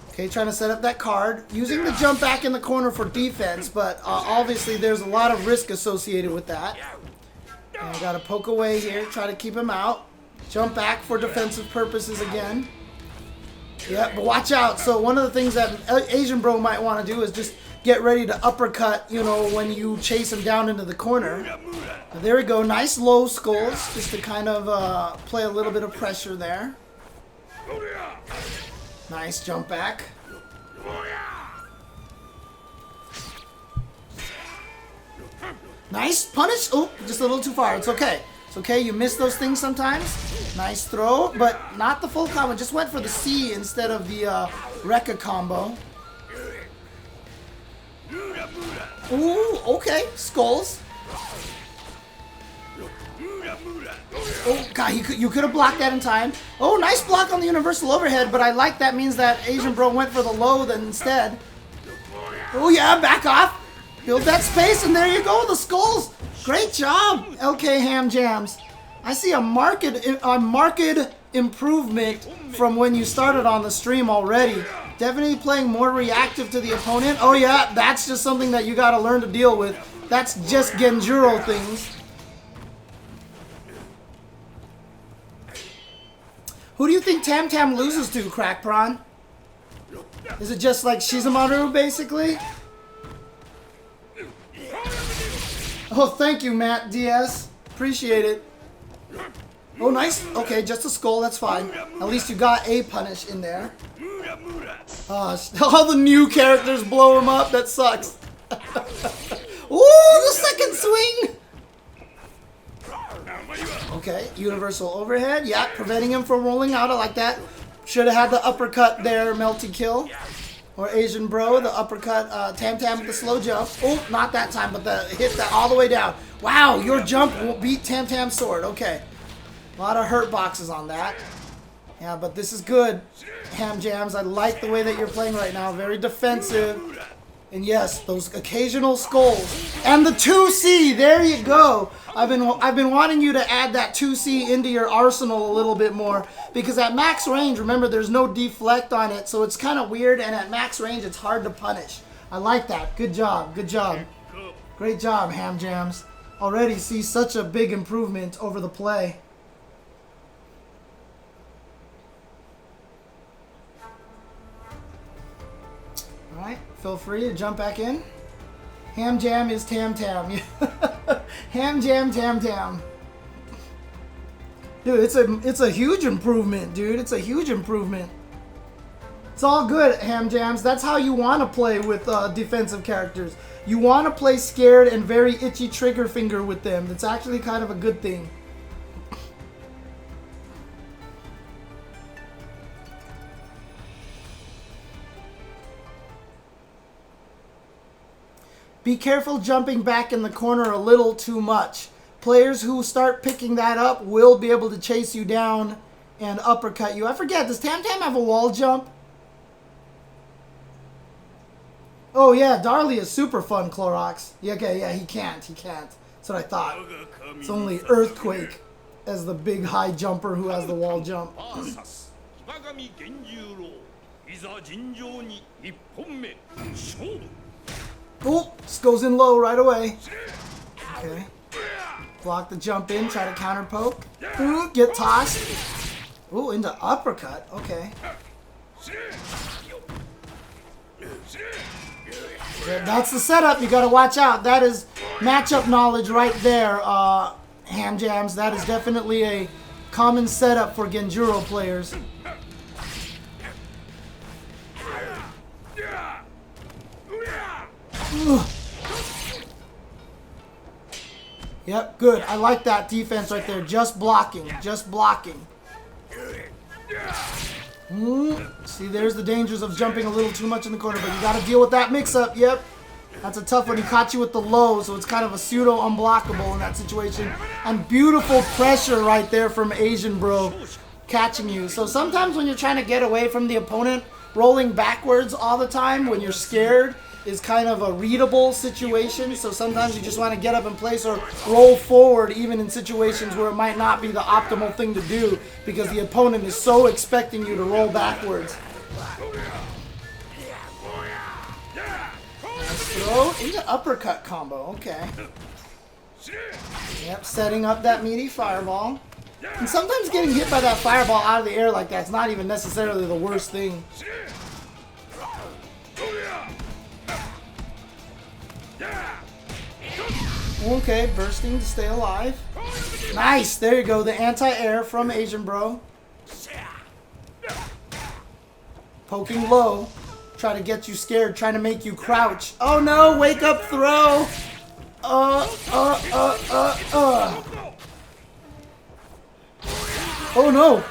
Okay, trying to set up that card. Using the jump back in the corner for defense, but obviously there's a lot of risk associated with that. And I got to poke away here, try to keep him out. Jump back for defensive purposes again. Yeah, but watch out. So one of the things that Asian Bro might want to do is just get ready to uppercut, you know, when you chase him down into the corner. There we go. Nice low skulls, just to kind of play a little bit of pressure there. Nice jump back. Nice punish. Oh, just a little too far. It's okay. It's okay. You miss those things sometimes. Nice throw, but not the full combo. Just went for the C instead of the Rekka combo. Ooh, okay. Skulls. Oh, God, you could have blocked that in time. Oh, nice block on the universal overhead, but I like that means that Asian Bro went for the low then instead. Oh, yeah, back off. Build that space, and there you go, the skulls. Great job, LK Ham Jams. I see a marked improvement from when you started on the stream already. Definitely playing more reactive to the opponent. Oh, yeah, that's just something that you got to learn to deal with. That's just Genjuro things. Who do you think Tam Tam loses to, Crack Prawn? Is it just like Shizumaru, basically? Oh, thank you, Matt DS. Appreciate it. Oh, nice. Okay, just a skull. That's fine. At least you got a punish in there. All the new characters blow him up. That sucks. Ooh, the second swing. Okay, universal overhead. Yeah, preventing him from rolling out. I like that. Should have had the uppercut there, Melty Kill. Or Asian Bro, the uppercut, Tam Tam with the slow jump. Oh, not that time, but the hit that all the way down. Wow, your jump will beat Tam Tam's sword. Okay. A lot of hurt boxes on that. Yeah, but this is good, Ham Jams. I like the way that you're playing right now. Very defensive. And yes, those occasional skulls. And the 2C, there you go. I've been wanting you to add that 2C into your arsenal a little bit more. Because at max range, remember, there's no deflect on it. So it's kind of weird. And at max range, it's hard to punish. I like that. Good job. Good job. Great job, Ham Jams. Already see such a big improvement over the play. Alright, feel free to jump back in. Ham Jam is Tam Tam. Ham Jam Tam Tam. Dude, it's a huge improvement, dude. It's a huge improvement. It's all good, Ham Jams. That's how you want to play with defensive characters. You want to play scared and very itchy trigger finger with them. That's actually kind of a good thing. Be careful jumping back in the corner a little too much. Players who start picking that up will be able to chase you down and uppercut you. I forget, does Tam Tam have a wall jump? Oh yeah, Darley is super fun, Clorox. Yeah, okay, yeah, he can't. That's what I thought. It's only Earthquake as the big high jumper who has the wall jump. Oh, this goes in low right away. Okay. Block the jump in, try to counter poke. Ooh, get tossed. Ooh, into uppercut. Okay. Yeah, that's the setup. You gotta watch out. That is matchup knowledge right there, Ham Jams. That is definitely a common setup for Genjuro players. Ugh. Yep, good. I like that defense right there. Just blocking. Just blocking. See, there's the dangers of jumping a little too much in the corner, but you got to deal with that mix-up. Yep. That's a tough one. He caught you with the low, so it's kind of a pseudo-unblockable in that situation. And beautiful pressure right there from Asian Bro catching you. So sometimes when you're trying to get away from the opponent, rolling backwards all the time when you're scared is kind of a readable situation. So sometimes you just want to get up in place or roll forward even in situations where it might not be the optimal thing to do because the opponent is so expecting you to roll backwards. Nice throw into uppercut combo. Okay. Yep, setting up that meaty fireball. And sometimes getting hit by that fireball out of the air like that's not even necessarily the worst thing. Okay, bursting to stay alive. Nice, there you go, the anti-air from Asian Bro. Poking low, try to get you scared, trying to make you crouch. Oh no, wake up throw! Oh no!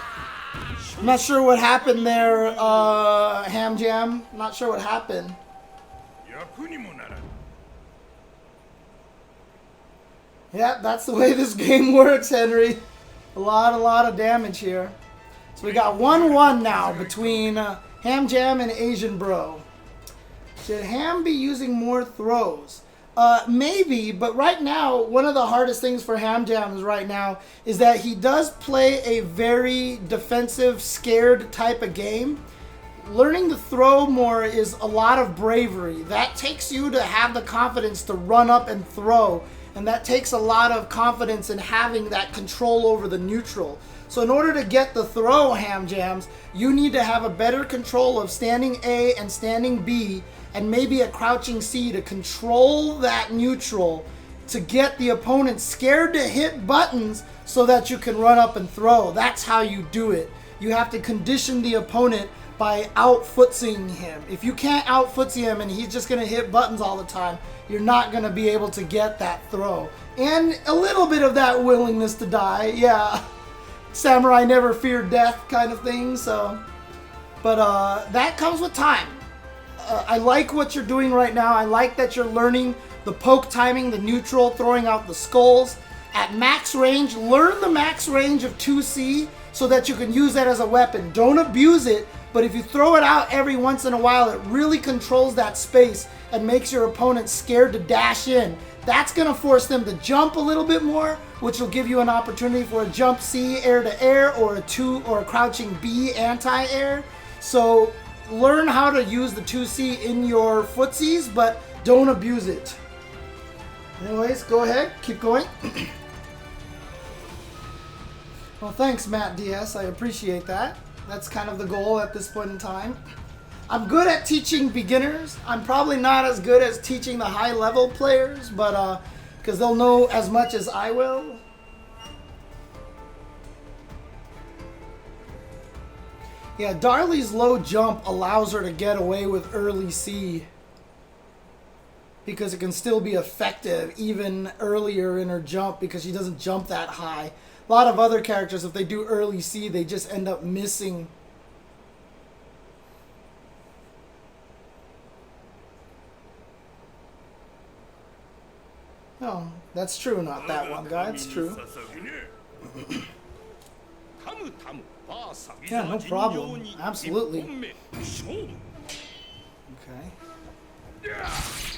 I'm not sure what happened there, Ham Jam. Not sure what happened. Yeah, that's the way this game works, Henry. A lot of damage here. So we got 1-1 now between Ham Jam and Asian Bro. Should Ham be using more throws? Maybe, but right now, one of the hardest things for Ham Jam right now is that he does play a very defensive, scared type of game. Learning to throw more is a lot of bravery. That takes you to have the confidence to run up and throw. And that takes a lot of confidence in having that control over the neutral. So in order to get the throw, Ham Jams, you need to have a better control of standing A and standing B and maybe a crouching C to control that neutral to get the opponent scared to hit buttons so that you can run up and throw. That's how you do it. You have to condition the opponent by out-footsying him. If you can't out-footsy him and he's just going to hit buttons all the time, you're not going to be able to get that throw. And a little bit of that willingness to die, yeah. Samurai never feared death kind of thing, so. But that comes with time. I like what you're doing right now. I like that you're learning the poke timing, the neutral, throwing out the skulls. At max range, learn the max range of 2C so that you can use that as a weapon. Don't abuse it, but if you throw it out every once in a while, it really controls that space and makes your opponent scared to dash in. That's going to force them to jump a little bit more, which will give you an opportunity for a jump C air to air, or a crouching B anti-air. So learn how to use the 2C in your footsies, but don't abuse it. Anyways, go ahead, keep going. Well, thanks, Matt DS. I appreciate that. That's kind of the goal at this point in time. I'm good at teaching beginners. I'm probably not as good as teaching the high-level players, but because they'll know as much as I will. Yeah, Darley's low jump allows her to get away with early C, because it can still be effective even earlier in her jump because she doesn't jump that high. A lot of other characters, if they do early C, they just end up missing. Oh, that's true, not that one guy. It's true. Yeah, no problem. Absolutely. Okay.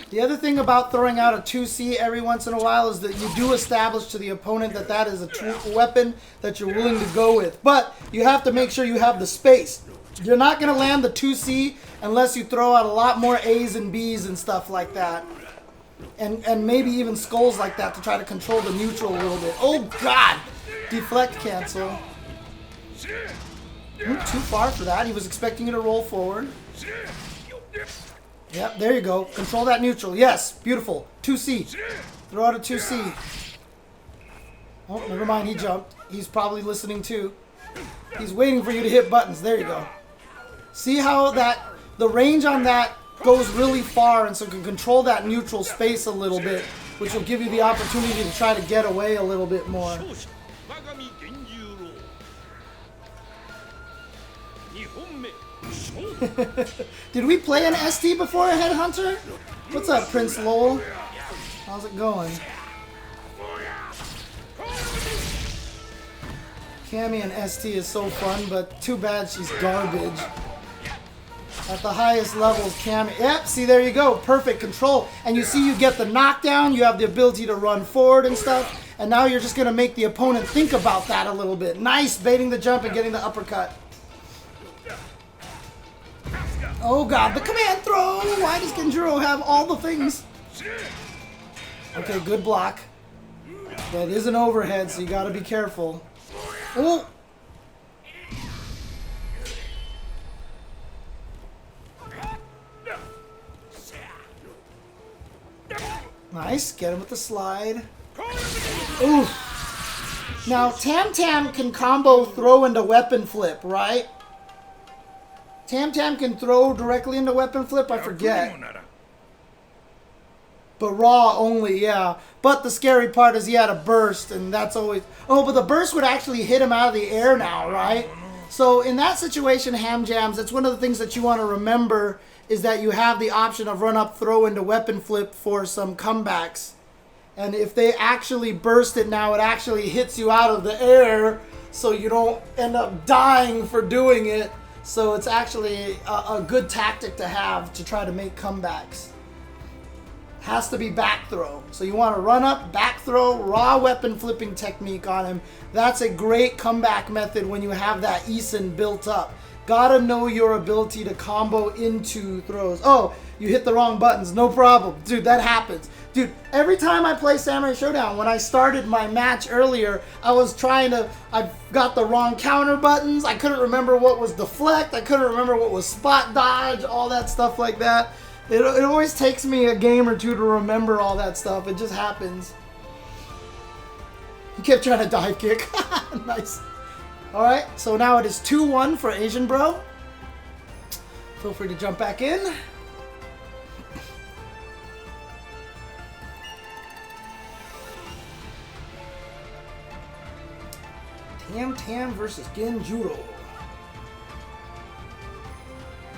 The other thing about throwing out a 2C every once in a while is that you do establish to the opponent that that is a true weapon that you're willing to go with. But you have to make sure you have the space. You're not going to land the 2C unless you throw out a lot more A's and B's and stuff like that. And maybe even skulls like that to try to control the neutral a little bit. Oh, God! Deflect cancel. Too far for that. He was expecting you to roll forward. Yep, there you go. Control that neutral. Yes, beautiful. 2C. Throw out a 2C. Oh, never mind. He jumped. He's probably listening too. He's waiting for you to hit buttons. There you go. See how the range on that goes really far, and so can control that neutral space a little bit, which will give you the opportunity to try to get away a little bit more. Did we play an ST before, Headhunter? What's up, Prince Lowell? How's it going? Cammy and ST is so fun, but too bad she's garbage. At the highest levels, Cammy... Yep, see, there you go. Perfect control. And you see you get the knockdown. You have the ability to run forward and stuff. And now you're just going to make the opponent think about that a little bit. Nice, baiting the jump and getting the uppercut. Oh, God, the command throw! Why does Genjuro have all the things? Okay, good block. That is an overhead, so you got to be careful. Oh! Nice, get him with the slide. Ooh. Now, Tam Tam can combo throw into weapon flip, right? Tam Tam can throw directly into weapon flip, I forget. But raw only, yeah. But the scary part is he had a burst, and that's always... Oh, but the burst would actually hit him out of the air now, right? So in that situation, Ham Jams, it's one of the things that you want to remember is that you have the option of run up, throw into weapon flip for some comebacks. And if they actually burst it now, it actually hits you out of the air, so you don't end up dying for doing it. So it's actually a good tactic to have to try to make comebacks. Has to be back throw. So you want to run up, back throw, raw weapon flipping technique on him. That's a great comeback method when you have that Eason built up. Gotta know your ability to combo into throws. Oh, you hit the wrong buttons. No problem. Dude, that happens. Dude, every time I play Samurai Shodown, when I started my match earlier, I got the wrong counter buttons. I couldn't remember what was deflect. I couldn't remember what was spot dodge, all that stuff like that. It always takes me a game or two to remember all that stuff. It just happens. He kept trying to dive kick. Nice. Alright, so now it is 2-1 for Asian Bro. Feel free to jump back in. Tam Tam versus Genjuro.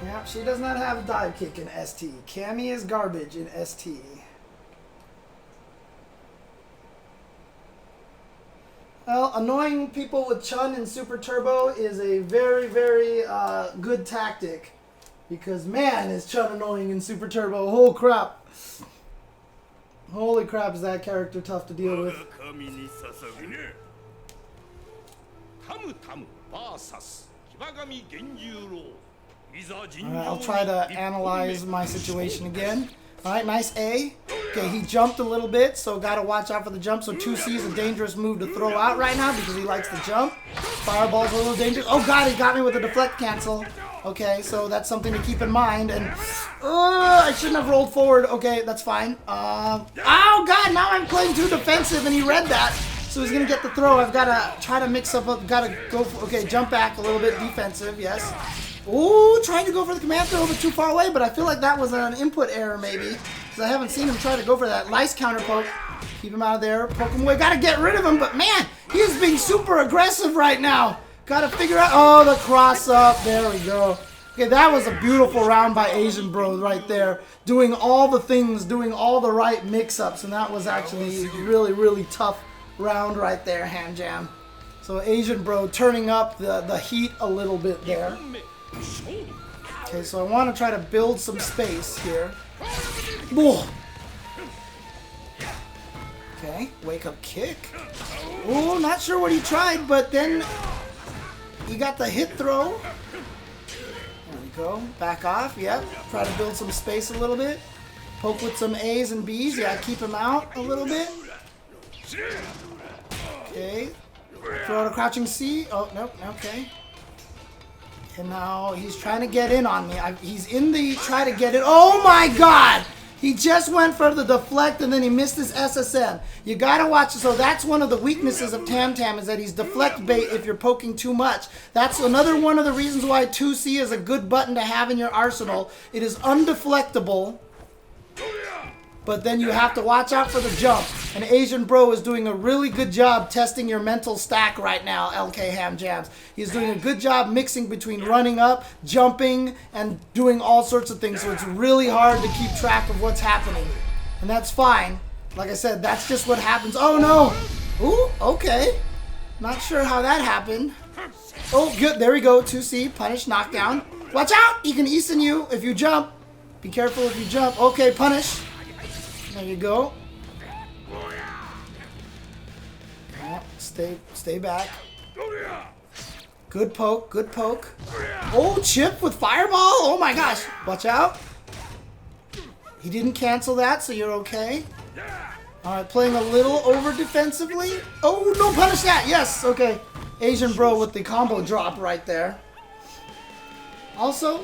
Yeah, she does not have a dive kick in ST. Cammy is garbage in ST. Well, annoying people with Chen and Super Turbo is a very, very good tactic. Because, man, is Chen annoying in Super Turbo. Holy crap. Holy crap, is that character tough to deal with. Alright, I'll try to analyze my situation again. Alright, nice A. Okay, he jumped a little bit, so gotta watch out for the jump. So 2C is a dangerous move to throw out right now because he likes to jump. Fireball's a little dangerous. Oh god, he got me with a deflect cancel. Okay, so that's something to keep in mind. And I shouldn't have rolled forward. Okay, that's fine. Oh god, now I'm playing too defensive and he read that. So he's gonna get the throw. I've gotta try to mix up, gotta go for, okay, jump back a little bit defensive, yes. Ooh, trying to go for the command throw, but too far away, but I feel like that was an input error maybe. Because I haven't seen him try to go for that. Nice counter poke. Keep him out of there. Poke him away. Gotta get rid of him, but man, he is being super aggressive right now. Gotta figure out, oh, the cross up. There we go. Okay, that was a beautiful round by Asian Bro right there. Doing all the things, doing all the right mix-ups, and that was actually really, really tough round right there, Ham Jam. So Asian Bro turning up the heat a little bit there. Okay, so I want to try to build some space here. Whoa. Okay, wake up kick. Oh, not sure what he tried, but then he got the hit throw. There we go. Back off. Yep. Try to build some space a little bit. Poke with some A's and B's. Yeah, keep him out a little bit. Okay. Throw out a crouching C. Oh, nope. Okay. And now he's trying to get in on me. He's in the try to get it. Oh my god! He just went for the deflect and then he missed his SSM. You gotta watch it. So that's one of the weaknesses of Tam Tam is that he's deflect bait if you're poking too much. That's another one of the reasons why 2C is a good button to have in your arsenal. It is undeflectable. But then you have to watch out for the jump. And Asian Bro is doing a really good job testing your mental stack right now, LK Ham Jams. He's doing a good job mixing between running up, jumping, and doing all sorts of things. So it's really hard to keep track of what's happening. And that's fine. Like I said, that's just what happens. Oh no! Ooh, okay. Not sure how that happened. Oh, good. There we go. 2C, punish, knockdown. Watch out! He can Eason you if you jump. Be careful if you jump. Okay, punish. There you go. Oh, stay back. Good poke, good poke. Oh, chip with fireball. Oh my gosh. Watch out. He didn't cancel that, so you're okay. Alright, playing a little over defensively. Oh, no, punish that. Yes, okay. Asian Bro with the combo drop right there. Also,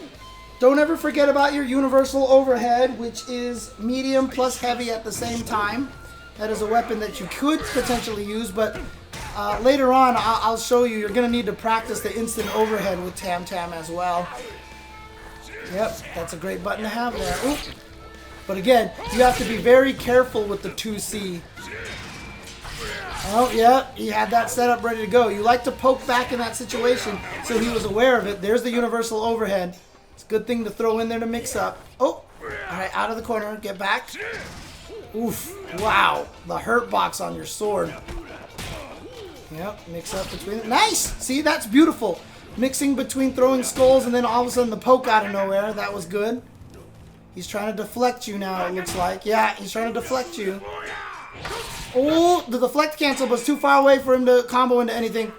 don't ever forget about your universal overhead, which is medium plus heavy at the same time. That is a weapon that you could potentially use, but later on I'll show you. You're going to need to practice the instant overhead with Tam Tam as well. Yep, that's a great button to have there. Oop. But again, you have to be very careful with the 2C. Oh, yeah, he had that set up ready to go. You like to poke back in that situation, so he was aware of it. There's the universal overhead. It's a good thing to throw in there to mix up. Oh, all right, out of the corner. Get back. Oof, wow. The hurt box on your sword. Yep, mix up between it. Nice! See, that's beautiful. Mixing between throwing skulls and then all of a sudden the poke out of nowhere. That was good. He's trying to deflect you now, it looks like. Yeah, he's trying to deflect you. Oh, the deflect cancel was too far away for him to combo into anything.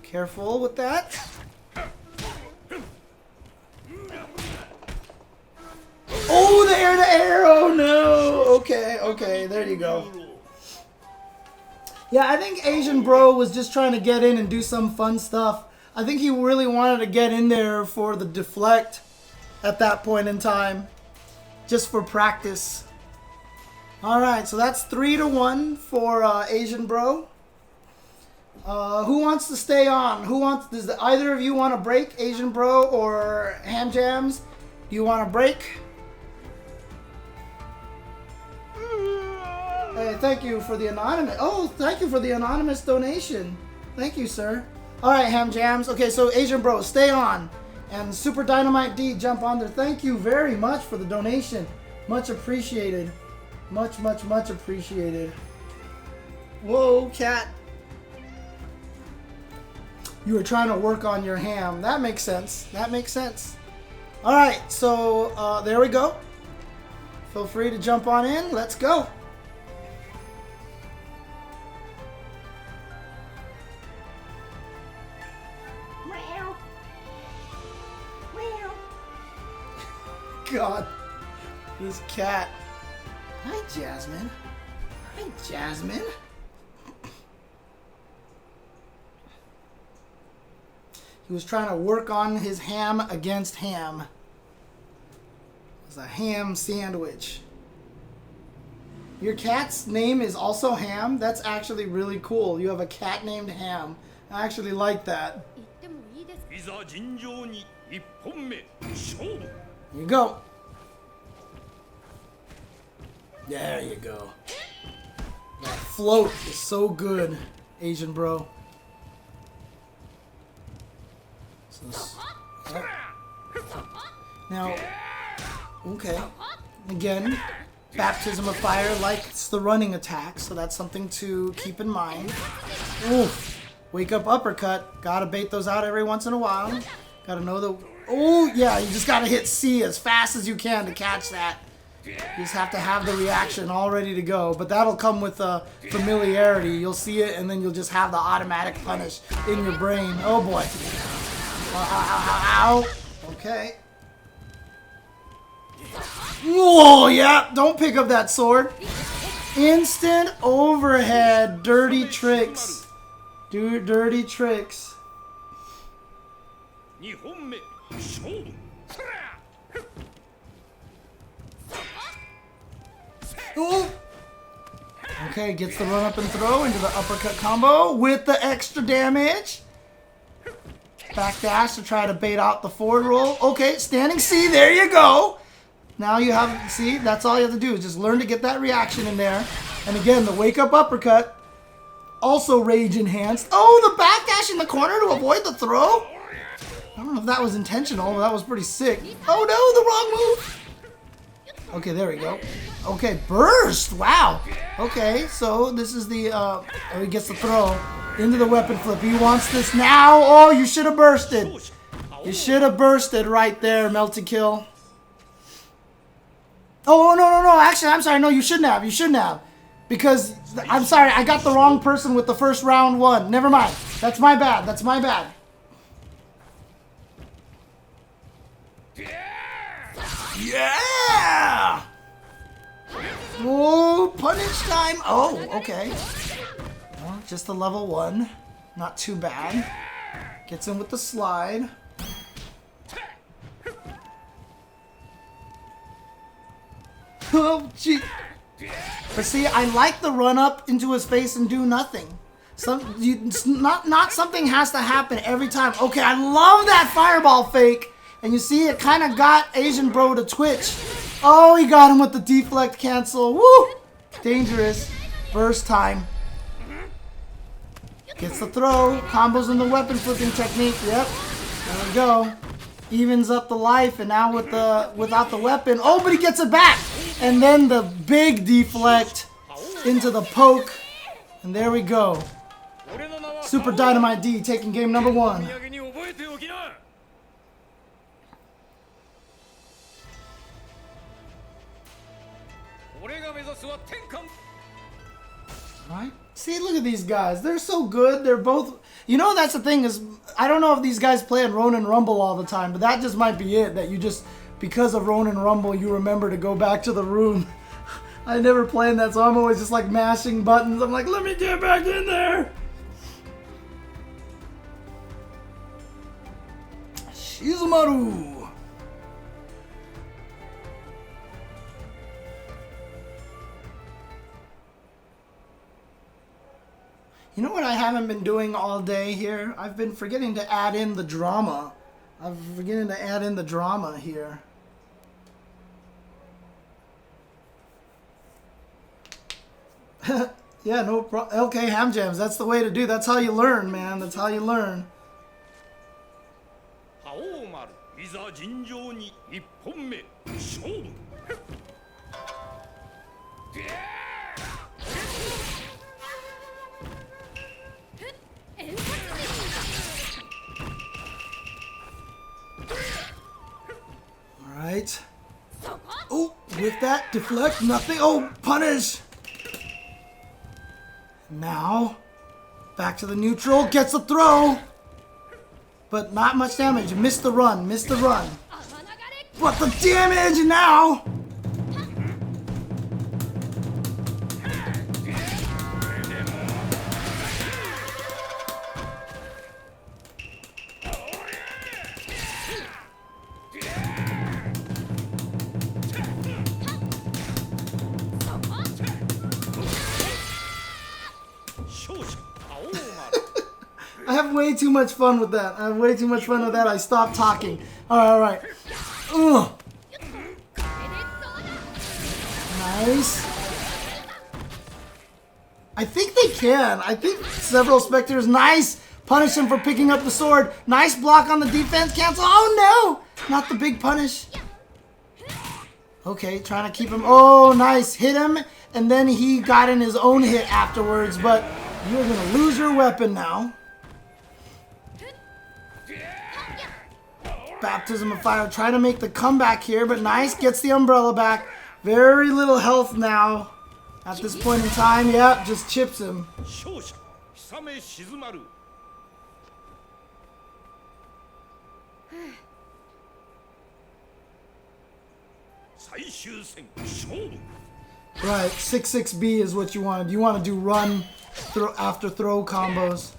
Careful with that. Oh, the air to air! Oh no! Okay, okay, there you go. Yeah, I think Asian Bro was just trying to get in and do some fun stuff. I think he really wanted to get in there for the deflect at that point in time. Just for practice. Alright, so that's 3-1 for Asian Bro. Who wants to stay on? Does either of you want to break, Asian Bro or Ham Jams? Do you want to break? Hey, thank you for the anonymous. Oh, thank you for the anonymous donation. Thank you, sir. All right, Ham Jams. Okay, so Asian Bro, stay on. And Super Dynamite D, jump on there. Thank you very much for the donation. Much appreciated. Much, much, much appreciated. Whoa, cat. You were trying to work on your ham. That makes sense. That makes sense. All right, so there we go. Feel free to jump on in. Let's go. God, this cat. Hi, Jasmine. Hi, Jasmine. He was trying to work on his ham against ham. It was a ham sandwich. Your cat's name is also Ham? That's actually really cool. You have a cat named Ham. I actually like that. Here you go. There you go. That float is so good, Asian bro. Now, okay. Again, baptism of fire likes the running attack, so that's something to keep in mind. Oof. Wake up uppercut. Gotta bait those out every once in a while. Gotta know the... Oh, yeah, you just gotta hit C as fast as you can to catch that. You just have to have the reaction all ready to go. But that'll come with familiarity. You'll see it, and then you'll just have the automatic punish in your brain. Oh, boy. Ow, ow, ow. Okay. Whoa, yeah. Don't pick up that sword. Instant overhead. Dirty tricks. Dude, dirty tricks. Ooh. Okay, gets the run up and throw into the uppercut combo with the extra damage. Backdash to try to bait out the forward roll. Okay, standing C, there you go. Now you have, see, that's all you have to do is just learn to get that reaction in there. And again, the wake up uppercut, also rage enhanced. Oh, the backdash in the corner to avoid the throw? I don't know if that was intentional, but that was pretty sick. Oh no, the wrong move. Okay, there we go. Okay, burst. Wow. Okay, so this is the, oh, he gets the throw into the weapon flip. He wants this now. Oh, you should have bursted. You should have bursted right there, Melty Kill. Oh, no. Actually, I'm sorry. No, you shouldn't have. You shouldn't have. Because, I'm sorry, I got the wrong person with the first round one. Never mind. That's my bad. That's my bad. Yeah! Oh, punish time. Oh, okay. Well, just a level 1. Not too bad. Gets in with the slide. Oh, gee. But see, I like the run up into his face and do nothing. Not something has to happen every time. Okay, I love that fireball fake. And you see, it kind of got Asian bro to twitch. Oh, he got him with the deflect cancel. Woo! Dangerous. Burst time. Gets the throw. Combos in the weapon flipping technique. Yep. There we go. Evens up the life, and now without the weapon. Oh, but he gets it back. And then the big deflect into the poke. And there we go. Super Dynamite D taking game number 1. Right? See, look at these guys. They're so good. They're both... You know, that's the thing is, I don't know if these guys play in Ronin Rumble all the time, but that just might be it. That you just, because of Ronin Rumble, you remember to go back to the room. I never play in that, so I'm always just like mashing buttons. I'm like, let me get back in there. Shizumaru. You know what I haven't been doing all day here? I've been forgetting to add in the drama. I'm forgetting to add in the drama here. Yeah, no problem. Okay, ham jams. That's the way to do. That's how you learn, man. That's how you learn. With that, deflect, nothing. Oh, punish. Now, back to the neutral, gets a throw. But not much damage. Missed the run, missed the run. But the damage now. I have way too much fun with that. I stopped talking. Alright. Ugh. Nice. I think they can. I think several spectators. Nice. Punish him for picking up the sword. Nice block on the defense. Cancel. Oh no! Not the big punish. Okay, trying to keep him. Oh, nice. Hit him. And then he got in his own hit afterwards. But you're going to lose your weapon now. Baptism of Fire, trying to make the comeback here, but nice, gets the umbrella back. Very little health now at this point in time. Yep, just chips him. Right, 6-6B is what you want. You want to do run after throw combos.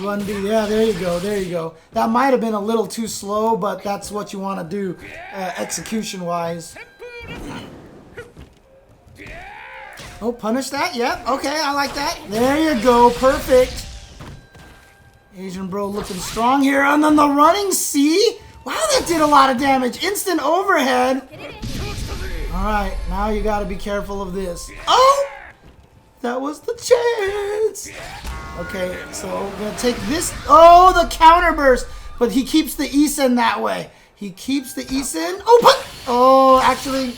Run B, yeah, there you go, there you go. That might have been a little too slow, but that's what you want to do execution-wise. Oh, punish that, yep, okay, I like that. There you go, perfect. Asian bro looking strong here, and then the running C. Wow, that did a lot of damage. Instant overhead. Alright, now you gotta be careful of this. Oh! That was the chance! Okay, so we're gonna take this. Oh, the counter burst! But he keeps the Isen that way. He keeps the Isen. Oh, but oh, actually.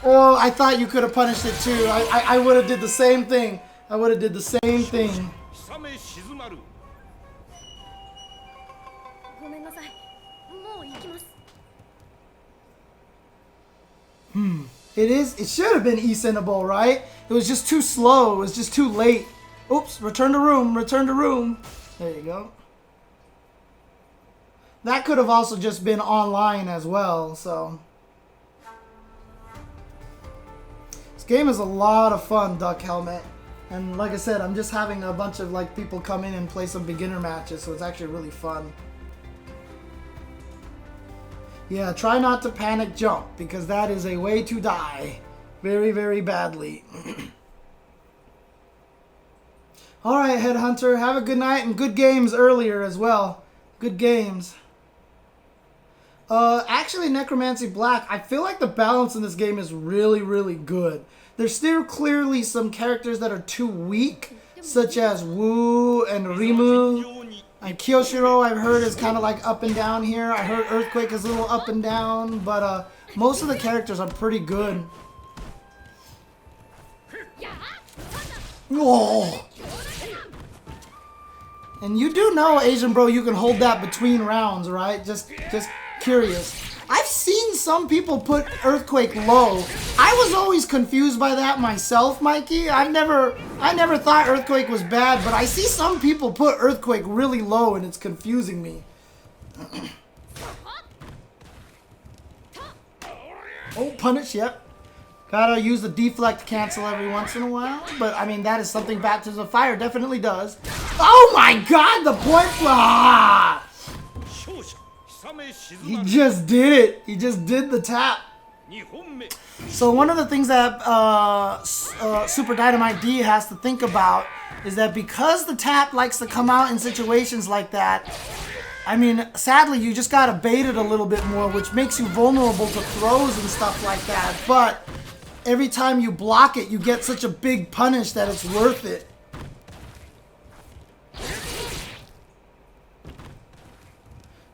Oh, I thought you could have punished it too. I would have did the same thing. I would have did the same thing. It should have been Isenable, right? It was just too slow. It was just too late. Oops, return to room, return to room. There you go. That could have also just been online as well, so. This game is a lot of fun, Duck Helmet. And like I said, I'm just having a bunch of like people come in and play some beginner matches, so it's actually really fun. Yeah, try not to panic jump, because that is a way to die. Very, very badly. Alright, Headhunter, have a good night, and good games earlier as well. Good games. Actually, Necromancy Black, I feel like the balance in this game is really, really good. There's still clearly some characters that are too weak, such as Wu and Rimu. And Kyoshiro, I've heard, is kind of like up and down here. I heard Earthquake is a little up and down, but most of the characters are pretty good. Oh! And you do know, Asian bro, you can hold that between rounds, right? Just curious. I've seen some people put Earthquake low. I was always confused by that myself, Mikey. I never thought Earthquake was bad, but I see some people put Earthquake really low, and it's confusing me. Oh, punish, yep. Gotta use the deflect cancel every once in a while, but I mean, that is something Baptism of Fire definitely does. Oh my god, the point! Ah! He just did it. He just did the tap. So one of the things that Super Dynamite D has to think about is that because the tap likes to come out in situations like that, I mean, sadly, you just gotta bait it a little bit more, which makes you vulnerable to throws and stuff like that. But every time you block it, you get such a big punish that it's worth it.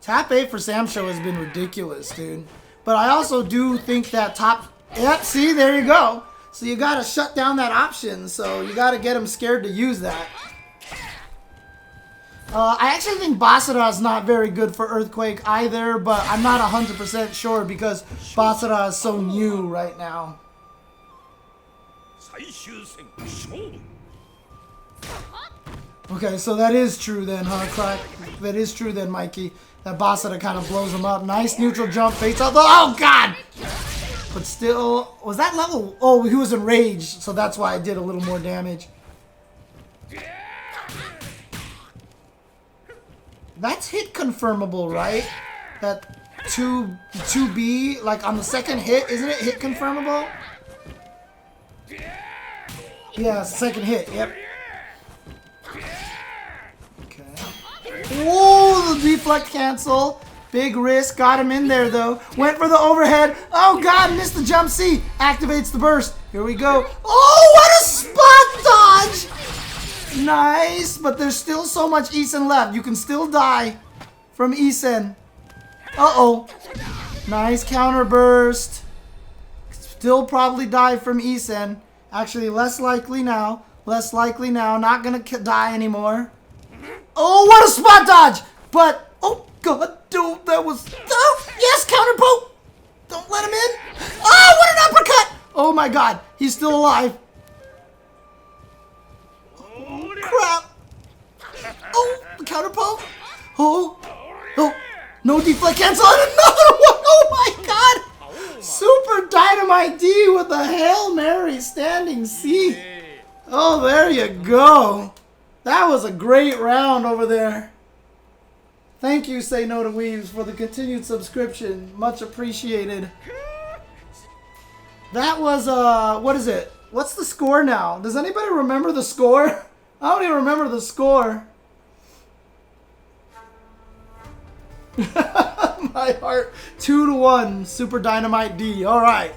Tap 8 for Sam Show has been ridiculous, dude. But I also do think that top... Yep, see, there you go. So you gotta shut down that option, so you gotta get him scared to use that. I actually think Basara is not very good for Earthquake either, but I'm not 100% sure because Basara is so new right now. Okay, so that is true then, huh, Crack? That is true then, Mikey. That Basara kind of blows him up. Nice neutral jump, face up. Oh, God! But still, was that level? Oh, he was enraged, so that's why I did a little more damage. That's hit confirmable, right? That 2B, like on the second hit, isn't it hit confirmable? Yeah, second hit, yep. Okay. Whoa, the deflect cancel. Big risk, got him in there though. Went for the overhead. Oh God, missed the jump C. Activates the burst. Here we go. Oh, what a spot dodge! Nice, but there's still so much Isen left. You can still die from Isen. Uh-oh. Nice counter burst. Still probably die from Isen. Actually, less likely now. Less likely now. Not gonna die anymore. Oh, what a spot dodge! But, oh God, dude, that was... Oh, yes, counter poke! Don't let him in. Oh, what an uppercut! Oh my God, he's still alive. Oh, crap. Oh, the counter poke. Oh, oh, no deflect cancel and another one. Oh my God. Super Dynamite D with a Hail Mary standing C. Oh, there you go. That was a great round over there. Thank you, Say No to Weaves, for the continued subscription. Much appreciated. That was, what is it? What's the score now? Does anybody remember the score? I don't even remember the score. My heart. 2-1. Super Dynamite D. Alright.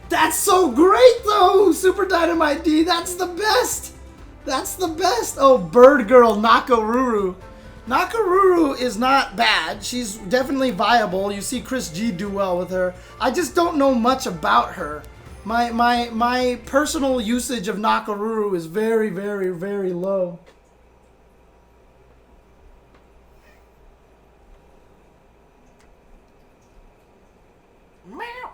That's so great, though! Super Dynamite D. That's the best! That's the best! Oh, Bird Girl Nakaruru. Nakaruru is not bad. She's definitely viable. You see Chris G do well with her. I just don't know much about her. My personal usage of Nakaruru is very, very, very low. Meow.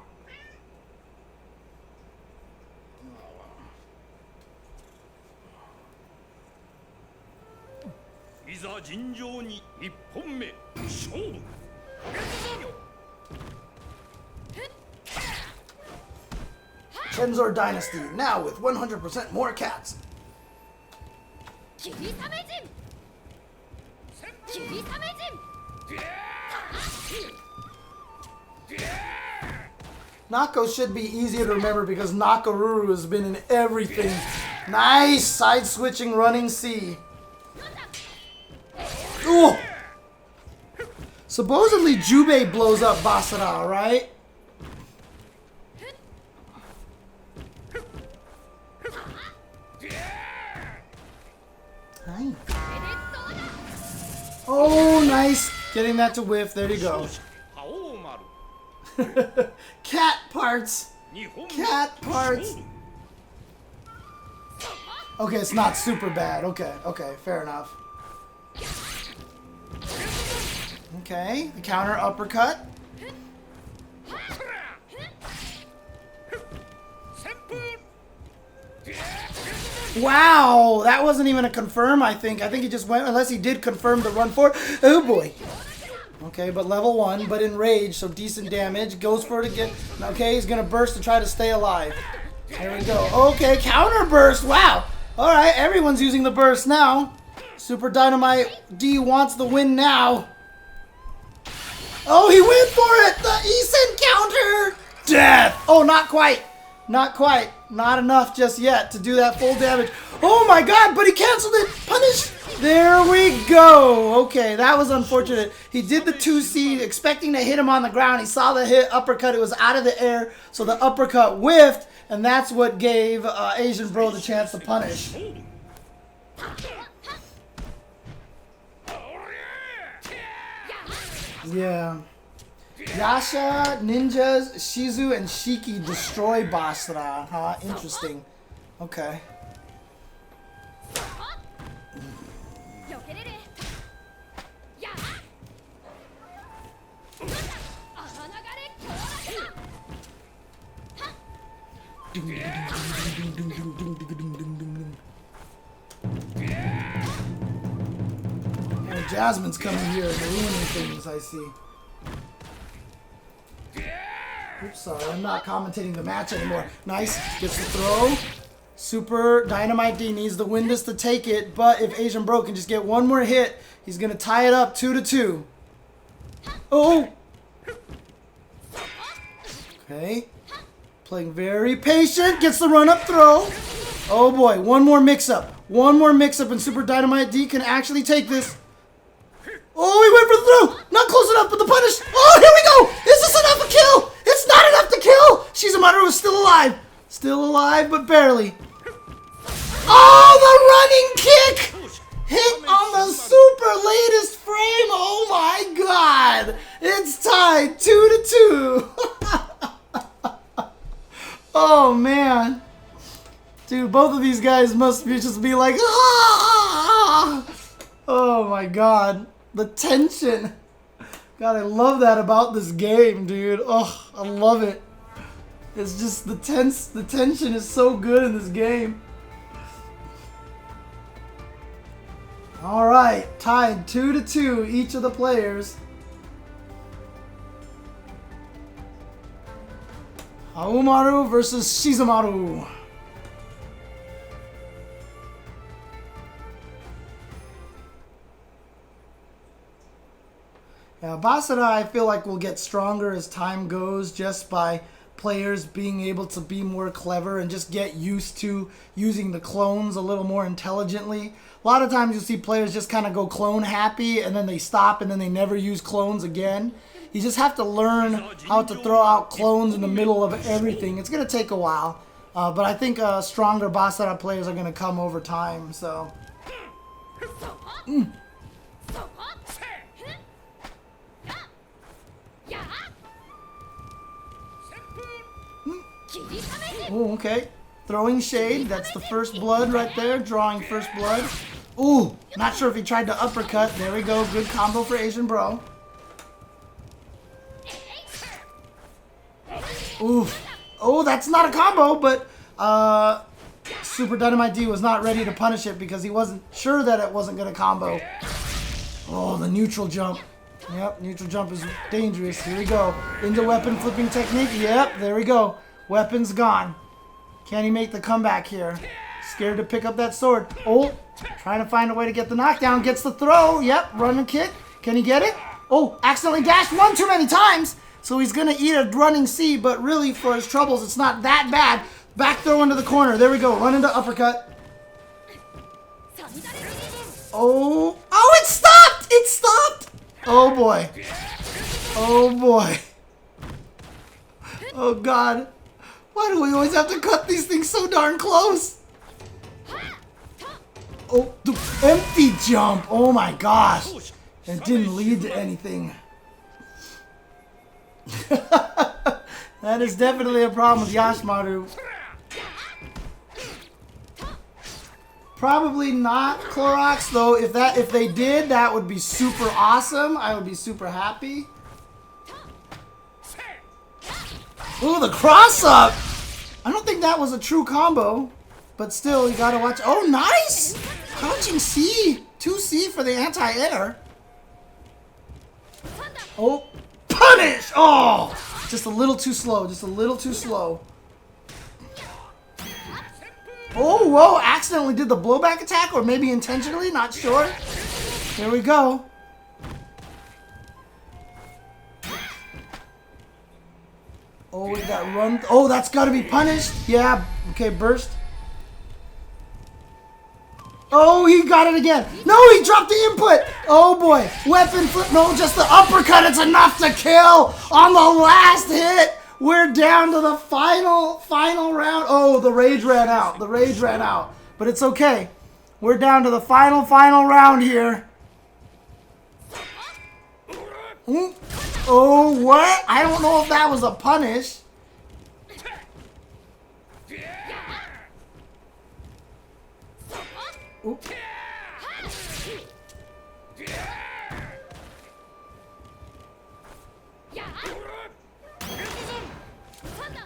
Chensor Dynasty, now with 100% more cats. Nako should be easier to remember because Nakaruru has been in everything. Nice side switching running C. Ooh. Supposedly Jubei blows up Basara, right? Nice. Oh, nice. Getting that to whiff. There you go. Cat parts. Cat parts. Okay, it's not super bad. Okay, okay, fair enough. Okay, the counter uppercut. Wow, that wasn't even a confirm, I think. I think he just went, unless he did confirm the run forward. Oh boy. Okay, but level 1, but enraged, so decent damage. Goes for it again. Okay, he's gonna burst to try to stay alive. There we go. Okay, counter burst. Wow. Alright, everyone's using the burst now. Super Dynamite D wants the win now. Oh, he went for it! The Isen counter! Death! Oh, not quite. Not quite. Not enough just yet to do that full damage. Oh my God, but he canceled it! Punish! There we go! Okay, that was unfortunate. He did the 2C, expecting to hit him on the ground. He saw the hit, uppercut, it was out of the air, so the uppercut whiffed, and that's what gave Asian Bro the chance to punish. Yeah. Yasha, ninjas, Shizu, and Shiki destroy Basra. Huh? Interesting. Okay. Oh, Jasmine's coming here and ruining things, I see. Oops, sorry, I'm not commentating the match anymore. Nice, gets the throw. Super Dynamite D needs the Windus to take it, but if Asian Bro can just get one more hit, he's gonna tie it up 2-2. Oh! Okay. Playing very patient, gets the run-up throw. Oh boy, one more mix-up. One more mix-up and Super Dynamite D can actually take this. Oh, he went for the throw! Not close enough, but the punish. Oh, here we go! Is this enough to kill? It's not enough to kill! Shizumaru is still alive. Still alive, but barely. Oh, the running kick! Hit on the super latest frame. Oh my god! It's tied 2-2. Oh man. Dude, both of these guys must just be like, ah! Oh my god. The tension. God, I love that about this game, dude. Oh, I love it. It's just the tension is so good in this game. All right, tied 2-2 each of the players. Haomaru versus Shizumaru. Yeah, Basara I feel like will get stronger as time goes just by players being able to be more clever and just get used to using the clones a little more intelligently. A lot of times you'll see players just kind of go clone happy and then they stop and then they never use clones again. You just have to learn how to throw out clones in the middle of everything. It's going to take a while, but I think stronger Basara players are going to come over time, so... Oh, okay. Throwing shade. That's the first blood right there. Drawing first blood. Ooh, not sure if he tried to uppercut. There we go. Good combo for Asian Bro. Ooh. Oh, that's not a combo, but Super Dynamite D was not ready to punish it because he wasn't sure that it wasn't going to combo. Oh, the neutral jump. Yep, neutral jump is dangerous. Here we go. Into weapon flipping technique. Yep, there we go. Weapon's gone. Can he make the comeback here? Scared to pick up that sword. Oh, trying to find a way to get the knockdown. Gets the throw. Yep, running kick. Can he get it? Oh, accidentally dashed one too many times. So he's going to eat a running C, but really for his troubles, it's not that bad. Back throw into the corner. There we go. Run into uppercut. Oh, oh, it stopped. It stopped. Oh, boy. Oh, boy. Oh, God. Why do we always have to cut these things so darn close? Oh, the empty jump. Oh, my gosh. It didn't lead to anything. That is definitely a problem with Yashimaru. Probably not Clorox, though. If they did, that would be super awesome. I would be super happy. Ooh, the cross-up! I don't think that was a true combo. But still, you gotta watch. Oh, nice! Crouching C. 2C for the anti-air. Oh, punish! Oh! Just a little too slow. Just a little too slow. Oh, whoa! Accidentally did the blowback attack, or maybe intentionally, not sure. Here we go. Oh, we got run. Oh, that's got to be punished. Yeah. Okay, burst. Oh, he got it again. No, he dropped the input. Oh, boy. Weapon flip. No, just the uppercut. It's enough to kill on the last hit. We're down to the final round. Oh, the rage ran out. The rage ran out. But it's okay. We're down to the final round here. Ooh. Oh, what? I don't know if that was a punish. Ooh.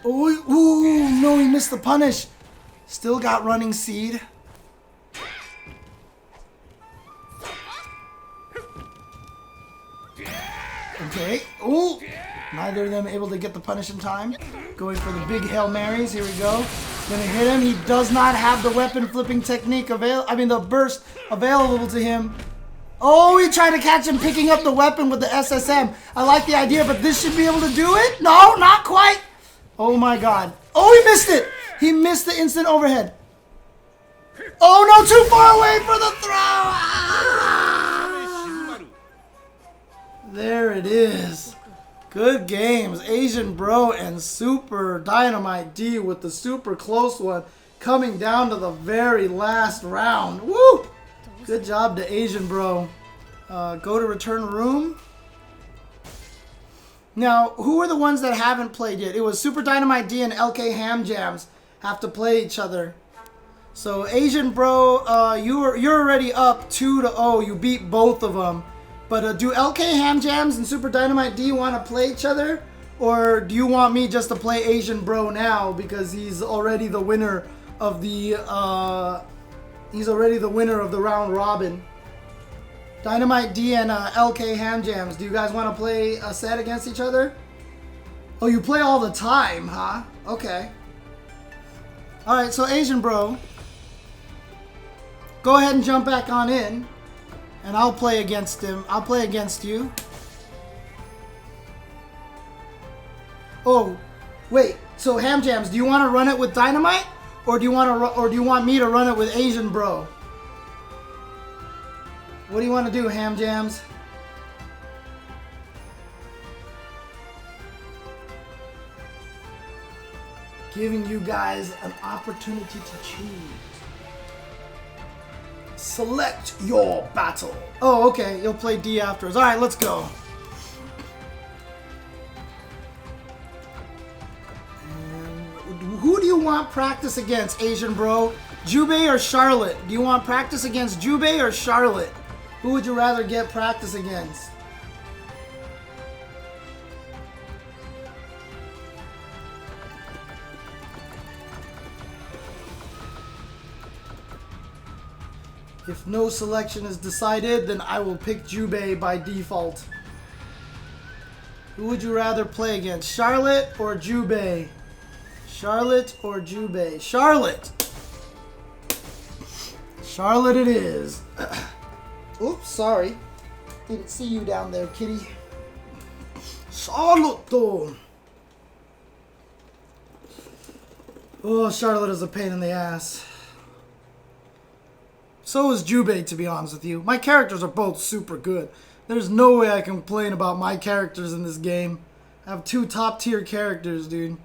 Oh, ooh, no, he missed the punish. Still got running seed. Okay. Oh, neither of them able to get the punish in time. Going for the big Hail Marys. Here we go. Gonna hit him. He does not have the weapon flipping technique the burst available to him. Oh, he tried to catch him picking up the weapon with the SSM. I like the idea, but this should be able to do it. No, not quite. Oh my god. Oh, he missed it. He missed the instant overhead. Oh no, too far away for the throw. Ah! There it is. Good games. Asian Bro and Super Dynamite D with the super close one coming down to the very last round. Woo! Good job to Asian Bro. Go to return room. Now, who are the ones that haven't played yet? It was Super Dynamite D and LK Ham Jams have to play each other. So Asian Bro, you're already up 2-0. You beat both of them. But do LK Ham Jams and Super Dynamite D want to play each other? Or do you want me just to play Asian Bro now because he's already the winner of the round robin? Dynamite D and LK Ham Jams, do you guys want to play a set against each other? Oh, you play all the time, huh? Okay. Alright, so Asian Bro, go ahead and jump back on in. And I'll play against him. I'll play against you. Oh, wait. So Ham Jams, do you want to run it with Dynamite, or do you want me to run it with Asian Bro? What do you want to do, Ham Jams? Giving you guys an opportunity to choose. Select your battle. Oh, okay. You'll play D afterwards. All right, let's go. And who do you want practice against, Asian Bro? Jubei or Charlotte? Do you want practice against Jubei or Charlotte? Who would you rather get practice against? If no selection is decided, then I will pick Jubei by default. Who would you rather play against, Charlotte or Jubei? Charlotte or Jubei? Charlotte! Charlotte it is. Oops, sorry. Didn't see you down there, kitty. Charlotte! Oh, Charlotte is a pain in the ass. So is Jubei, to be honest with you. My characters are both super good. There's no way I can complain about my characters in this game. I have two top tier characters, dude.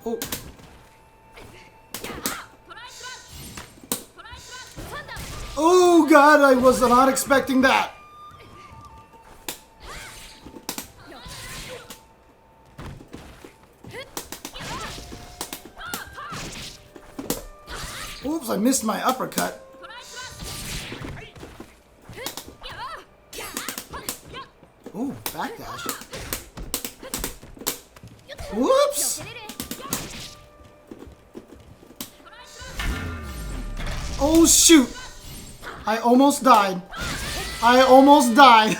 Oh. Oh god, I was not expecting that. Oops, I missed my uppercut. Ooh, backdash. Whoops! Oh shoot! I almost died. I almost died.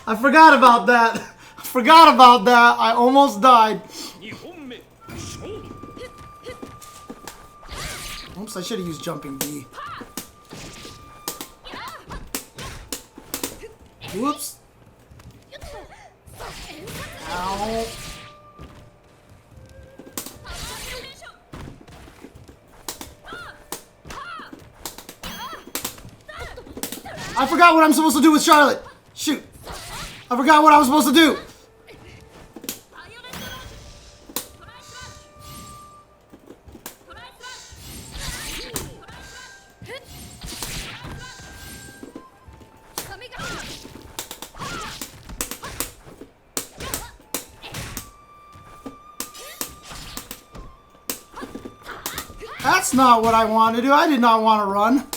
I forgot about that. I forgot about that. I almost died. Oops, I should have used jumping B. Whoops. Ow. I forgot what I'm supposed to do with Charlotte. Shoot. I forgot what I was supposed to do. That's not what I want to do. I did not want to run.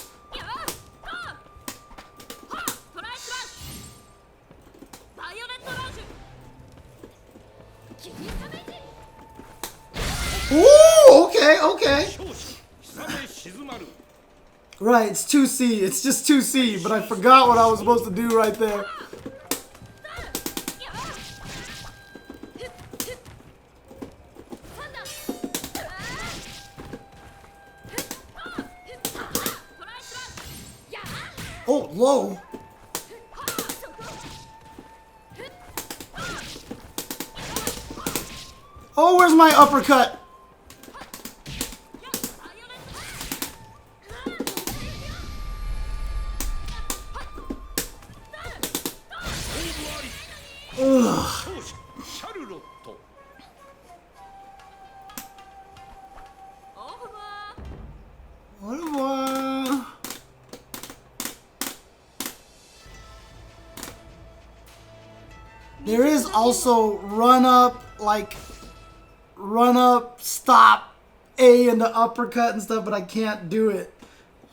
Ooh, okay, okay. Right, it's 2C. It's just 2C, but I forgot what I was supposed to do right there. Oh, low. Oh, where's my uppercut? Ugh. There is also run up, like run up, stop, A and the uppercut and stuff, but I can't do it.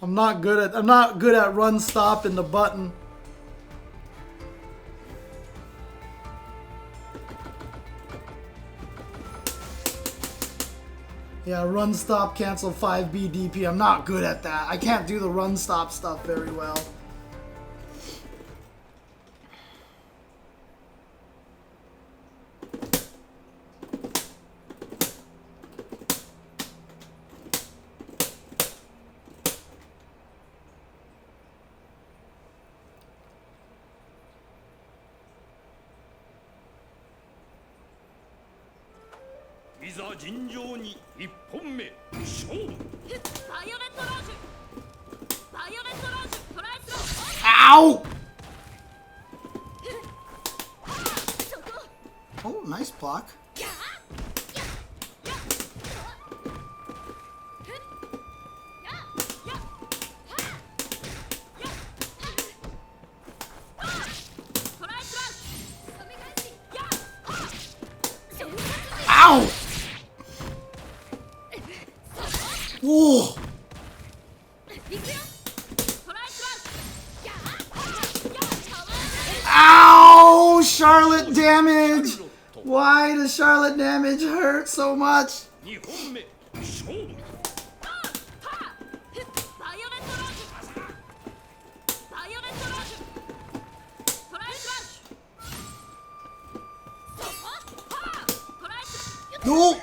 I'm not good at run, stop and the button. Yeah, run, stop, cancel, 5B, DP. I'm not good at that. I can't do the run, stop stuff very well. Ow! Oh, nice block. Ow! Whoa! Ow! Charlotte damage! Why does Charlotte damage hurt so much? No!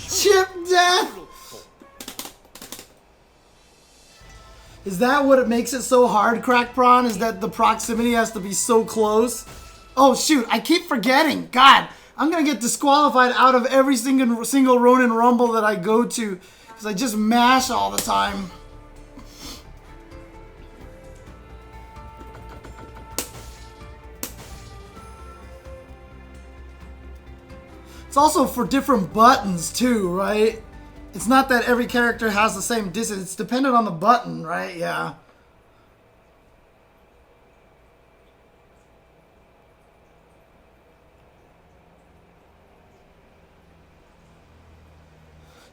Chip death! Is that what makes it so hard, Crack Prawn? Is that the proximity has to be so close? Oh shoot, I keep forgetting. God, I'm gonna get disqualified out of every single Ronin Rumble that I go to because I just mash all the time. It's also for different buttons too, right? It's not that every character has the same distance. It's dependent on the button, right? Yeah.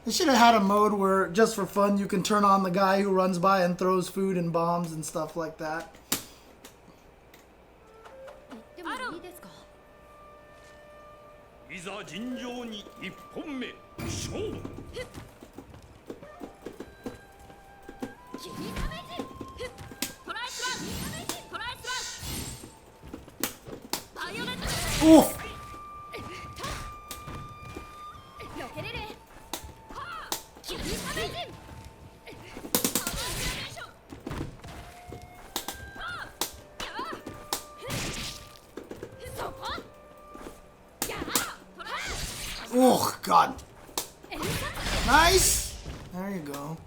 They should have had a mode where, just for fun, you can turn on the guy who runs by and throws food and bombs and stuff like that. Oof! Oh, God. Nice! There you go.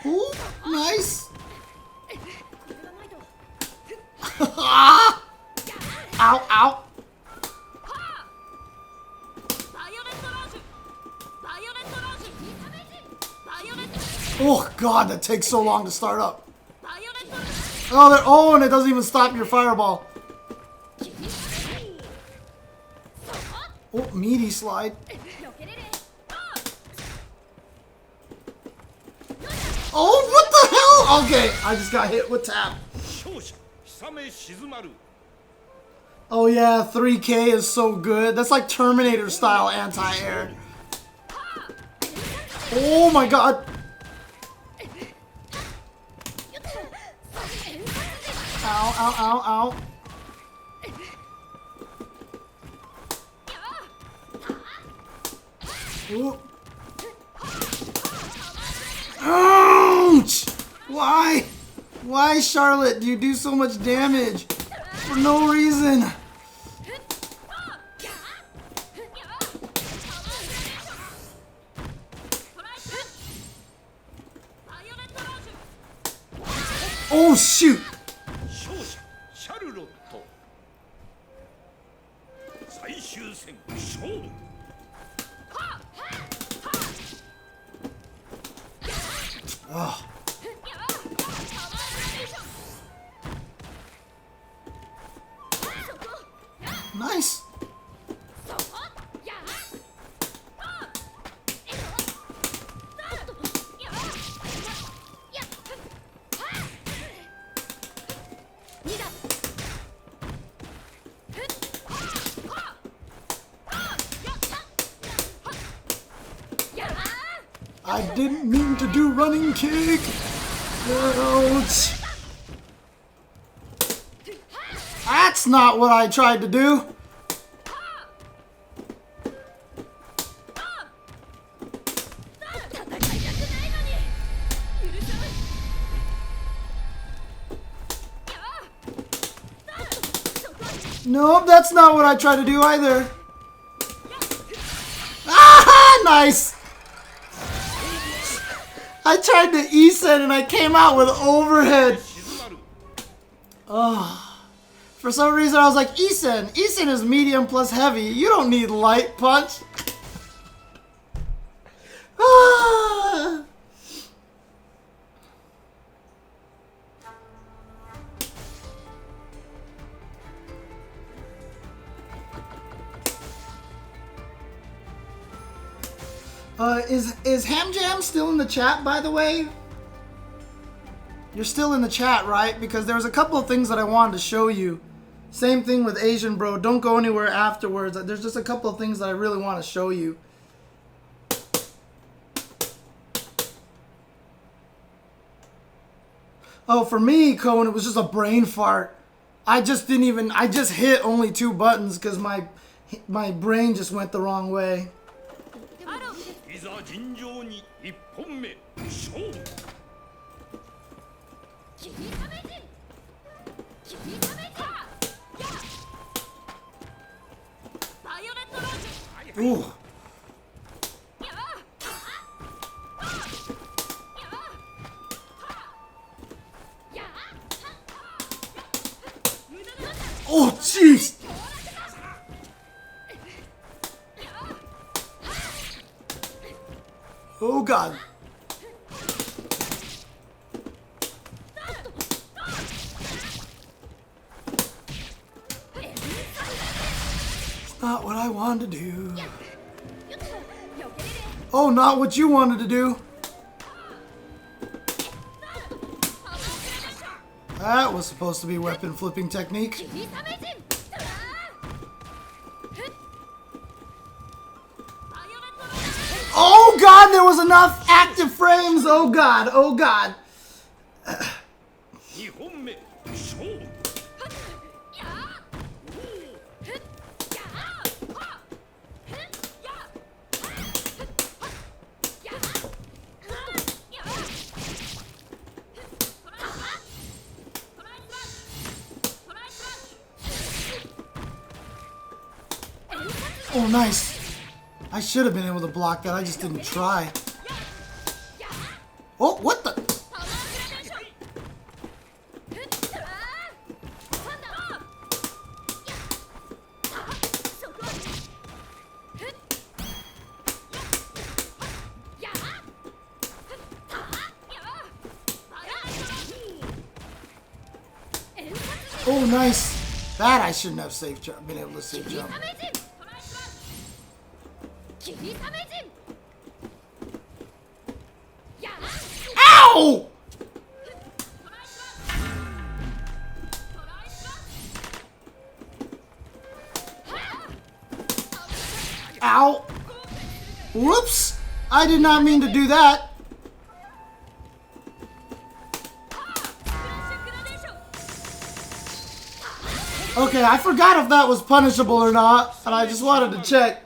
Ooh, nice! Ow, ow! Oh, God, that takes so long to start up. Oh, and it doesn't even stop your fireball. Oh, meaty slide. Oh, what the hell? Okay, I just got hit with tap. Oh yeah, 3K is so good. That's like Terminator style anti-air. Oh my God. Ow, ow, ow, ow. Ooh. Ouch! Why? Why, Charlotte, do you do so much damage? For no reason. Oh, shoot! Oh. Nice. I didn't mean to do running kick. Ouch. That's not what I tried to do. Nope, that's not what I tried to do either. Ah, nice. I tried to E-set and I came out with overhead. Oh. For some reason I was like, E-sen is medium plus heavy. You don't need light punch. Ah. Is Ham Jam still in the chat, by the way? You're still in the chat, right? Because there was a couple of things that I wanted to show you. Same thing with Asian Bro. Don't go anywhere afterwards. There's just a couple of things that I really want to show you. Oh, for me, Cohen, it was just a brain fart. I just hit only 2 buttons because my brain just went the wrong way. Ooh. Oh, jeez. Oh, God. Not what I wanted to do. Oh, not what you wanted to do. That was supposed to be weapon flipping technique. Oh, God, they there was enough active frames. Oh god, oh god. Oh, nice. I should have been able to block that. I just didn't try. Oh, what the? Oh, nice. That I shouldn't have safe jump, been able to safe jump. Ow! Ow! Whoops! I did not mean to do that. Okay, I forgot if that was punishable or not, and I just wanted to check.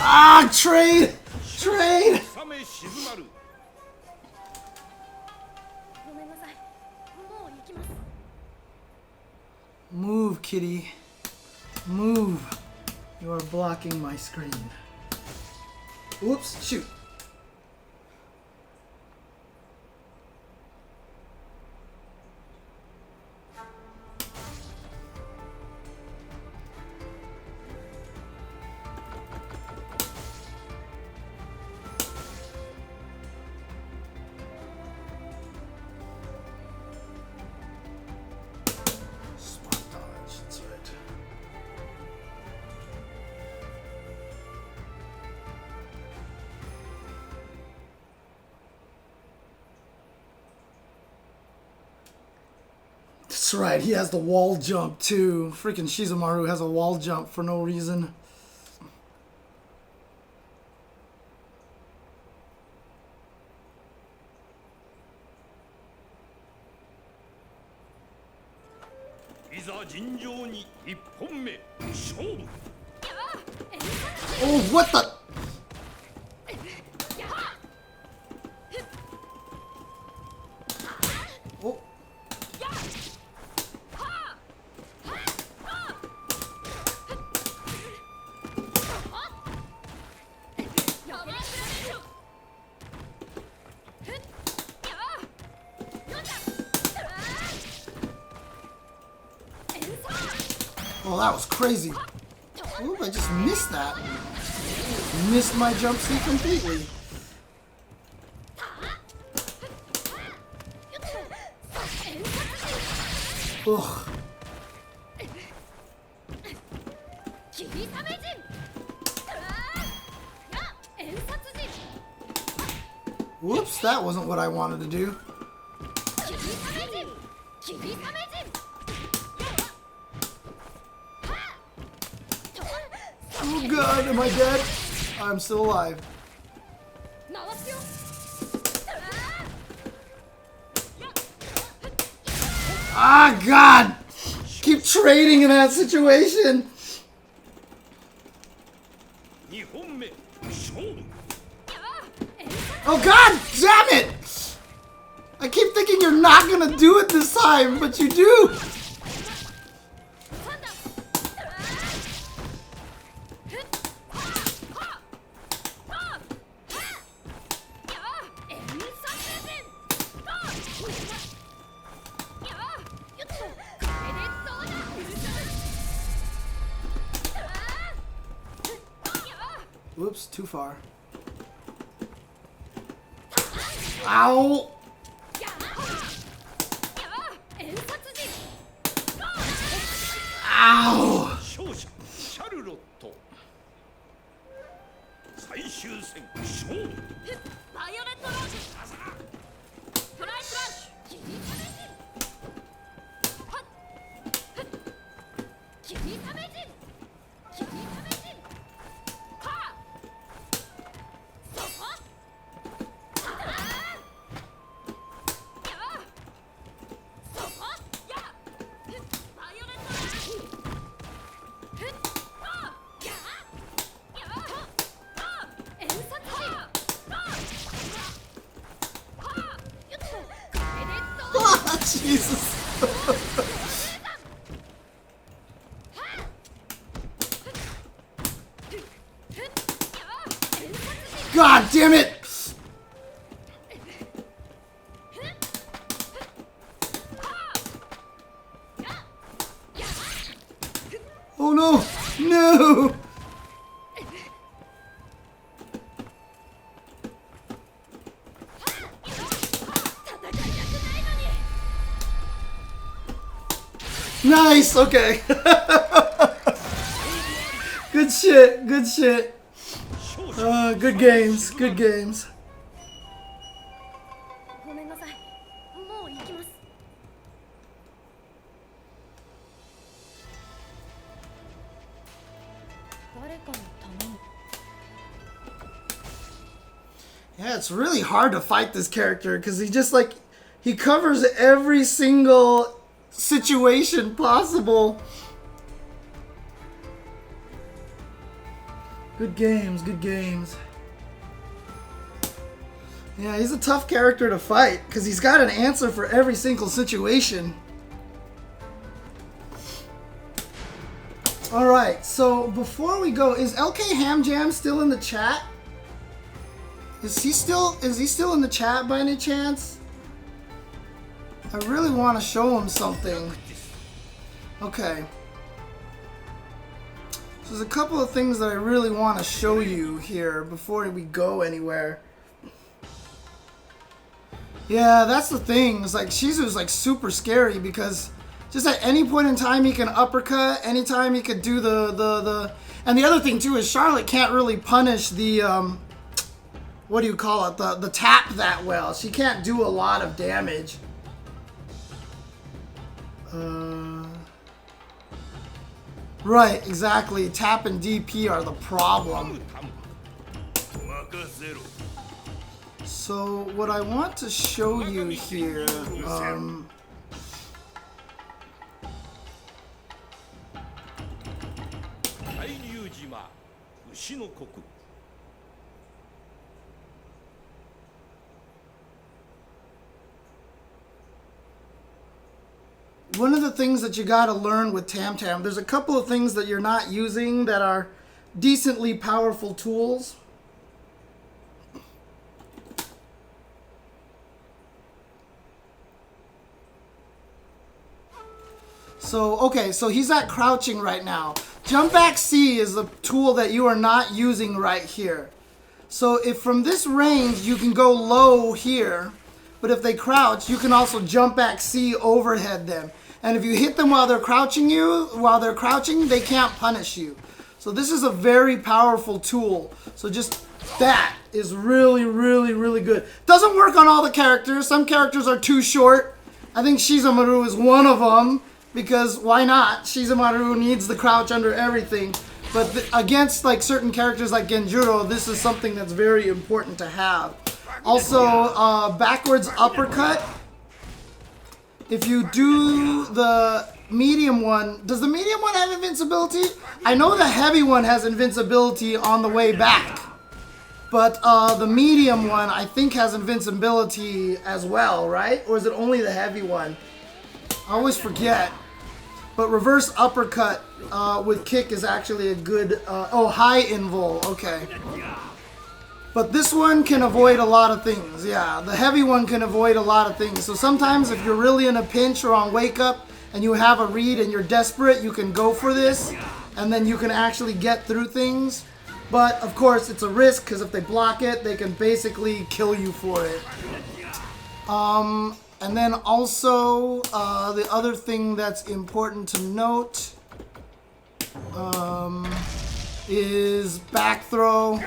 Ah, trade! Trade! Move, kitty. Move. You are blocking my screen. Oops, shoot. That's right, he has the wall jump too. Freaking Shizumaru has a wall jump for no reason. Oh, what the? Oh. Oh, that was crazy. Oop, I just missed that. Missed my jump seat completely. Ugh. Whoops, that wasn't what I wanted to do. Oh god, am I dead? I'm still alive. Ah, god! Keep trading in that situation! Oh god, damn it! I keep thinking you're not gonna do it this time, but you do! Oops, too far. Ow! Ow! Jesus. God damn it! Oh no! No! Nice! Okay. Good shit. Good shit. Good games. Good games. Yeah, it's really hard to fight this character because he just like he covers every single situation possible. Good games, good games. Yeah, he's a tough character to fight because he's got an answer for every single situation. Alright, so before we go, is LK Ham Jam still in the chat? Is he still in the chat by any chance? I really want to show him something. Okay. So there's a couple of things that I really want to show you here before we go anywhere. Yeah, that's the thing. It's like Shizu's like super scary because just at any point in time he can uppercut, anytime he could do the and the other thing too is Charlotte can't really punish the what do you call it? The tap that well. She can't do a lot of damage. Right, exactly. Tap and DP are the problem. So what I want to show you here, one of the things that you gotta learn with Tam Tam, there's a couple of things that you're not using that are decently powerful tools. So, okay, so he's at crouching right now. Jump back C is the tool that you are not using right here. So if from this range you can go low here, but if they crouch, you can also jump back C overhead them. And if you hit them while they're crouching, they can't punish you. So this is a very powerful tool. So just that is really, really, really good. Doesn't work on all the characters. Some characters are too short. I think Shizumaru is one of them. Because why not? Shizumaru needs the crouch under everything. But against like certain characters like Genjuro, this is something that's very important to have. Also, backwards uppercut. If you do the medium one, does the medium one have invincibility? I know the heavy one has invincibility on the way back. But the medium one, I think, has invincibility as well, right? Or is it only the heavy one? I always forget. But reverse uppercut with kick is actually a good... oh, high invul. Okay. But this one can avoid a lot of things. Yeah, the heavy one can avoid a lot of things. So sometimes if you're really in a pinch or on wake up and you have a read and you're desperate, you can go for this. And then you can actually get through things. But, of course, it's a risk, because if they block it, they can basically kill you for it. And then also, the other thing that's important to note is back throw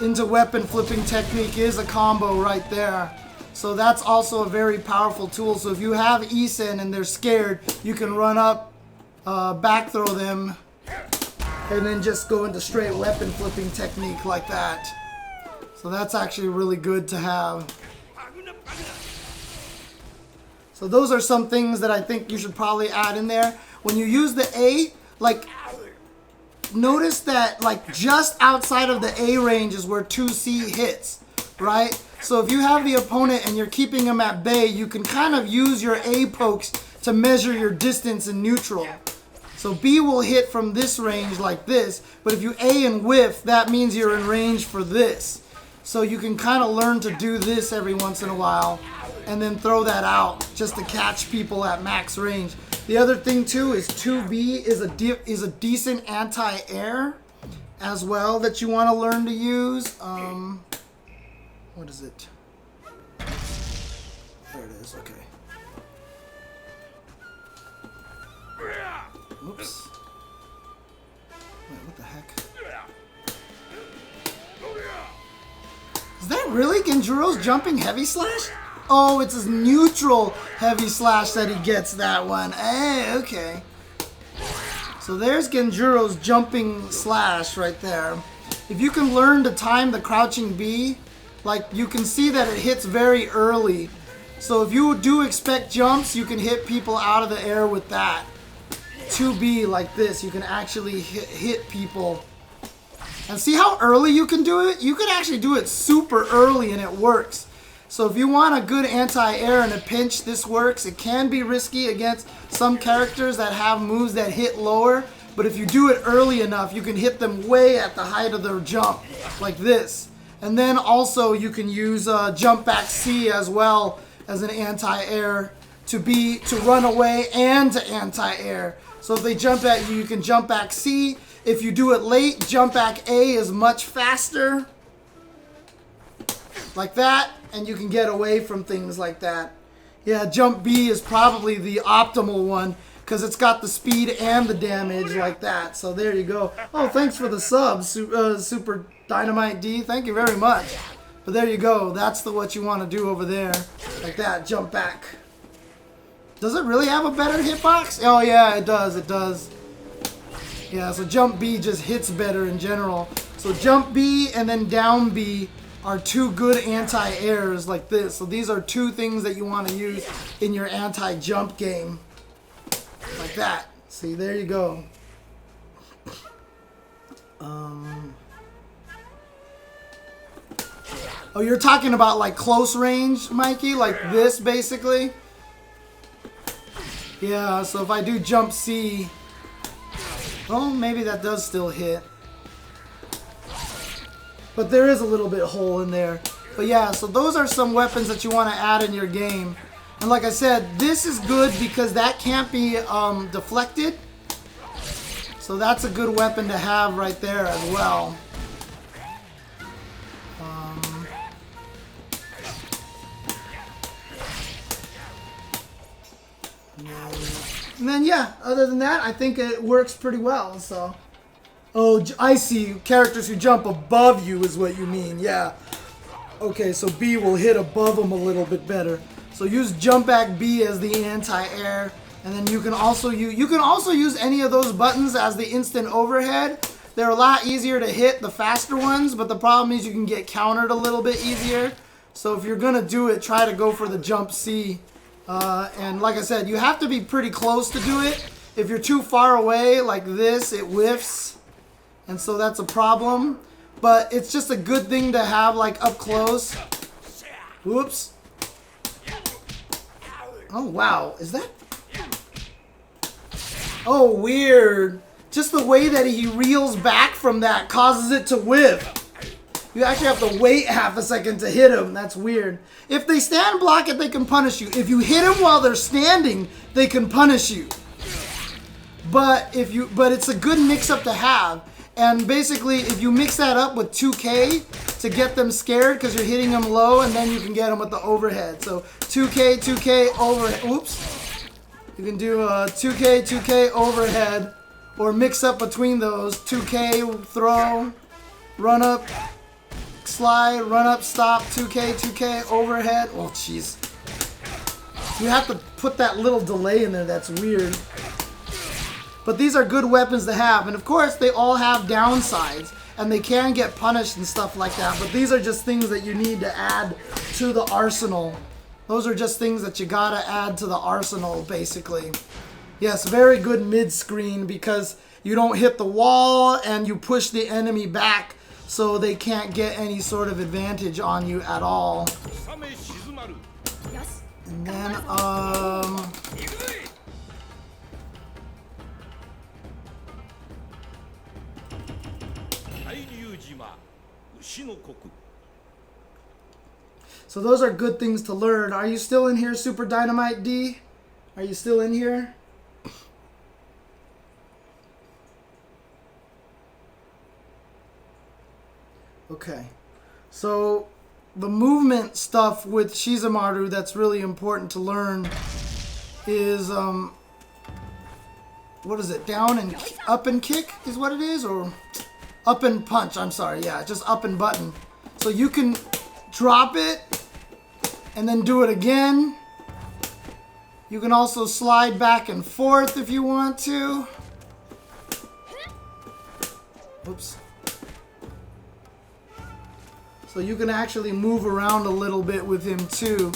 into weapon flipping technique is a combo right there. So that's also a very powerful tool. So if you have Isen and they're scared, you can run up, back throw them, and then just go into straight weapon flipping technique like that. So that's actually really good to have. So those are some things that I think you should probably add in there. When you use the A, like, notice that, like, just outside of the A range is where 2C hits, right? So if you have the opponent and you're keeping them at bay, you can kind of use your A pokes to measure your distance in neutral. So B will hit from this range like this, but if you A and whiff, that means you're in range for this. So you can kind of learn to do this every once in a while and then throw that out just to catch people at max range. The other thing too is 2B is a decent anti-air as well that you want to learn to use. What is it? There it is, okay. Oops. Wait, what the heck? Is that really Genjuro's jumping heavy slash? Oh, it's his neutral heavy slash that he gets that one. Hey, okay. So there's Genjuro's jumping slash right there. If you can learn to time the crouching B, like you can see that it hits very early. So if you do expect jumps, you can hit people out of the air with that. 2B like this, you can actually hit people. And see how early you can do it? You can actually do it super early and it works. So if you want a good anti-air in a pinch, this works. It can be risky against some characters that have moves that hit lower. But if you do it early enough, you can hit them way at the height of their jump, like this. And then also you can use jump back C as well as an anti-air to run away and to anti-air. So if they jump at you, you can jump back C. If you do it late, jump back A is much faster. Like that, and you can get away from things like that. Yeah, jump B is probably the optimal one because it's got the speed and the damage like that. So there you go. Oh, thanks for the sub, Super Dynamite D. Thank you very much. But there you go. That's what you want to do over there. Like that, jump back. Does it really have a better hitbox? Oh yeah, it does, it does. Yeah, so jump B just hits better in general. So jump B and then down B are two good anti-airs like this. So these are two things that you want to use in your anti-jump game. Like that. See, there you go. Oh, you're talking about like close range, Mikey? Like this, basically? Yeah, so if I do jump C, well, maybe that does still hit. But there is a little bit hole in there. But yeah, so those are some weapons that you want to add in your game. And like I said, this is good because that can't be deflected. So that's a good weapon to have right there as well. And then yeah, other than that, I think it works pretty well. So, oh, I see. Characters who jump above you is what you mean. Yeah. Okay, so B will hit above them a little bit better. So use jump back B as the anti-air, and then you can also use any of those buttons as the instant overhead. They're a lot easier to hit, the faster ones, but the problem is you can get countered a little bit easier. So if you're gonna do it, try to go for the jump C. And like I said, you have to be pretty close to do it. If you're too far away like this, it whiffs. And so that's a problem. But it's just a good thing to have like up close. Whoops. Oh, wow. Is that? Oh, weird. Just the way that he reels back from that causes it to whiff. You actually have to wait half a second to hit him. That's weird. If they stand block it, they can punish you. If you hit them while they're standing, they can punish you. But it's a good mix-up to have. And basically, if you mix that up with 2K to get them scared because you're hitting them low, and then you can get them with the overhead. So 2K, overhead. Oops. You can do a 2K, overhead, or mix up between those. 2K, throw, run up, slide, run up, stop, 2K, overhead. Oh, jeez. You have to put that little delay in there. That's weird. But these are good weapons to have. And of course, they all have downsides. And they can get punished and stuff like that. But these are just things that you need to add to the arsenal. Those are just things that you gotta add to the arsenal, basically. Yes, very good mid-screen because you don't hit the wall and you push the enemy back so they can't get any sort of advantage on you at all. And then, so those are good things to learn. Are you still in here, Super Dynamite D? Are you still in here? Okay. So the movement stuff with Shizumaru that's really important to learn is what is it? Down and up and kick is what it is, or up and punch. I'm sorry. Yeah, just up and button. So you can drop it and then do it again. You can also slide back and forth if you want to. Oops. So you can actually move around a little bit with him too,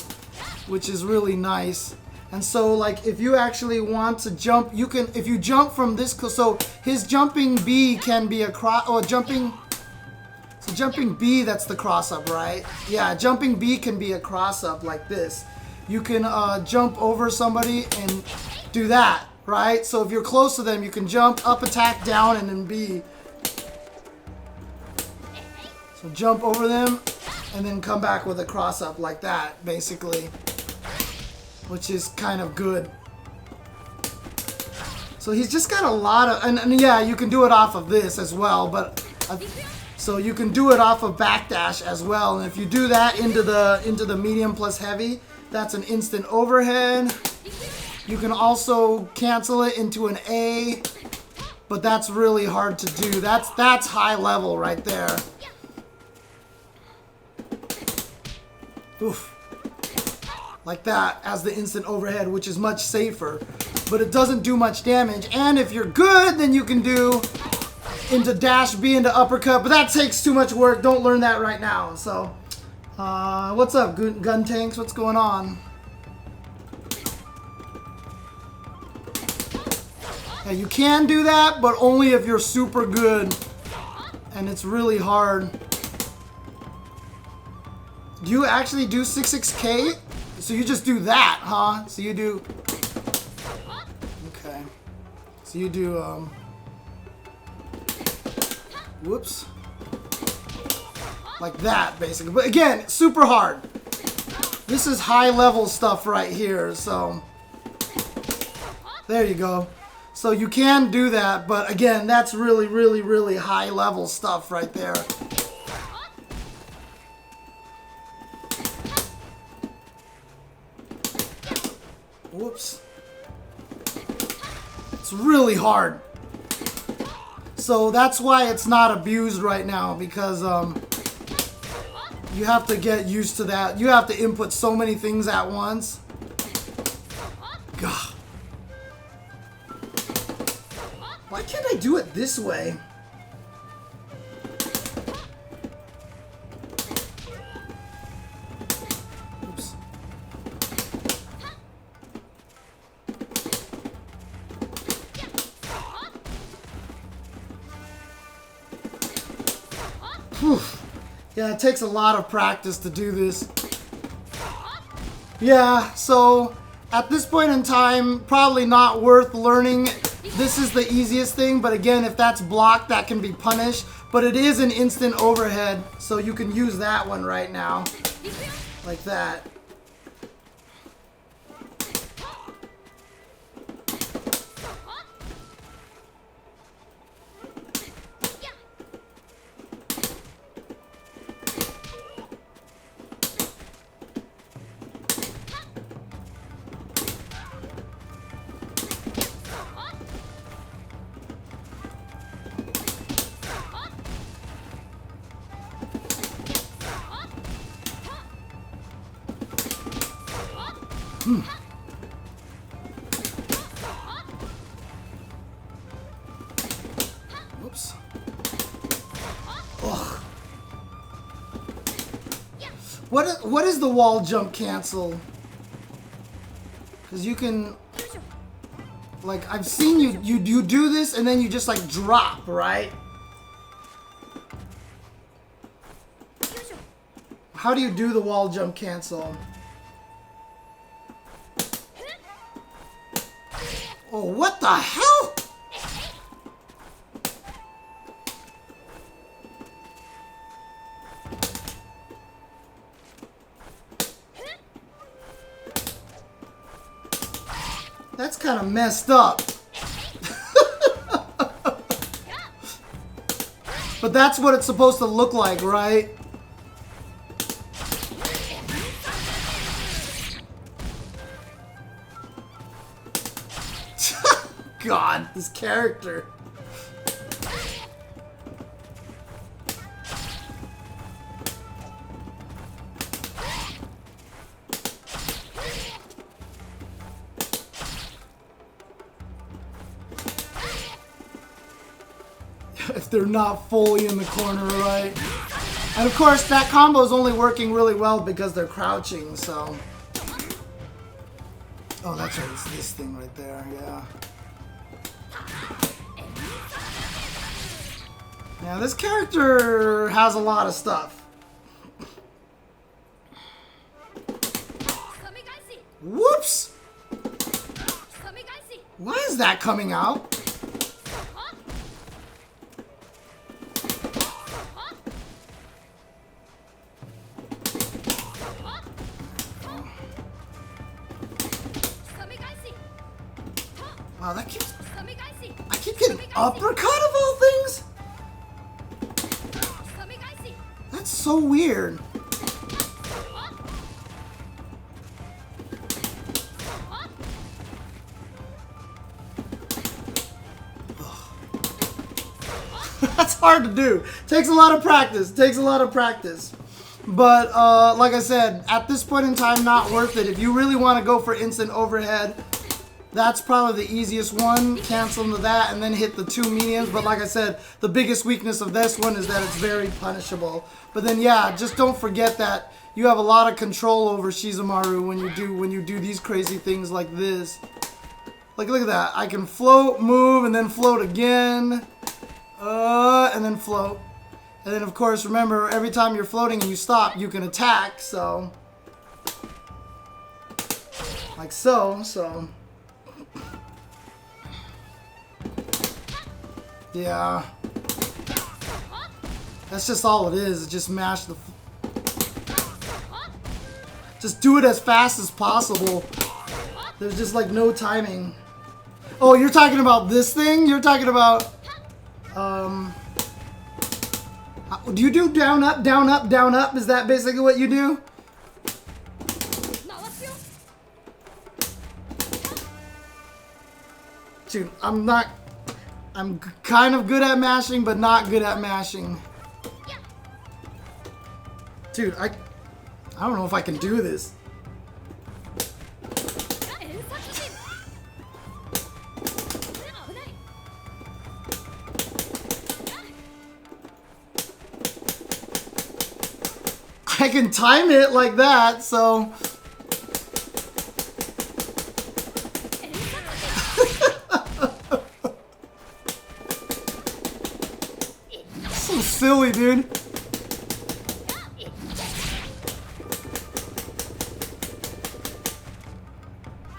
which is really nice. And so like if you actually want to jump, you can, if you jump from this, so his jumping B can be a cross, or jumping, so jumping B, that's the cross up, right? Yeah, jumping B can be a cross up like this. You can jump over somebody and do that, right? So if you're close to them, you can jump, up, attack, down, and then B. So jump over them and then come back with a cross up like that, basically. Which is kind of good. So he's just got a lot of, and yeah, you can do it off of this as well, but so you can do it off of backdash as well. And if you do that into the medium plus heavy, that's an instant overhead. You can also cancel it into an A, but that's really hard to do. That's high level right there. Oof. Like that as the instant overhead, which is much safer, but it doesn't do much damage. And if you're good, then you can do into dash B into uppercut, but that takes too much work. Don't learn that right now. So what's up, gun tanks? What's going on? Yeah, you can do that, but only if you're super good, and it's really hard. Do you actually do 66K? So you just do that, huh? So you do... Okay. So you do, whoops. Like that, basically. But again, super hard. This is high-level stuff right here, so... There you go. So you can do that, but again, that's really, really, really high-level stuff right there. Whoops. It's really hard. So that's why it's not abused right now, because you have to get used to that. You have to input so many things at once. God. Why can't I do it this way? Oops. Whew. Yeah, it takes a lot of practice to do this. Yeah, so at this point in time, probably not worth learning. This is the easiest thing, but again, if that's blocked, that can be punished. But it is an instant overhead, so you can use that one right now. Like that. Whoops. Ugh. What is the wall jump cancel? Because you can, like, I've seen you do this and then you just like drop, right? How do you do the wall jump cancel? Oh, what the hell? That's kind of messed up. But that's what it's supposed to look like, right? God, this character. If they're not fully in the corner, right? And of course, that combo is only working really well because they're crouching, so... Oh, that's right, it's this thing right there, yeah. Now, this character has a lot of stuff. Whoops! Why is that coming out? Wow, that keeps... I keep getting uppercut of all things? That's so weird. That's hard to do. Takes a lot of practice. Takes a lot of practice. But, like I said, at this point in time, not worth it. If you really want to go for instant overhead, that's probably the easiest one. Cancel into that and then hit the two mediums. But like I said, the biggest weakness of this one is that it's very punishable. But then yeah, just don't forget that you have a lot of control over Shizumaru when you do these crazy things like this. Like look at that. I can float, move, and then float again. And then float. And then of course remember every time you're floating and you stop, you can attack, so like so. Yeah. That's just all it is. Just mash the... Just do it as fast as possible. There's just like no timing. Oh, you're talking about this thing? You're talking about... Do you do down, up, down, up, down, up? Is that basically what you do? Dude, I'm kind of good at mashing, but not good at mashing. Dude, I don't know if I can do this. I can time it like that, so... Silly, dude.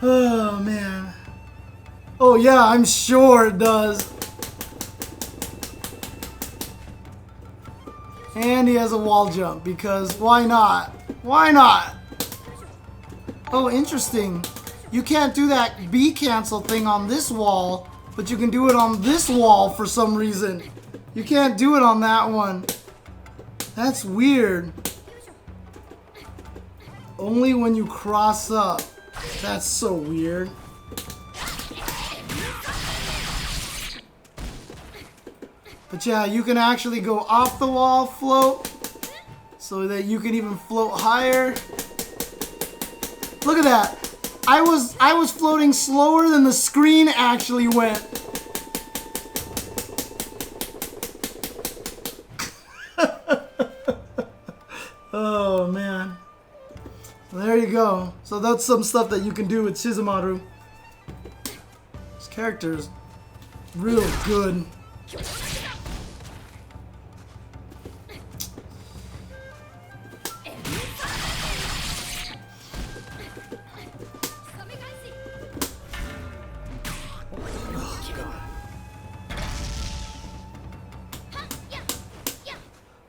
Oh, man. Oh, yeah, I'm sure it does. And he has a wall jump, because why not? Why not? Oh, interesting. You can't do that B cancel thing on this wall, but you can do it on this wall for some reason. You can't do it on that one. That's weird. Only when you cross up. That's so weird. But yeah, you can actually go off the wall float so that you can even float higher. Look at that. I was floating slower than the screen actually went. Oh man. There you go. So that's some stuff that you can do with Shizumaru. This character is real good.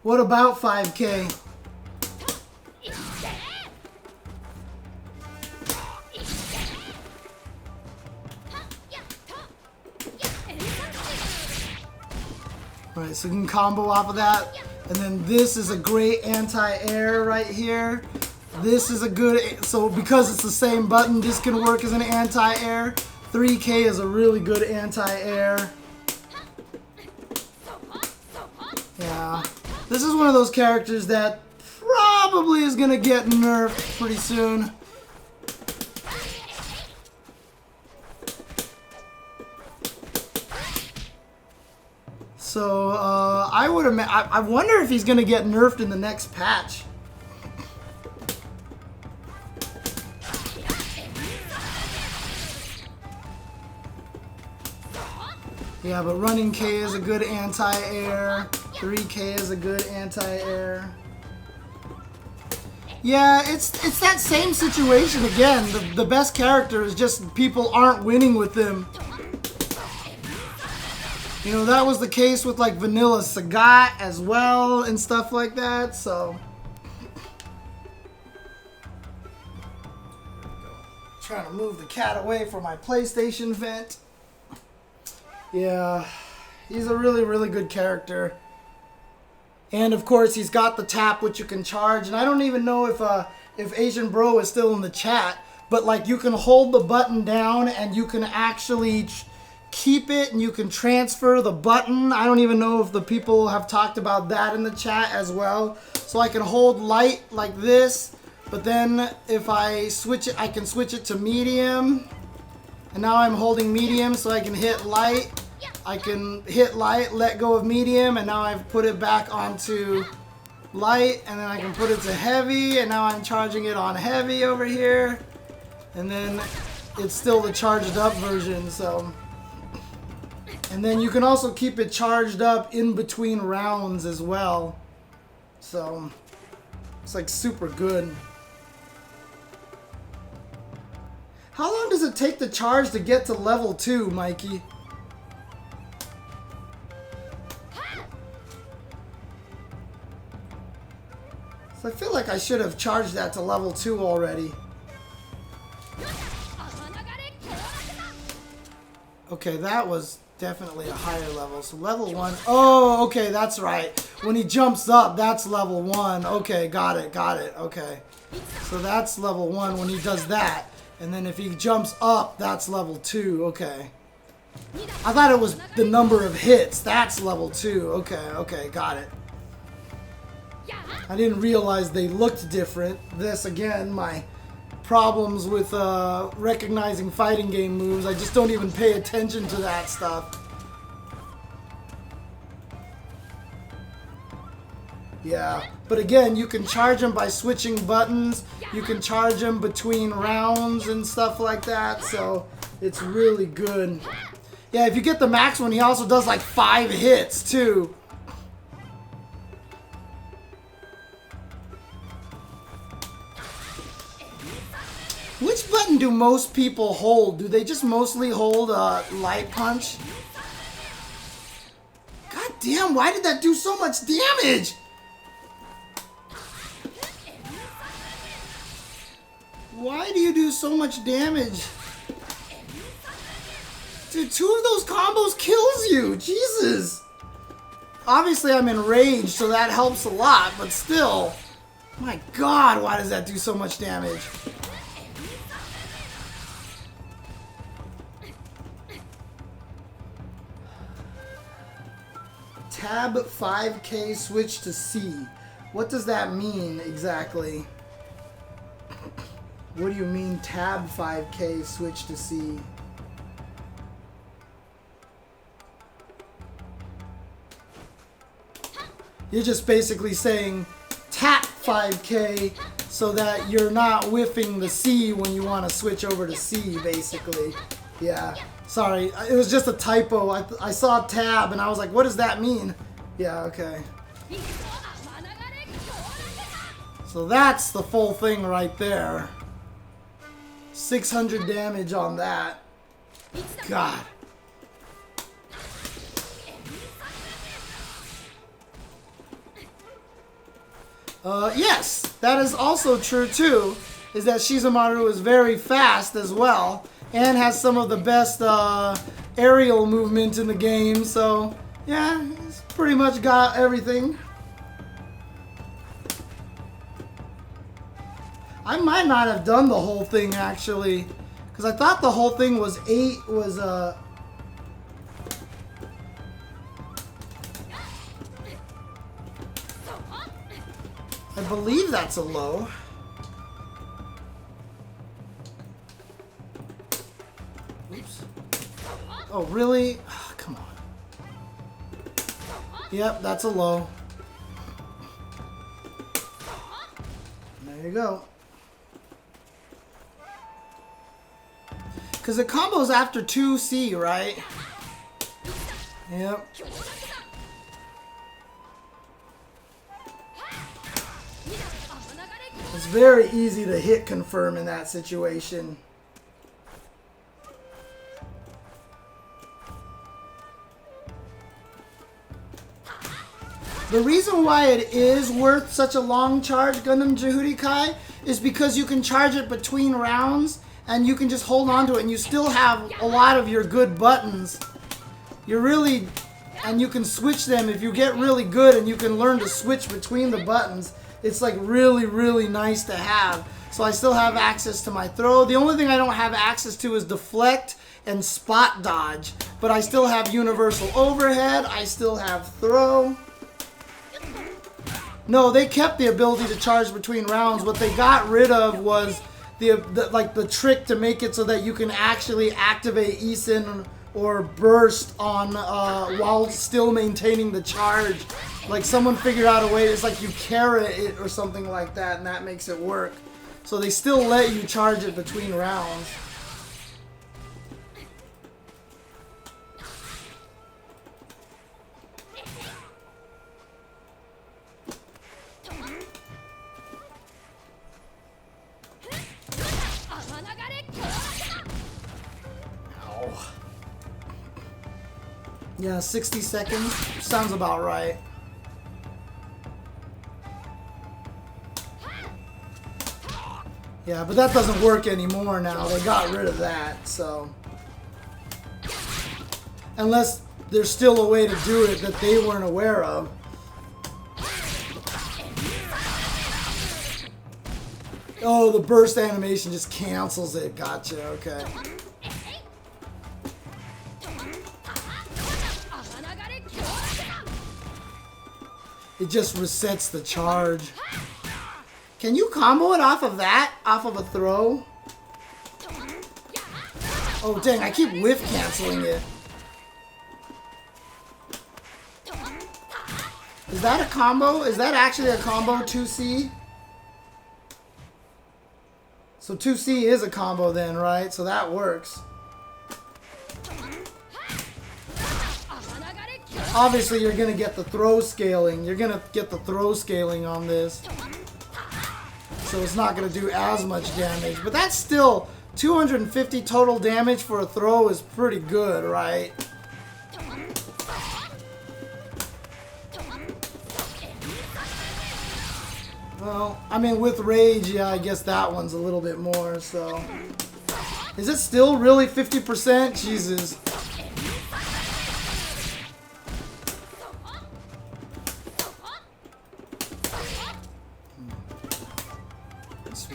What about 5K? Alright, so you can combo off of that. And then this is a great anti-air right here. This is a good, so because it's the same button, this can work as an anti-air. 3K is a really good anti-air. Yeah. This is one of those characters that probably is going to get nerfed pretty soon. So, I wonder if he's going to get nerfed in the next patch. Yeah, but running K is a good anti-air. 3K is a good anti-air. Yeah, it's that same situation again. The best character is just people aren't winning with them. You know, that was the case with like Vanilla Sagat as well and stuff like that, so. Trying to move the cat away from my PlayStation vent. Yeah, he's a really, really good character. And of course, he's got the tap, which you can charge. And I don't even know if Asian Bro is still in the chat, but like you can hold the button down and you can actually keep it and you can transfer the button. I don't even know if the people have talked about that in the chat as well. So I can hold light like this, but then if I switch it, I can switch it to medium. And now I'm holding medium so I can hit light. I can hit light, let go of medium, and now I've put it back onto light, and then I can put it to heavy, and now I'm charging it on heavy over here. And then it's still the charged up version, so. And then you can also keep it charged up in between rounds as well. So, it's like super good. How long does it take to charge to get to level 2, Mikey? So I feel like I should have charged that to level 2 already. Okay, that was definitely a higher level. So level 1. Oh, okay, that's right. When he jumps up, that's level 1. Okay, got it, okay. So that's level 1 when he does that. And then if he jumps up, that's level 2. Okay. I thought it was the number of hits. That's level 2. Okay, got it. I didn't realize they looked different. This, again, my problems with recognizing fighting game moves. I just don't even pay attention to that stuff. Yeah, but again, you can charge them by switching buttons. You can charge them between rounds and stuff like that, so it's really good. Yeah, if you get the max one, he also does like 5 hits too. Which button do most people hold? Do they just mostly hold light punch? God damn, why did that do so much damage? Why do you do so much damage? Dude, 2 of those combos kills you. Jesus. Obviously, I'm enraged, so that helps a lot, but still. My God, why does that do so much damage? Tab 5K switch to C. What does that mean exactly? What do you mean tab 5K switch to C? You're just basically saying tap 5K so that you're not whiffing the C when you want to switch over to C, basically. Yeah. Sorry, it was just a typo. I saw tab and I was like, what does that mean? Yeah, okay. So that's the full thing right there. 600 damage on that. God. Yes, that is also true too, is that Shizumaru is very fast as well, and has some of the best aerial movement in the game, so yeah, he's pretty much got everything. I might not have done the whole thing actually, because I thought the whole thing was 8 was I believe that's a low. Oops. Oh, really? Oh, come on. Yep, that's a low. There you go. Because the combo's after 2C, right? Yep. It's very easy to hit confirm in that situation. The reason why it is worth such a long charge, Gundam Jehudi Kai, is because you can charge it between rounds and you can just hold on to it and you still have a lot of your good buttons. You're really, and you can switch them if you get really good and you can learn to switch between the buttons. It's like really, really nice to have. So I still have access to my throw. The only thing I don't have access to is deflect and spot dodge. But I still have universal overhead. I still have throw. No, they kept the ability to charge between rounds. What they got rid of was the trick to make it so that you can actually activate Isen or burst on while still maintaining the charge. Like someone figured out a way, it's like you carry it or something like that, and that makes it work. So they still let you charge it between rounds. Ow. Yeah, 60 seconds sounds about right. Yeah, but that doesn't work anymore now. They got rid of that, so. Unless there's still a way to do it that they weren't aware of. Oh, the burst animation just cancels it. Gotcha, okay. It just resets the charge. Can you combo it off of that? Off of a throw? Oh dang, I keep whiff canceling it. Is that a combo? Is that actually a combo 2C? So 2C is a combo then, right? So that works. Obviously you're gonna get the throw scaling. You're gonna get the throw scaling on this. So it's not going to do as much damage. But that's still 250 total damage for a throw is pretty good, right? Well, I mean, with Rage, yeah, I guess that one's a little bit more, so. Is it still really 50%? Jesus.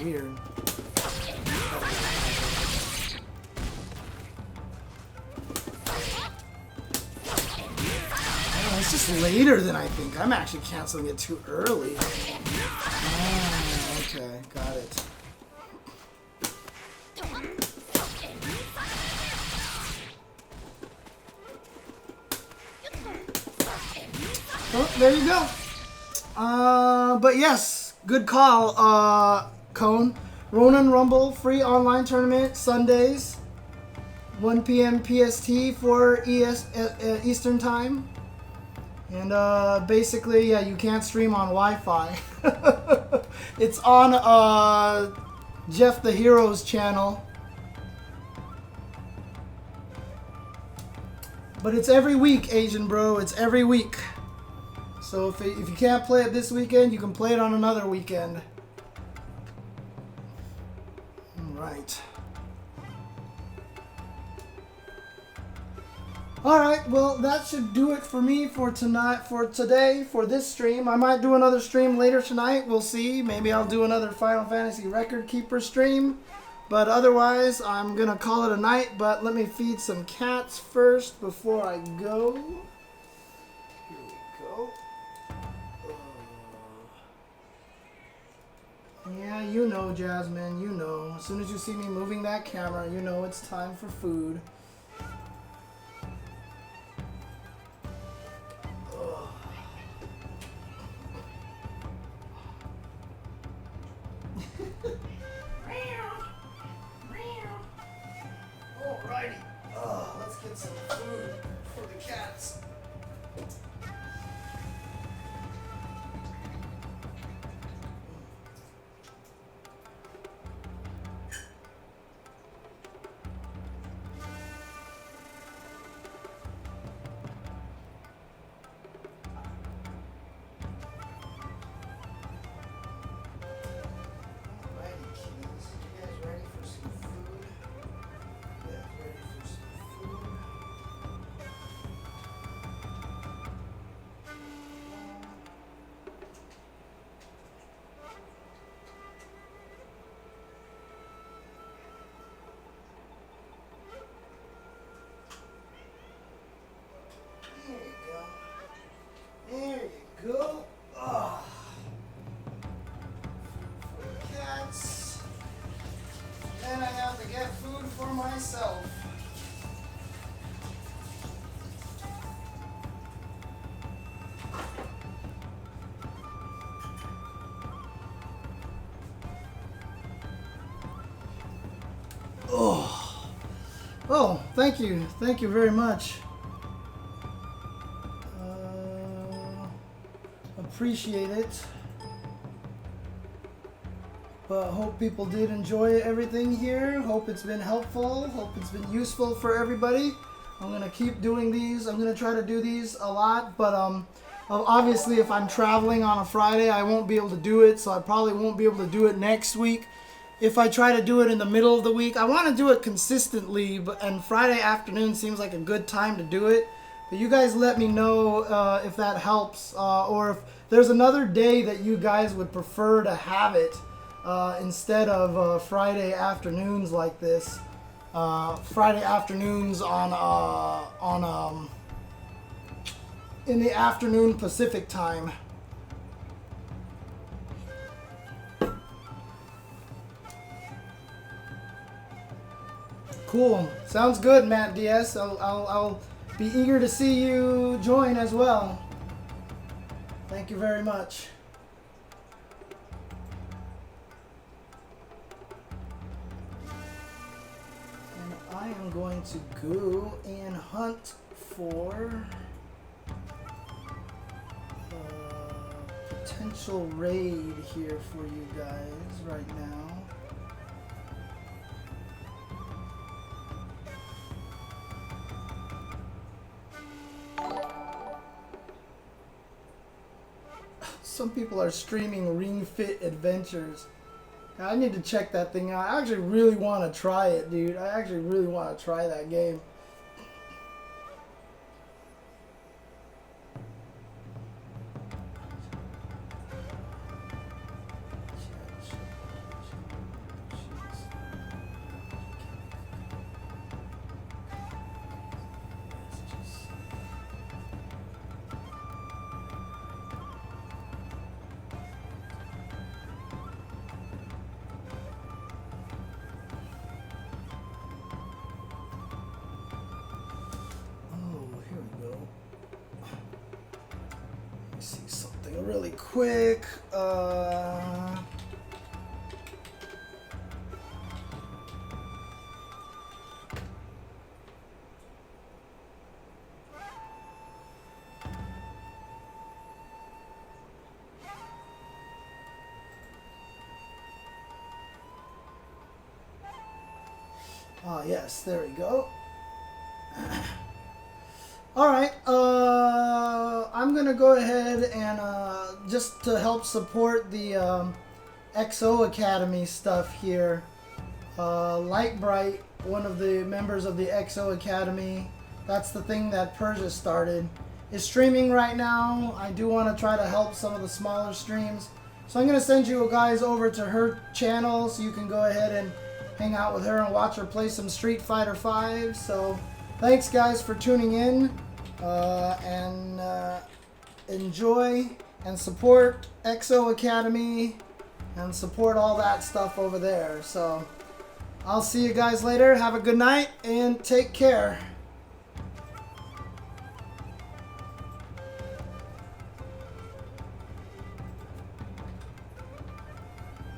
Weird. Oh, it's just later than I think. I'm actually canceling it too early. Oh, okay, got it. there you go. But yes, good call, Cone. Ronin Rumble, free online tournament, Sundays, 1 p.m. PST for Eastern Time. And basically, yeah, you can't stream on Wi-Fi. It's on Jeff the Hero's channel. But it's every week, Asian bro. It's every week. So if you can't play it this weekend, you can play it on another weekend. Alright. Alright, well that should do it for me for tonight, for today, for this stream. I might do another stream later tonight. We'll see. Maybe I'll do another Final Fantasy Record Keeper stream. But otherwise, I'm going to call it a night. But let me feed some cats first before I go. Here we go. Yeah, you know, Jasmine, you know. As soon as you see me moving that camera, you know it's time for food. Alrighty. Let's get some food for the cats. Go. For the cats. Then I have to get food for myself. Oh, thank you. Thank you very much. Appreciate it. But hope people did enjoy everything here. Hope it's been helpful. Hope it's been useful for everybody. I'm gonna keep doing these. I'm gonna try to do these a lot, but obviously if I'm traveling on a Friday, I won't be able to do it, so I probably won't be able to do it next week. If I try to do it in the middle of the week, I want to do it consistently, and Friday afternoon seems like a good time to do it. But you guys let me know if that helps, or if there's another day that you guys would prefer to have it instead of Friday afternoons like this. Friday afternoons in the afternoon Pacific time. Cool. Sounds good, Matt DS. I'll be eager to see you join as well. Thank you very much. And I am going to go and hunt for a potential raid here for you guys right now. Some people are streaming Ring Fit Adventures. I need to check that thing out. I actually really want to try it, dude. I actually really want to try that game. really quick. Yes, there we go. Alright, I'm going to go ahead and just to help support the XO Academy stuff here, Lightbright, one of the members of the XO Academy, that's the thing that Persia started, is streaming right now. I do want to try to help some of the smaller streams. So I'm going to send you guys over to her channel so you can go ahead and hang out with her and watch her play some Street Fighter V. So thanks guys for tuning in, and enjoy and support XO Academy and support all that stuff over there. So I'll see you guys later. Have a good night and take care.